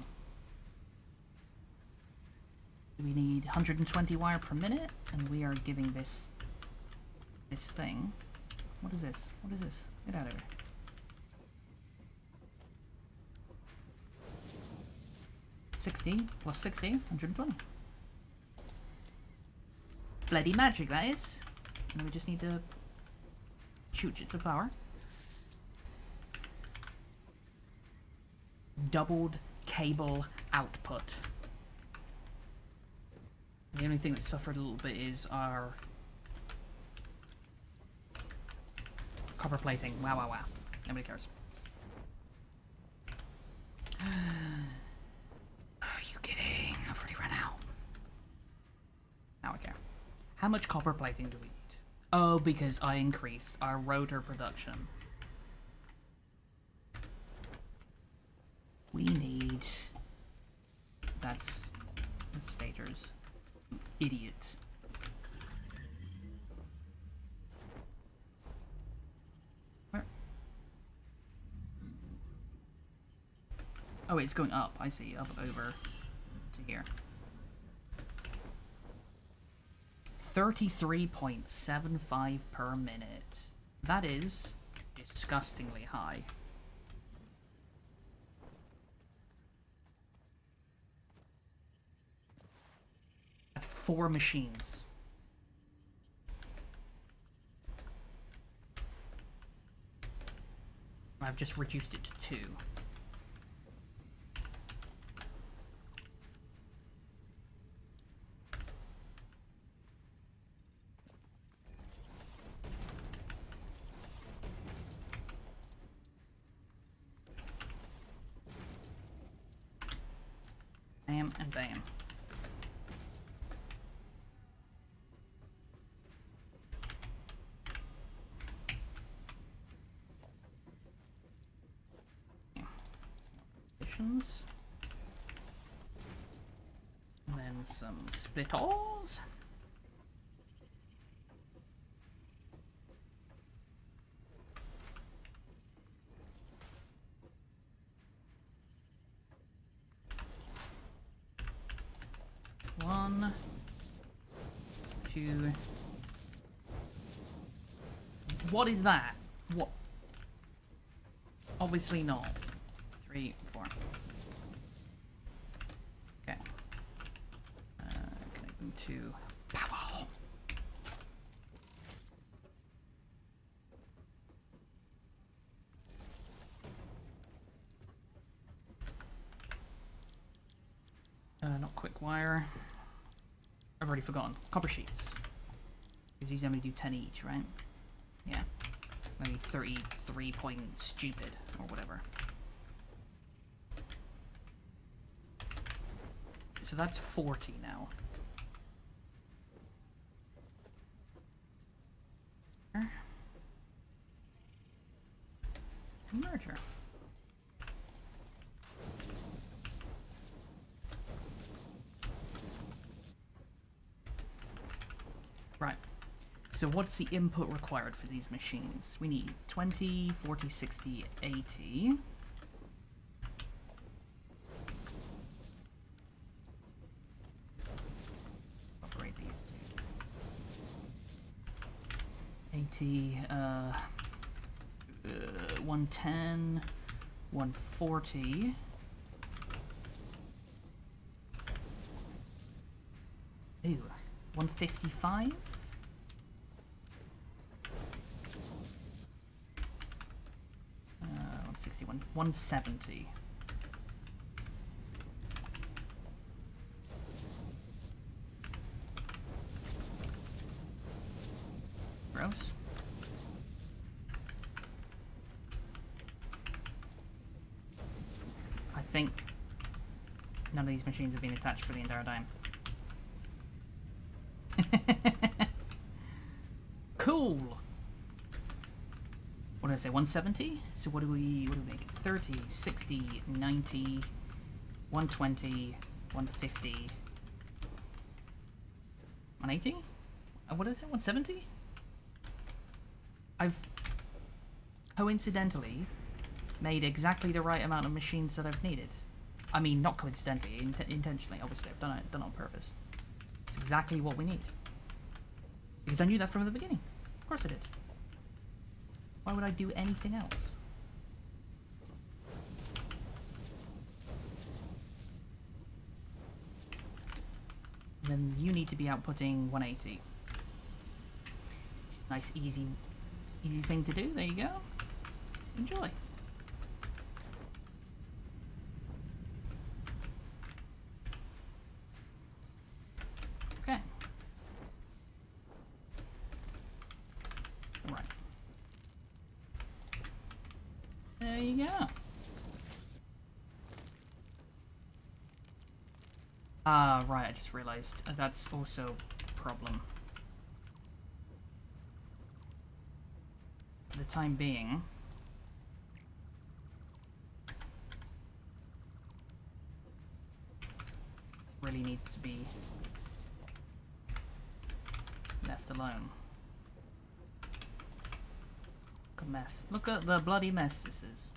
We need 120 wire per minute, and we are giving this thing. What is this? What is this? Get out of here. $60 plus 60, 120. Bloody magic, that is. And we just need to shoot it to power. Doubled cable output. The only thing that suffered a little bit is our copper plating. Wow, wow, wow. Nobody cares. Are you kidding? I've already run out. Now I care. How much copper plating do we need? Oh, because I increased our rotor production. We need... That's stators. Idiot. Where? Oh, it's going up. I see. Up over to here. 33.75 per minute. That is disgustingly high. That's 4 machines. I've just reduced it to 2. Bam and bam. And then some splitters. One, two. What is that? What? Obviously not. 3, 4. Okay. Connecting to power. Not quick wire. I've already forgotten. Copper sheets. Because these only do 10 each, right? Yeah. Maybe 33 point stupid or whatever. So that's 40 now. Merger. Right. So what's the input required for these machines? We need 20, 40, 60, 80. Operate these two. 80, 110, 140. Ew, 155? 161, 170. Gross. think none of these machines have been attached for the entire time. Cool! What did I say, 170? So what do we make? 30, 60, 90, 120, 150, 180? What is it, 170? I've coincidentally made exactly the right amount of machines that I've needed. I mean, not coincidentally, intentionally, obviously. I've done it on purpose. It's exactly what we need. Because I knew that from the beginning. Of course I did. Why would I do anything else? Then you need to be outputting 180. Nice, easy thing to do. There you go. Enjoy. Okay. All right. There you go. Right, I just realized that's also a problem. For the time being, this really needs to be left alone. Look a mess. Look at the bloody mess this is.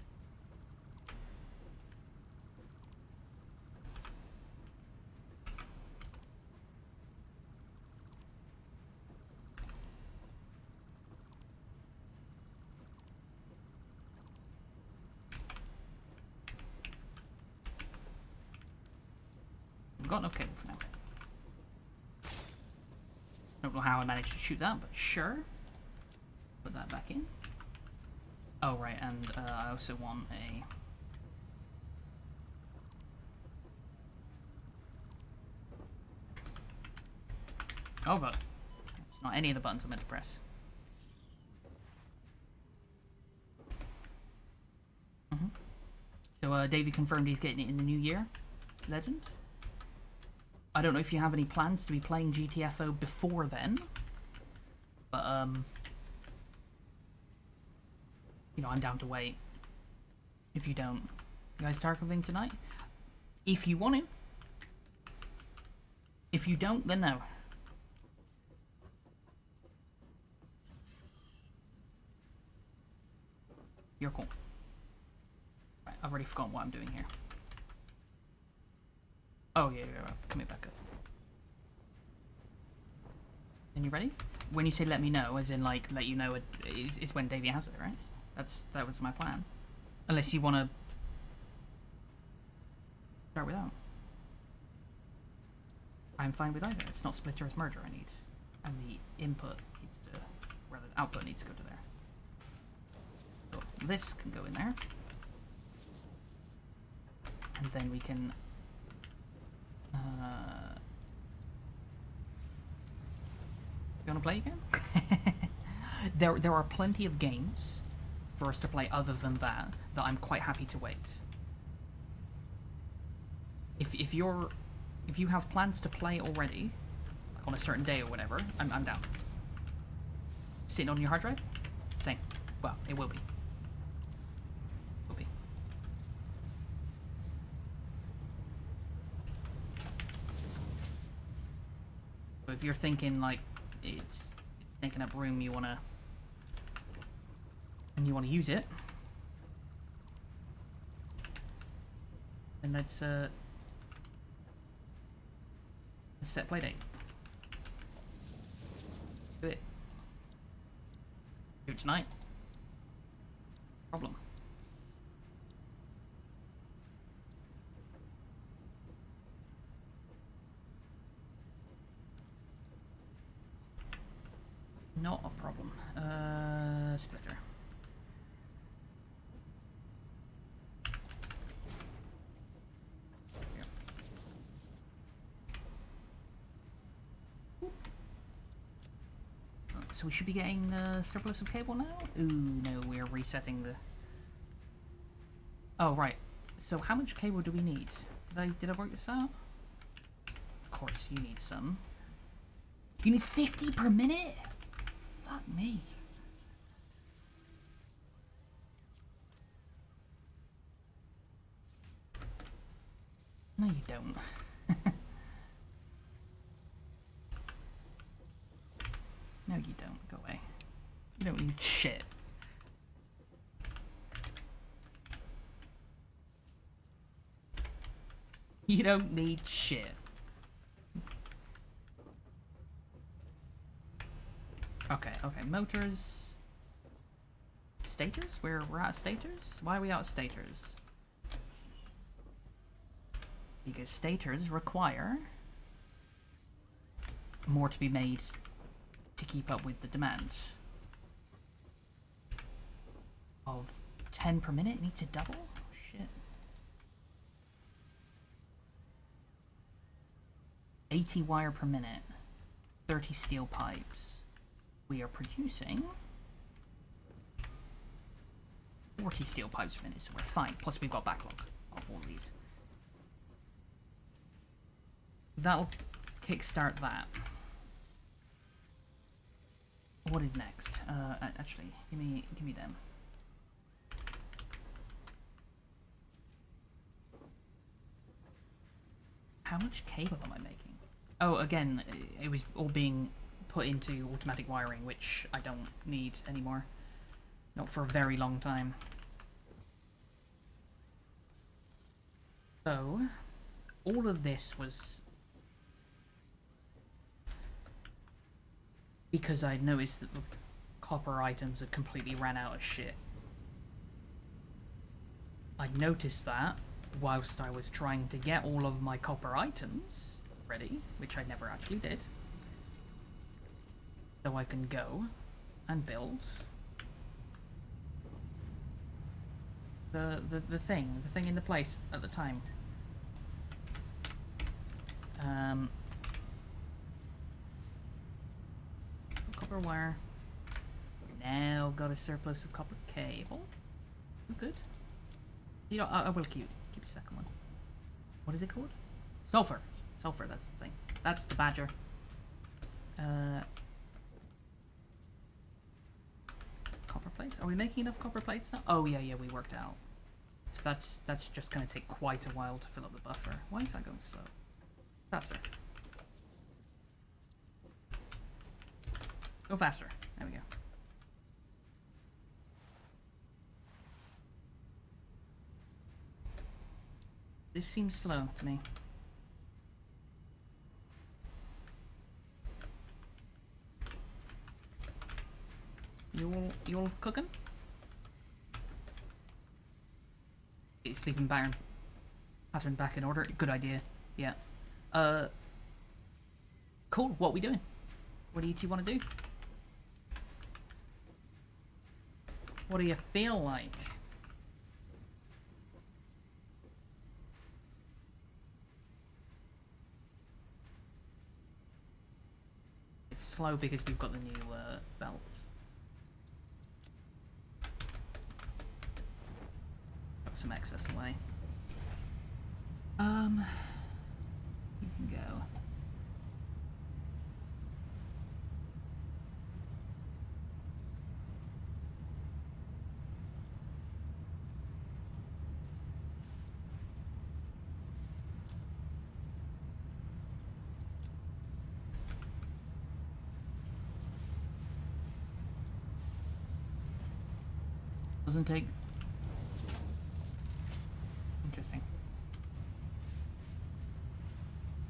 I've got enough cable for now. Don't know how I managed to shoot that, but sure. Put that back in. Oh, right, and I also want a... Oh, but it's not any of the buttons I meant to press. So, Davey confirmed he's getting it in the new year. Legend. I don't know if you have any plans to be playing GTFO before then, but, you know, I'm down to wait. If you don't. You guys Tarkoving tonight? If you want him. If you don't, then no. You're cool. Right, I've already forgotten what I'm doing here. Oh, yeah, coming back up. And you ready? When you say let me know, as in, like, let you know is when Davey has it, right? That was my plan. Unless you want to start without. I'm fine with either. It's not splitter, it's merger I need. And the input needs to, where the output needs to go to there. So this can go in there. And then we can... you want to play again? There are plenty of games for us to play other than that I'm quite happy to wait. If you have plans to play already, like on a certain day or whatever, I'm down. Sitting on your hard drive? Same. Well, it will be. Will be. So if you're thinking like it's taking up room, you wanna use it, then let's set play date. Do it. Do it tonight. Problem. Not a problem. Splitter. Here. So we should be getting surplus of cable now? Ooh, no, we're resetting the... Oh, right. So how much cable do we need? Did I work this out? Of course, you need some. You need 50 per minute? Fuck me. No, you don't. No, you don't. Go away. You don't need shit. You don't need shit. Okay, motors. Stators? We're at stators? Why are we out of stators? Because stators require more to be made to keep up with the demand. Of 10 per minute? It needs to double? Oh, shit. 80 wire per minute. 30 steel pipes. We are producing 40 steel pipes per minute, so we're fine. Plus we've got backlog of all these. That'll kickstart that. What is next? Actually, give me them. How much cable am I making? Oh, again, it was all being put into automatic wiring, which I don't need anymore. Not for a very long time. So, all of this was because I noticed that the copper items had completely ran out of shit. I noticed that whilst I was trying to get all of my copper items ready, which I never actually did. So I can go and build the thing in the place at the time. Copper wire. Now got a surplus of copper cable. Good. You know, I will keep your second one. What is it called? Sulfur. Sulfur, that's the thing. That's the badger. Copper plates? Are we making enough copper plates now? Oh yeah, we worked out. So that's just gonna take quite a while to fill up the buffer. Why is that going slow? Faster. Go faster. There we go. This seems slow to me. You all cooking? Get your sleeping pattern back in order. Good idea. Yeah. Cool. What are we doing? What do you two want to do? What do you feel like? It's slow because we've got the new belts. Got some excess away. You can go. Doesn't take. Interesting.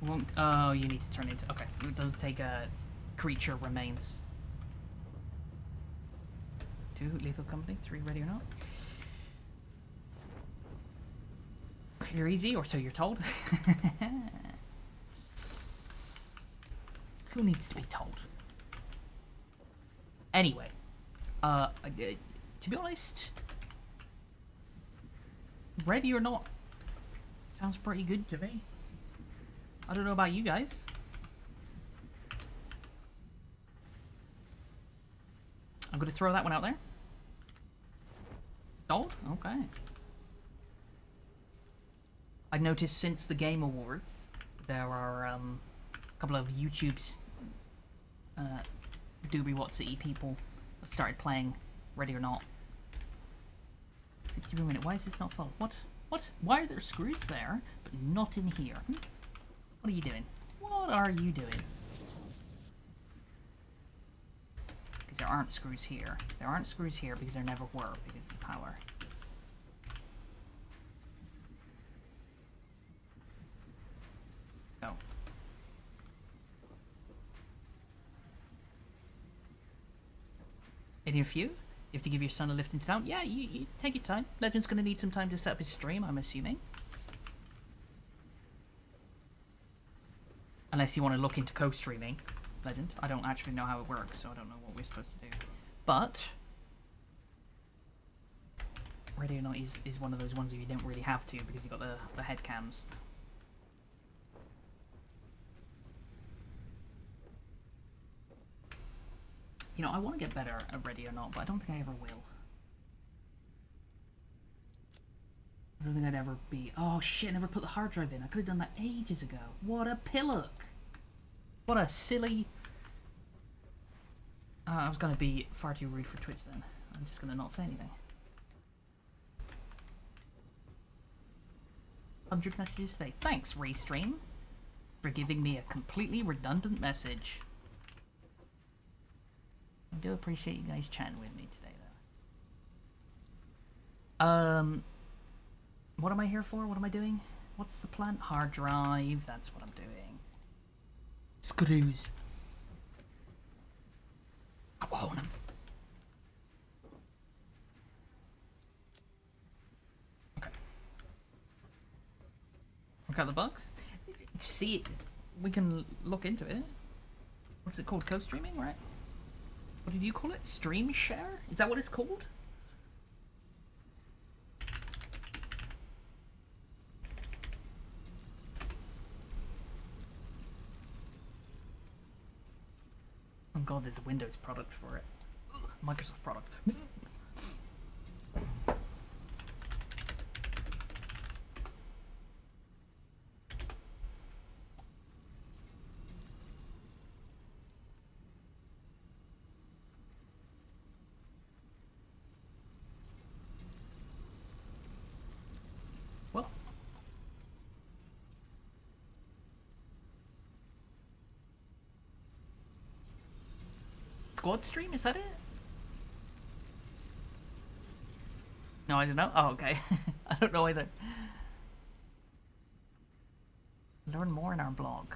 Won't. Oh, you need to turn into. Okay, it doesn't take a creature remains. 2 lethal company, 3 ready or not. You're easy, or so you're told. Who needs to be told? Anyway, to be honest, ready or not sounds pretty good to me. I don't know about you guys. I'm gonna throw that one out there. Sold? Okay. I noticed since the Game Awards, there are a couple of YouTube's Doobie Watsy people have started playing Ready or Not. 61 minute. Why is this not full? What? What? Why are there screws there, but not in here? What are you doing? What are you doing? Because there aren't screws here. There aren't screws here because there never were because of power. Go. Any of you? You have to give your son a lift into town? Yeah, you take your time. Legend's going to need some time to set up his stream, I'm assuming. Unless you want to look into co-streaming, Legend. I don't actually know how it works, so I don't know what we're supposed to do. But Ready or Not is one of those ones that you don't really have to because you've got the head cams. You know, I want to get better at Ready or Not, but I don't think I ever will. I don't think I'd ever be... Oh shit, I never put the hard drive in. I could have done that ages ago. What a pillock! What a silly... I was going to be far too rude for Twitch then. I'm just going to not say anything. 100 messages today. Thanks, Restream, for giving me a completely redundant message. I do appreciate you guys chatting with me today, though. What am I here for? What am I doing? What's the plan? Hard drive. That's what I'm doing. Screws. I want them. Okay. Work out the bugs. See it. We can look into it. What's it called? Co-streaming, right? What did you call it? Stream share? Is that what it's called? Oh god, there's a Windows product for it. Ugh, Microsoft product. Well. Squad stream, is that it? No, I don't know. Oh, okay. I don't know either. Learn more in our blog.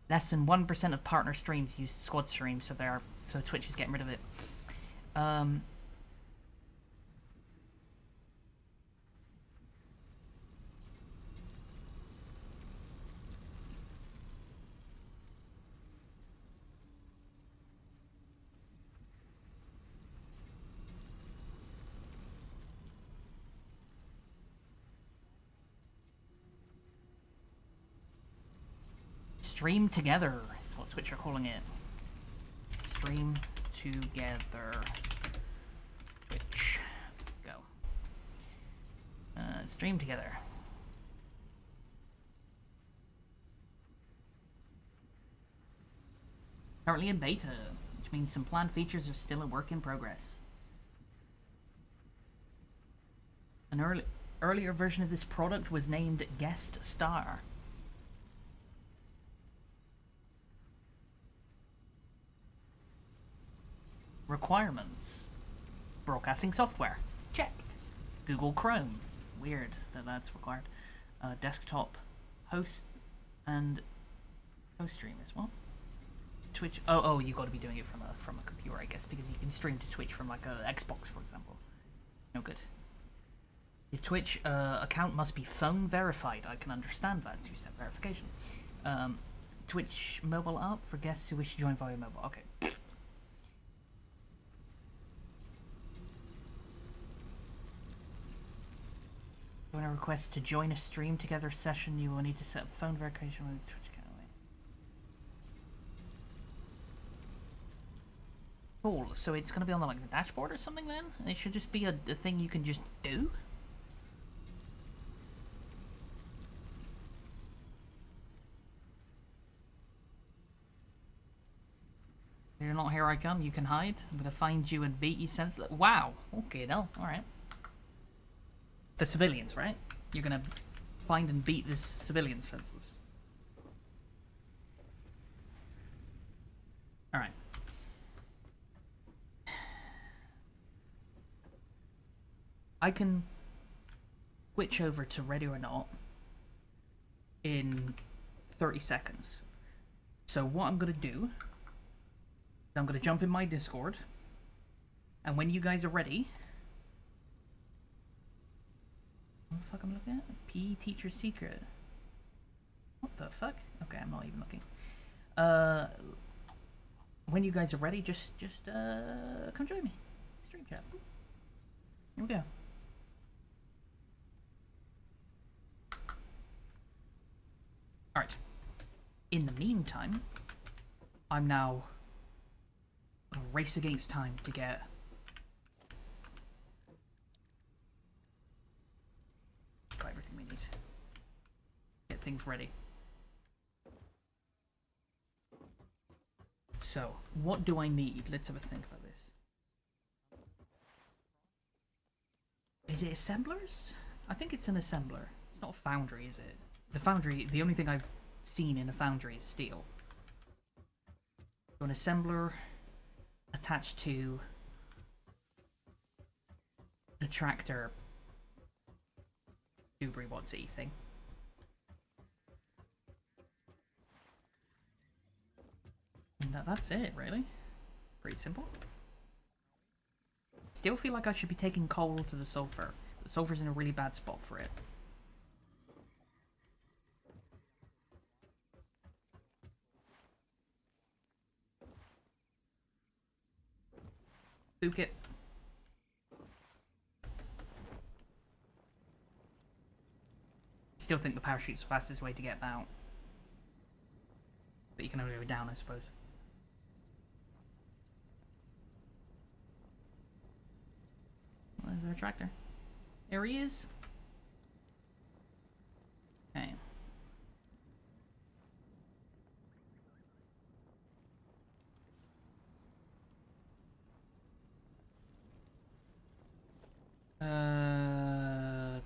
Less than 1% of partner streams use squad streams, so Twitch is getting rid of it. Stream together is what Twitch are calling it. Stream together. Twitch. Go. Stream together. Currently in beta, which means some planned features are still a work in progress. An earlier version of this product was named Guest Star. Requirements. Broadcasting software. Check. Google Chrome. Weird that that's required. Desktop. Host. And host stream as well. Twitch. Oh, you got to be doing it from a computer, I guess, because you can stream to Twitch from like a Xbox, for example. No good. Your Twitch account must be phone verified. I can understand that. 2-step verification. Twitch mobile app for guests who wish to join via mobile. Okay. When a request to join a stream together session, you will need to set up phone verification with the Twitch account. Cool. So it's gonna be on the, like the dashboard or something then? And it should just be a thing you can just do? You're not here I come, you can hide. I'm gonna find you and beat you senseless. Wow. Okay, no. Alright. The civilians, right? You're gonna find and beat this civilian senseless. Alright. I can switch over to ready or not in 30 seconds. So what I'm gonna do, I'm gonna jump in my Discord, and when you guys are ready, what the fuck I'm looking at? PE teacher secret. What the fuck? Okay, I'm not even looking. When you guys are ready, just come join me. Stream chat. Here we go. All right. In the meantime, I'm now a race against time to get got everything we need. Get things ready. So, what do I need? Let's have a think about this. Is it assemblers? I think it's an assembler. It's not a foundry, is it? The foundry, the only thing I've seen in a foundry is steel. So an assembler attached to the tractor Dubry what's it thing. And that's it, really. Pretty simple. Still feel like I should be taking coal to the sulfur. The sulfur's in a really bad spot for it. Book it. Still think the parachute's the fastest way to get out. But you can only go down, I suppose. Well, is there a tractor? There he is. Okay.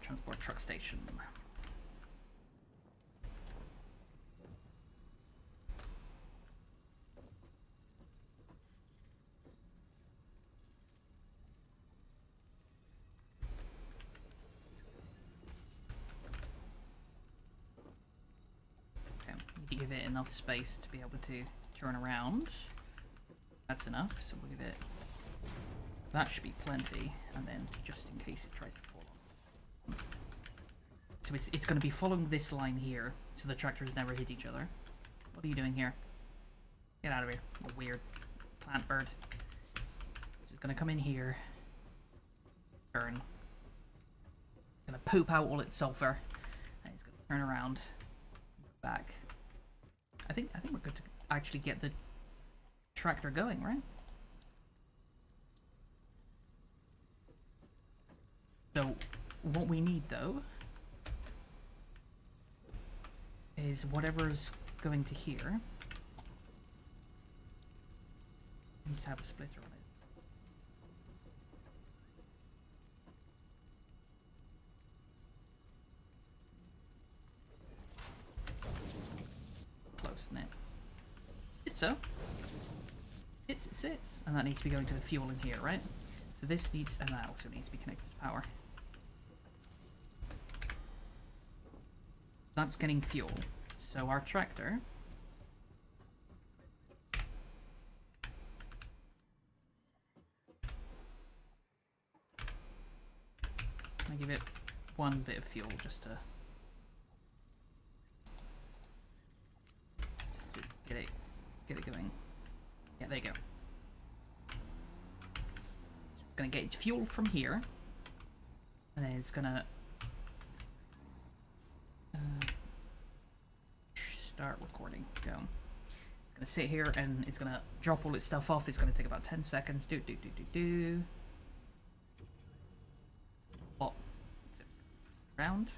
Transport truck station. Okay, need to give it enough space to be able to turn around. That's enough, so we'll give it. That should be plenty, and then just in case it tries to fall on. So it's going to be following this line here, so the tractors never hit each other. What are you doing here? Get out of here, you weird plant bird. So it's going to come in here, turn. It's going to poop out all its sulfur, and it's going to turn around, back. I think we're good to actually get the tractor going, right? So, what we need though is whatever's going to here needs to have a splitter on it. Close, isn't it? It's so. It sits, and that needs to be going to the fuel in here, right? So this needs, and that also needs to be connected to power. That's getting fuel. So our tractor I give it one bit of fuel just to get it going. Yeah, there you go. It's gonna get its fuel from here, and then it's gonna recording. Go. It's gonna sit here and it's gonna drop all its stuff off. It's gonna take about 10 seconds. Do. Oh. Around.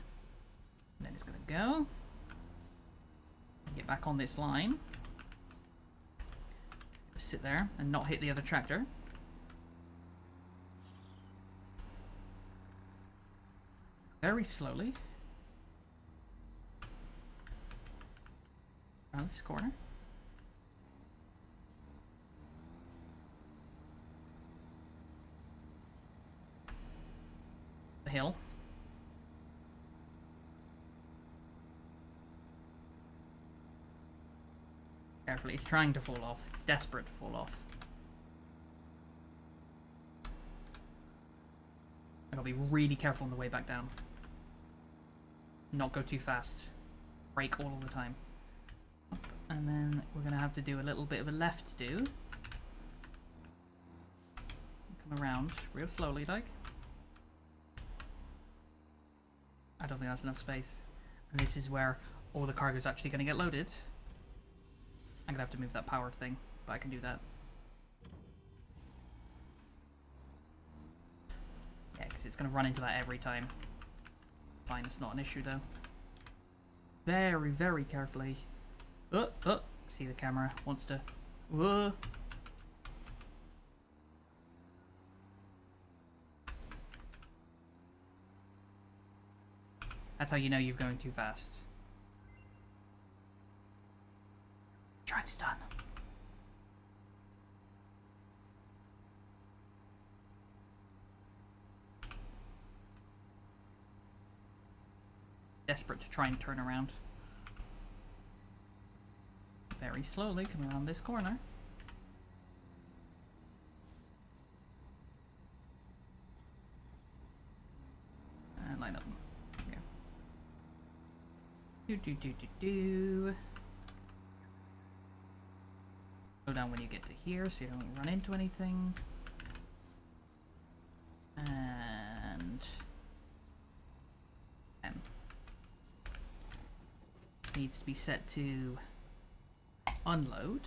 And then it's gonna go. Get back on this line. It's gonna sit there and not hit the other tractor. Very slowly. Around this corner. The hill. Carefully, it's trying to fall off. It's desperate to fall off. I gotta be really careful on the way back down. Not go too fast. Brake all the time. And then we're gonna have to do a little bit of a left do. Come around real slowly, like. I don't think that's enough space. And this is where all the cargo is actually gonna get loaded. I'm gonna have to move that power thing, but I can do that. Yeah, because it's gonna run into that every time. Fine, it's not an issue though. Very, very carefully. Oh, see the camera wants to. Whoa. That's how you know you're going too fast. Drive's done. Desperate to try and turn around. Very slowly, come around this corner. And line up. Here. Do. Slow down when you get to here so you don't run into anything. And... needs to be set to unload.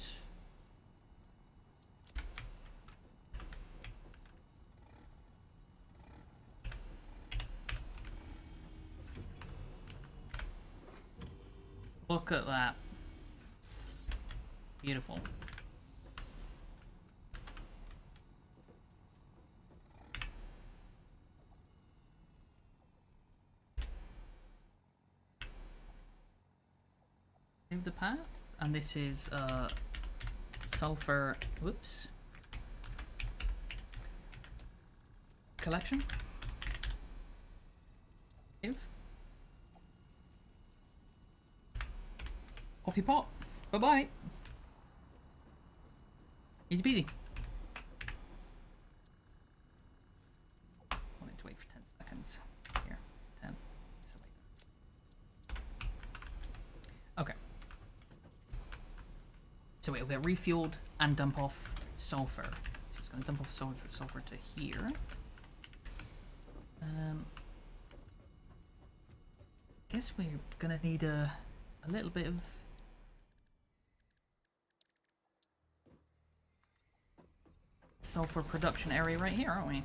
Look at that. Beautiful. Save the path, and this is sulfur. Whoops. Collection. Save. Off you pop. Bye bye. Easy peasy. Wanted to wait for 10 seconds. Here, 10. So wait. Okay. So it'll get refueled and dump off sulfur. So it's going to dump off sulfur to here. Guess we're going to need a little bit of sulfur production area right here, aren't we?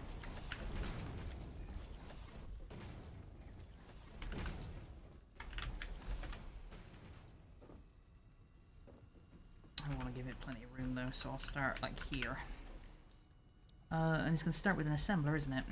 I want to give it plenty of room though, so I'll start like here. And it's going to start with an assembler, isn't it?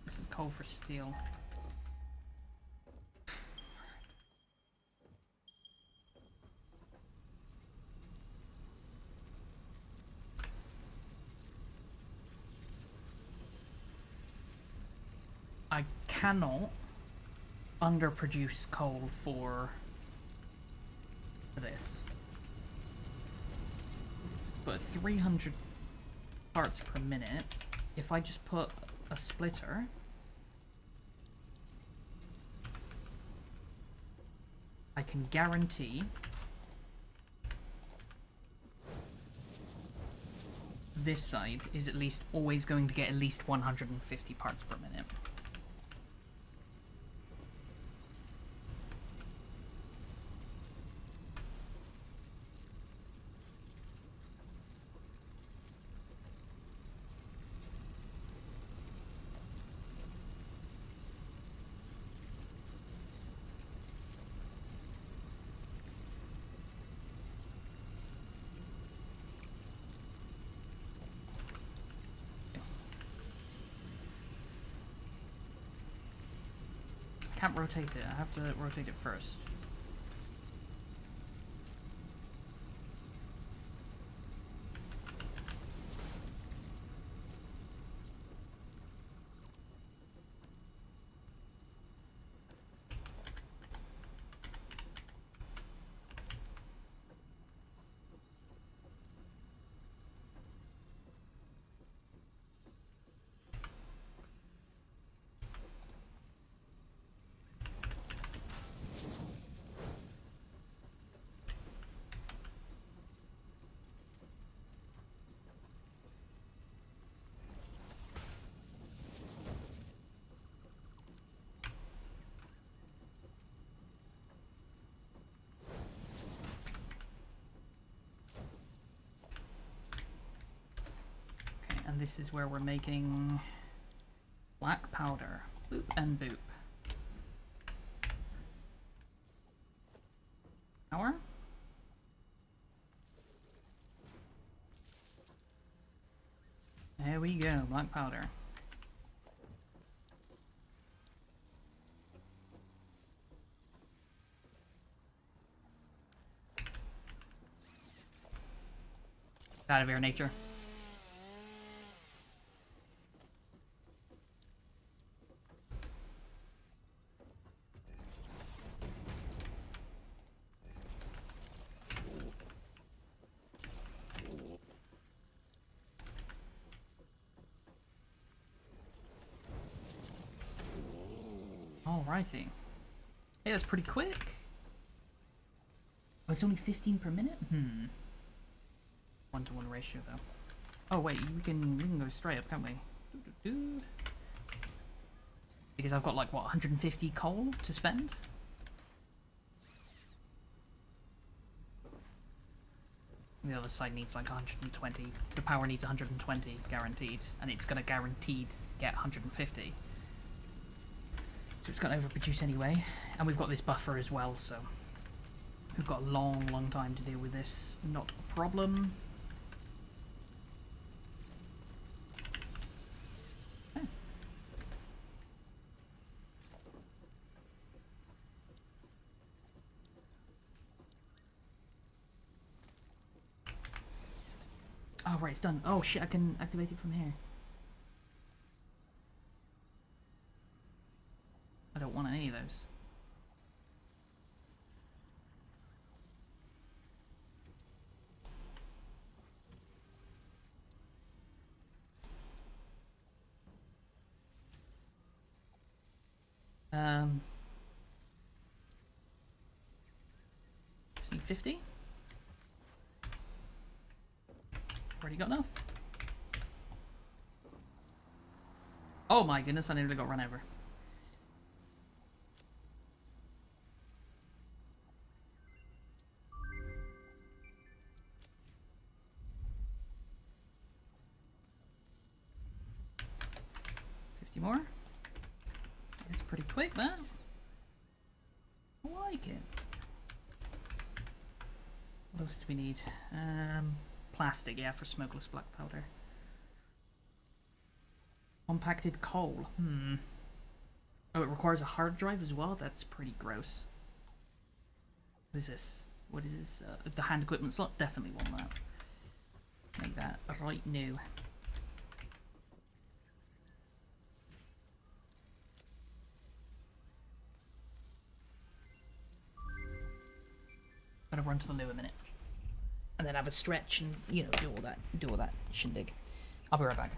This is coal for steel. I cannot underproduce coal for this. But 300 parts per minute, if I just put a splitter, I can guarantee this side is at least always going to get at least 150 parts per minute. Can't rotate it, I have to rotate it first. And this is where we're making black powder. Boop and boop. Power? There we go, black powder. Out of here, nature. Alrighty. Hey, that's pretty quick. Oh, it's only 15 per minute? 1-to-1 ratio though. Oh wait, we can go straight up, can't we? Because I've got like what, 150 coal to spend? The other side needs like 120. The power needs 120 guaranteed, and it's gonna guaranteed get 150. So it's gonna overproduce anyway, and we've got this buffer as well, so we've got a long time to deal with this. Not a problem. Okay. Oh right, it's done. Oh shit, I can activate it from here. I don't want any of those. Just need 50. Already got enough. Oh my goodness, I nearly got run over. More. It's pretty quick, that. I like it. What else do we need? Plastic, yeah, for smokeless black powder. Compacted coal. Oh, it requires a hard drive as well? That's pretty gross. What is this? What is this? The hand equipment slot? Definitely want that. Make that right now. Gotta run to the loo a minute, and then have a stretch and do all that shindig. I'll be right back.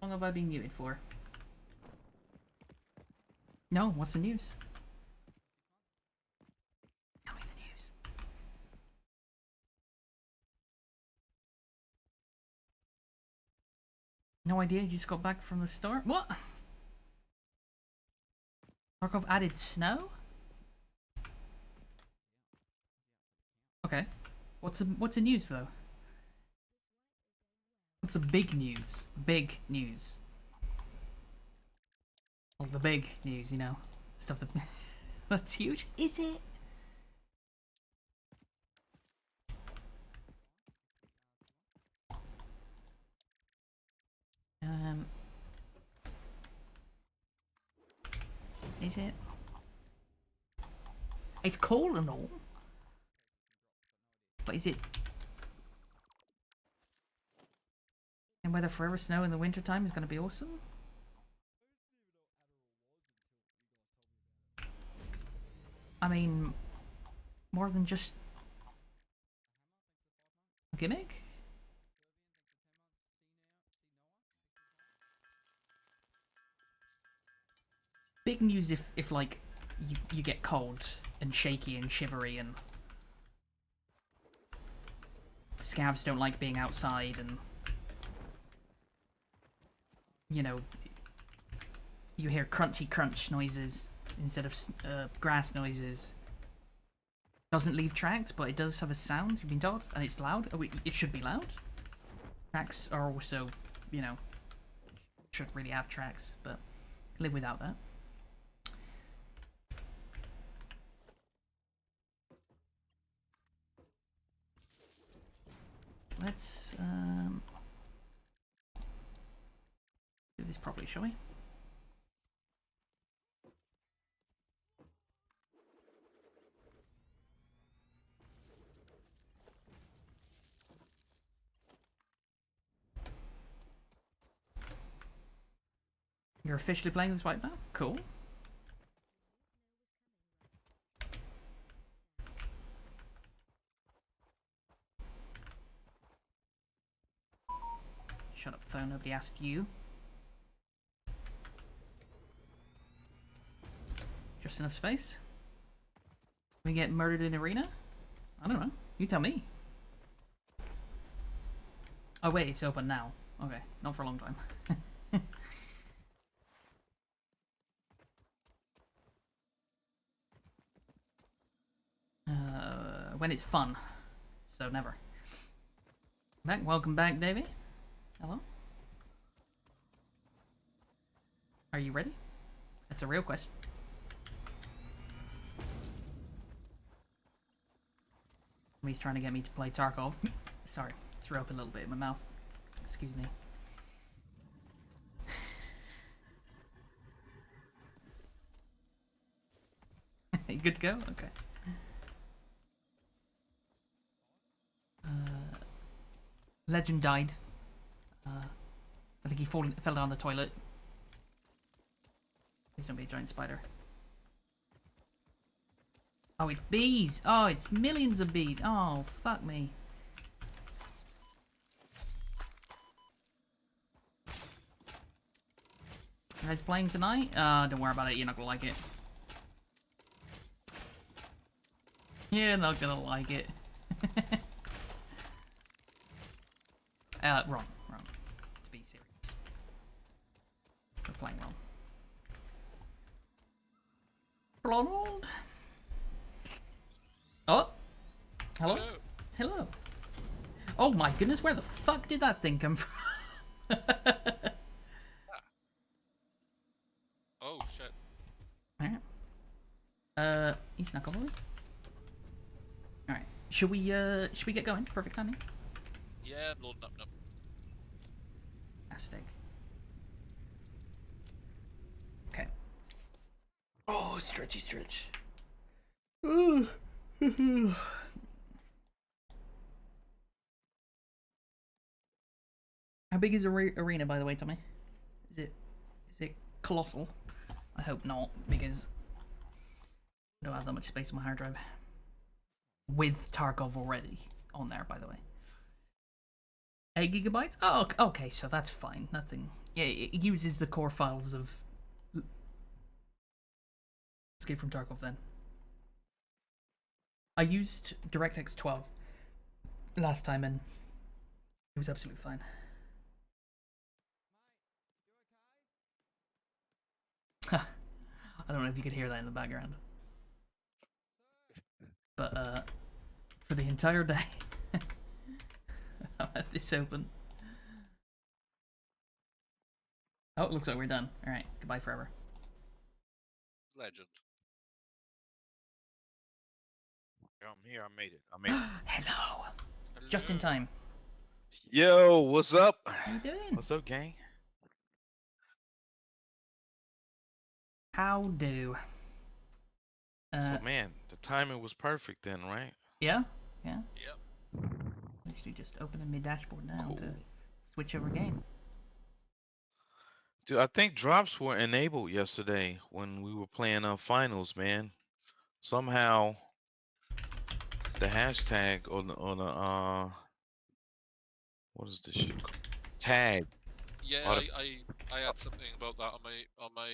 How long have I been muted for? No, what's the news? Tell me the news. No idea, you just got back from the store? What? Tarkov added snow? Okay. What's the news though? What's the big news? Big news. Well, the big news, you know. Stuff that that's huge. Is it? Is it? It's cold and all. But is it? And weather forever snow in the winter time is going to be awesome. I mean, more than just a gimmick. Big news if like you get cold and shaky and shivery and scavs don't like being outside and you know you hear crunchy crunch noises instead of grass noises. Doesn't leave tracks, but it does have a sound. You've been told, and it's loud. It should be loud. Tracks are also, you know, should really have tracks, but live without that. Let's do this properly, shall we? You're officially playing this right now? Cool. Shut up, phone. Nobody asked you. Just enough space? We get murdered in arena? I don't know. You tell me. Oh wait, it's open now. Okay, not for a long time. When it's fun. So never. Welcome back, Davey. Hello. Are you ready? That's a real question. He's trying to get me to play Tarkov. Sorry, threw up a little bit in my mouth. Excuse me. You good to go? Okay. Legend died. I think he fell down the toilet. Please don't be a giant spider. Oh, it's bees! Oh, it's millions of bees! Oh, fuck me. You guys playing tonight? Don't worry about it, you're not gonna like it. You're not gonna like it. Wrong. To be serious. We're playing wrong. Ronald? Oh! Hello? Hello. Oh my goodness, where the fuck did that thing come from? Oh shit. Alright. He snuck over. Alright. Should we get going? Perfect timing. Yeah, loading up now. Fantastic. Okay. Oh, stretchy stretch. Ooh. How big is the arena, by the way, Tommy? Is it colossal? I hope not, because I don't have that much space on my hard drive. With Tarkov already on there, by the way. 8 gigabytes? Oh, okay, so that's fine. Nothing Yeah, it uses the core files of Escape from Tarkov. Then I used DirectX 12 last time, and it was absolutely fine. I don't know if you could hear that in the background, but for the entire day, I had this open. Oh, it looks like we're done. All right, goodbye forever. Legend. Yeah, I'm here. I made it. I made it. Hello. Just in Hello. time. Yo, what's up? How you doing? What's up, gang? How do? So, man, the timing was perfect then, right? Yeah, yeah. Yep. Literally just opening my dashboard now Cool. to switch over game. Dude, I think drops were enabled yesterday when we were playing finals, man. Somehow the hashtag on the what is this shit called? Tag. Yeah, Auto- I had something about that on my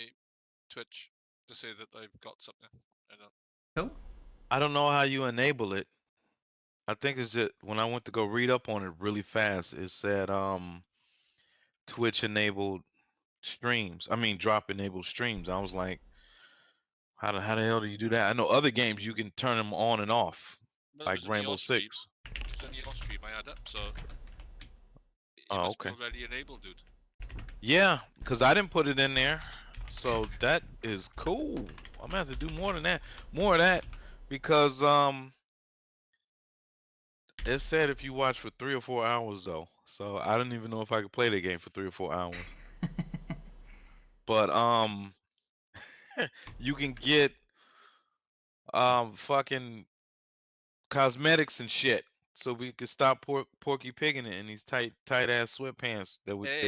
Twitch to say that I've got something. I know. Cool. I don't know how you enable it. I think it's it when I went to go read up on it really fast, it said Twitch enabled streams. I mean drop enabled streams. I was like, how the hell do you do that? I know other games you can turn them on and off, Well, it like was on Rainbow your stream. Six. It was on your stream I had up, so it Oh, must okay. be already enabled, dude. Yeah, because I didn't put it in there. So that is cool. I'm gonna have to do more than that. More of that. Because it said if you watch for 3 or 4 hours though. So I don't even know if I could play the game for 3 or 4 hours. But you can get fucking cosmetics and shit. So we could stop Porky Pigging it in these tight ass sweatpants that they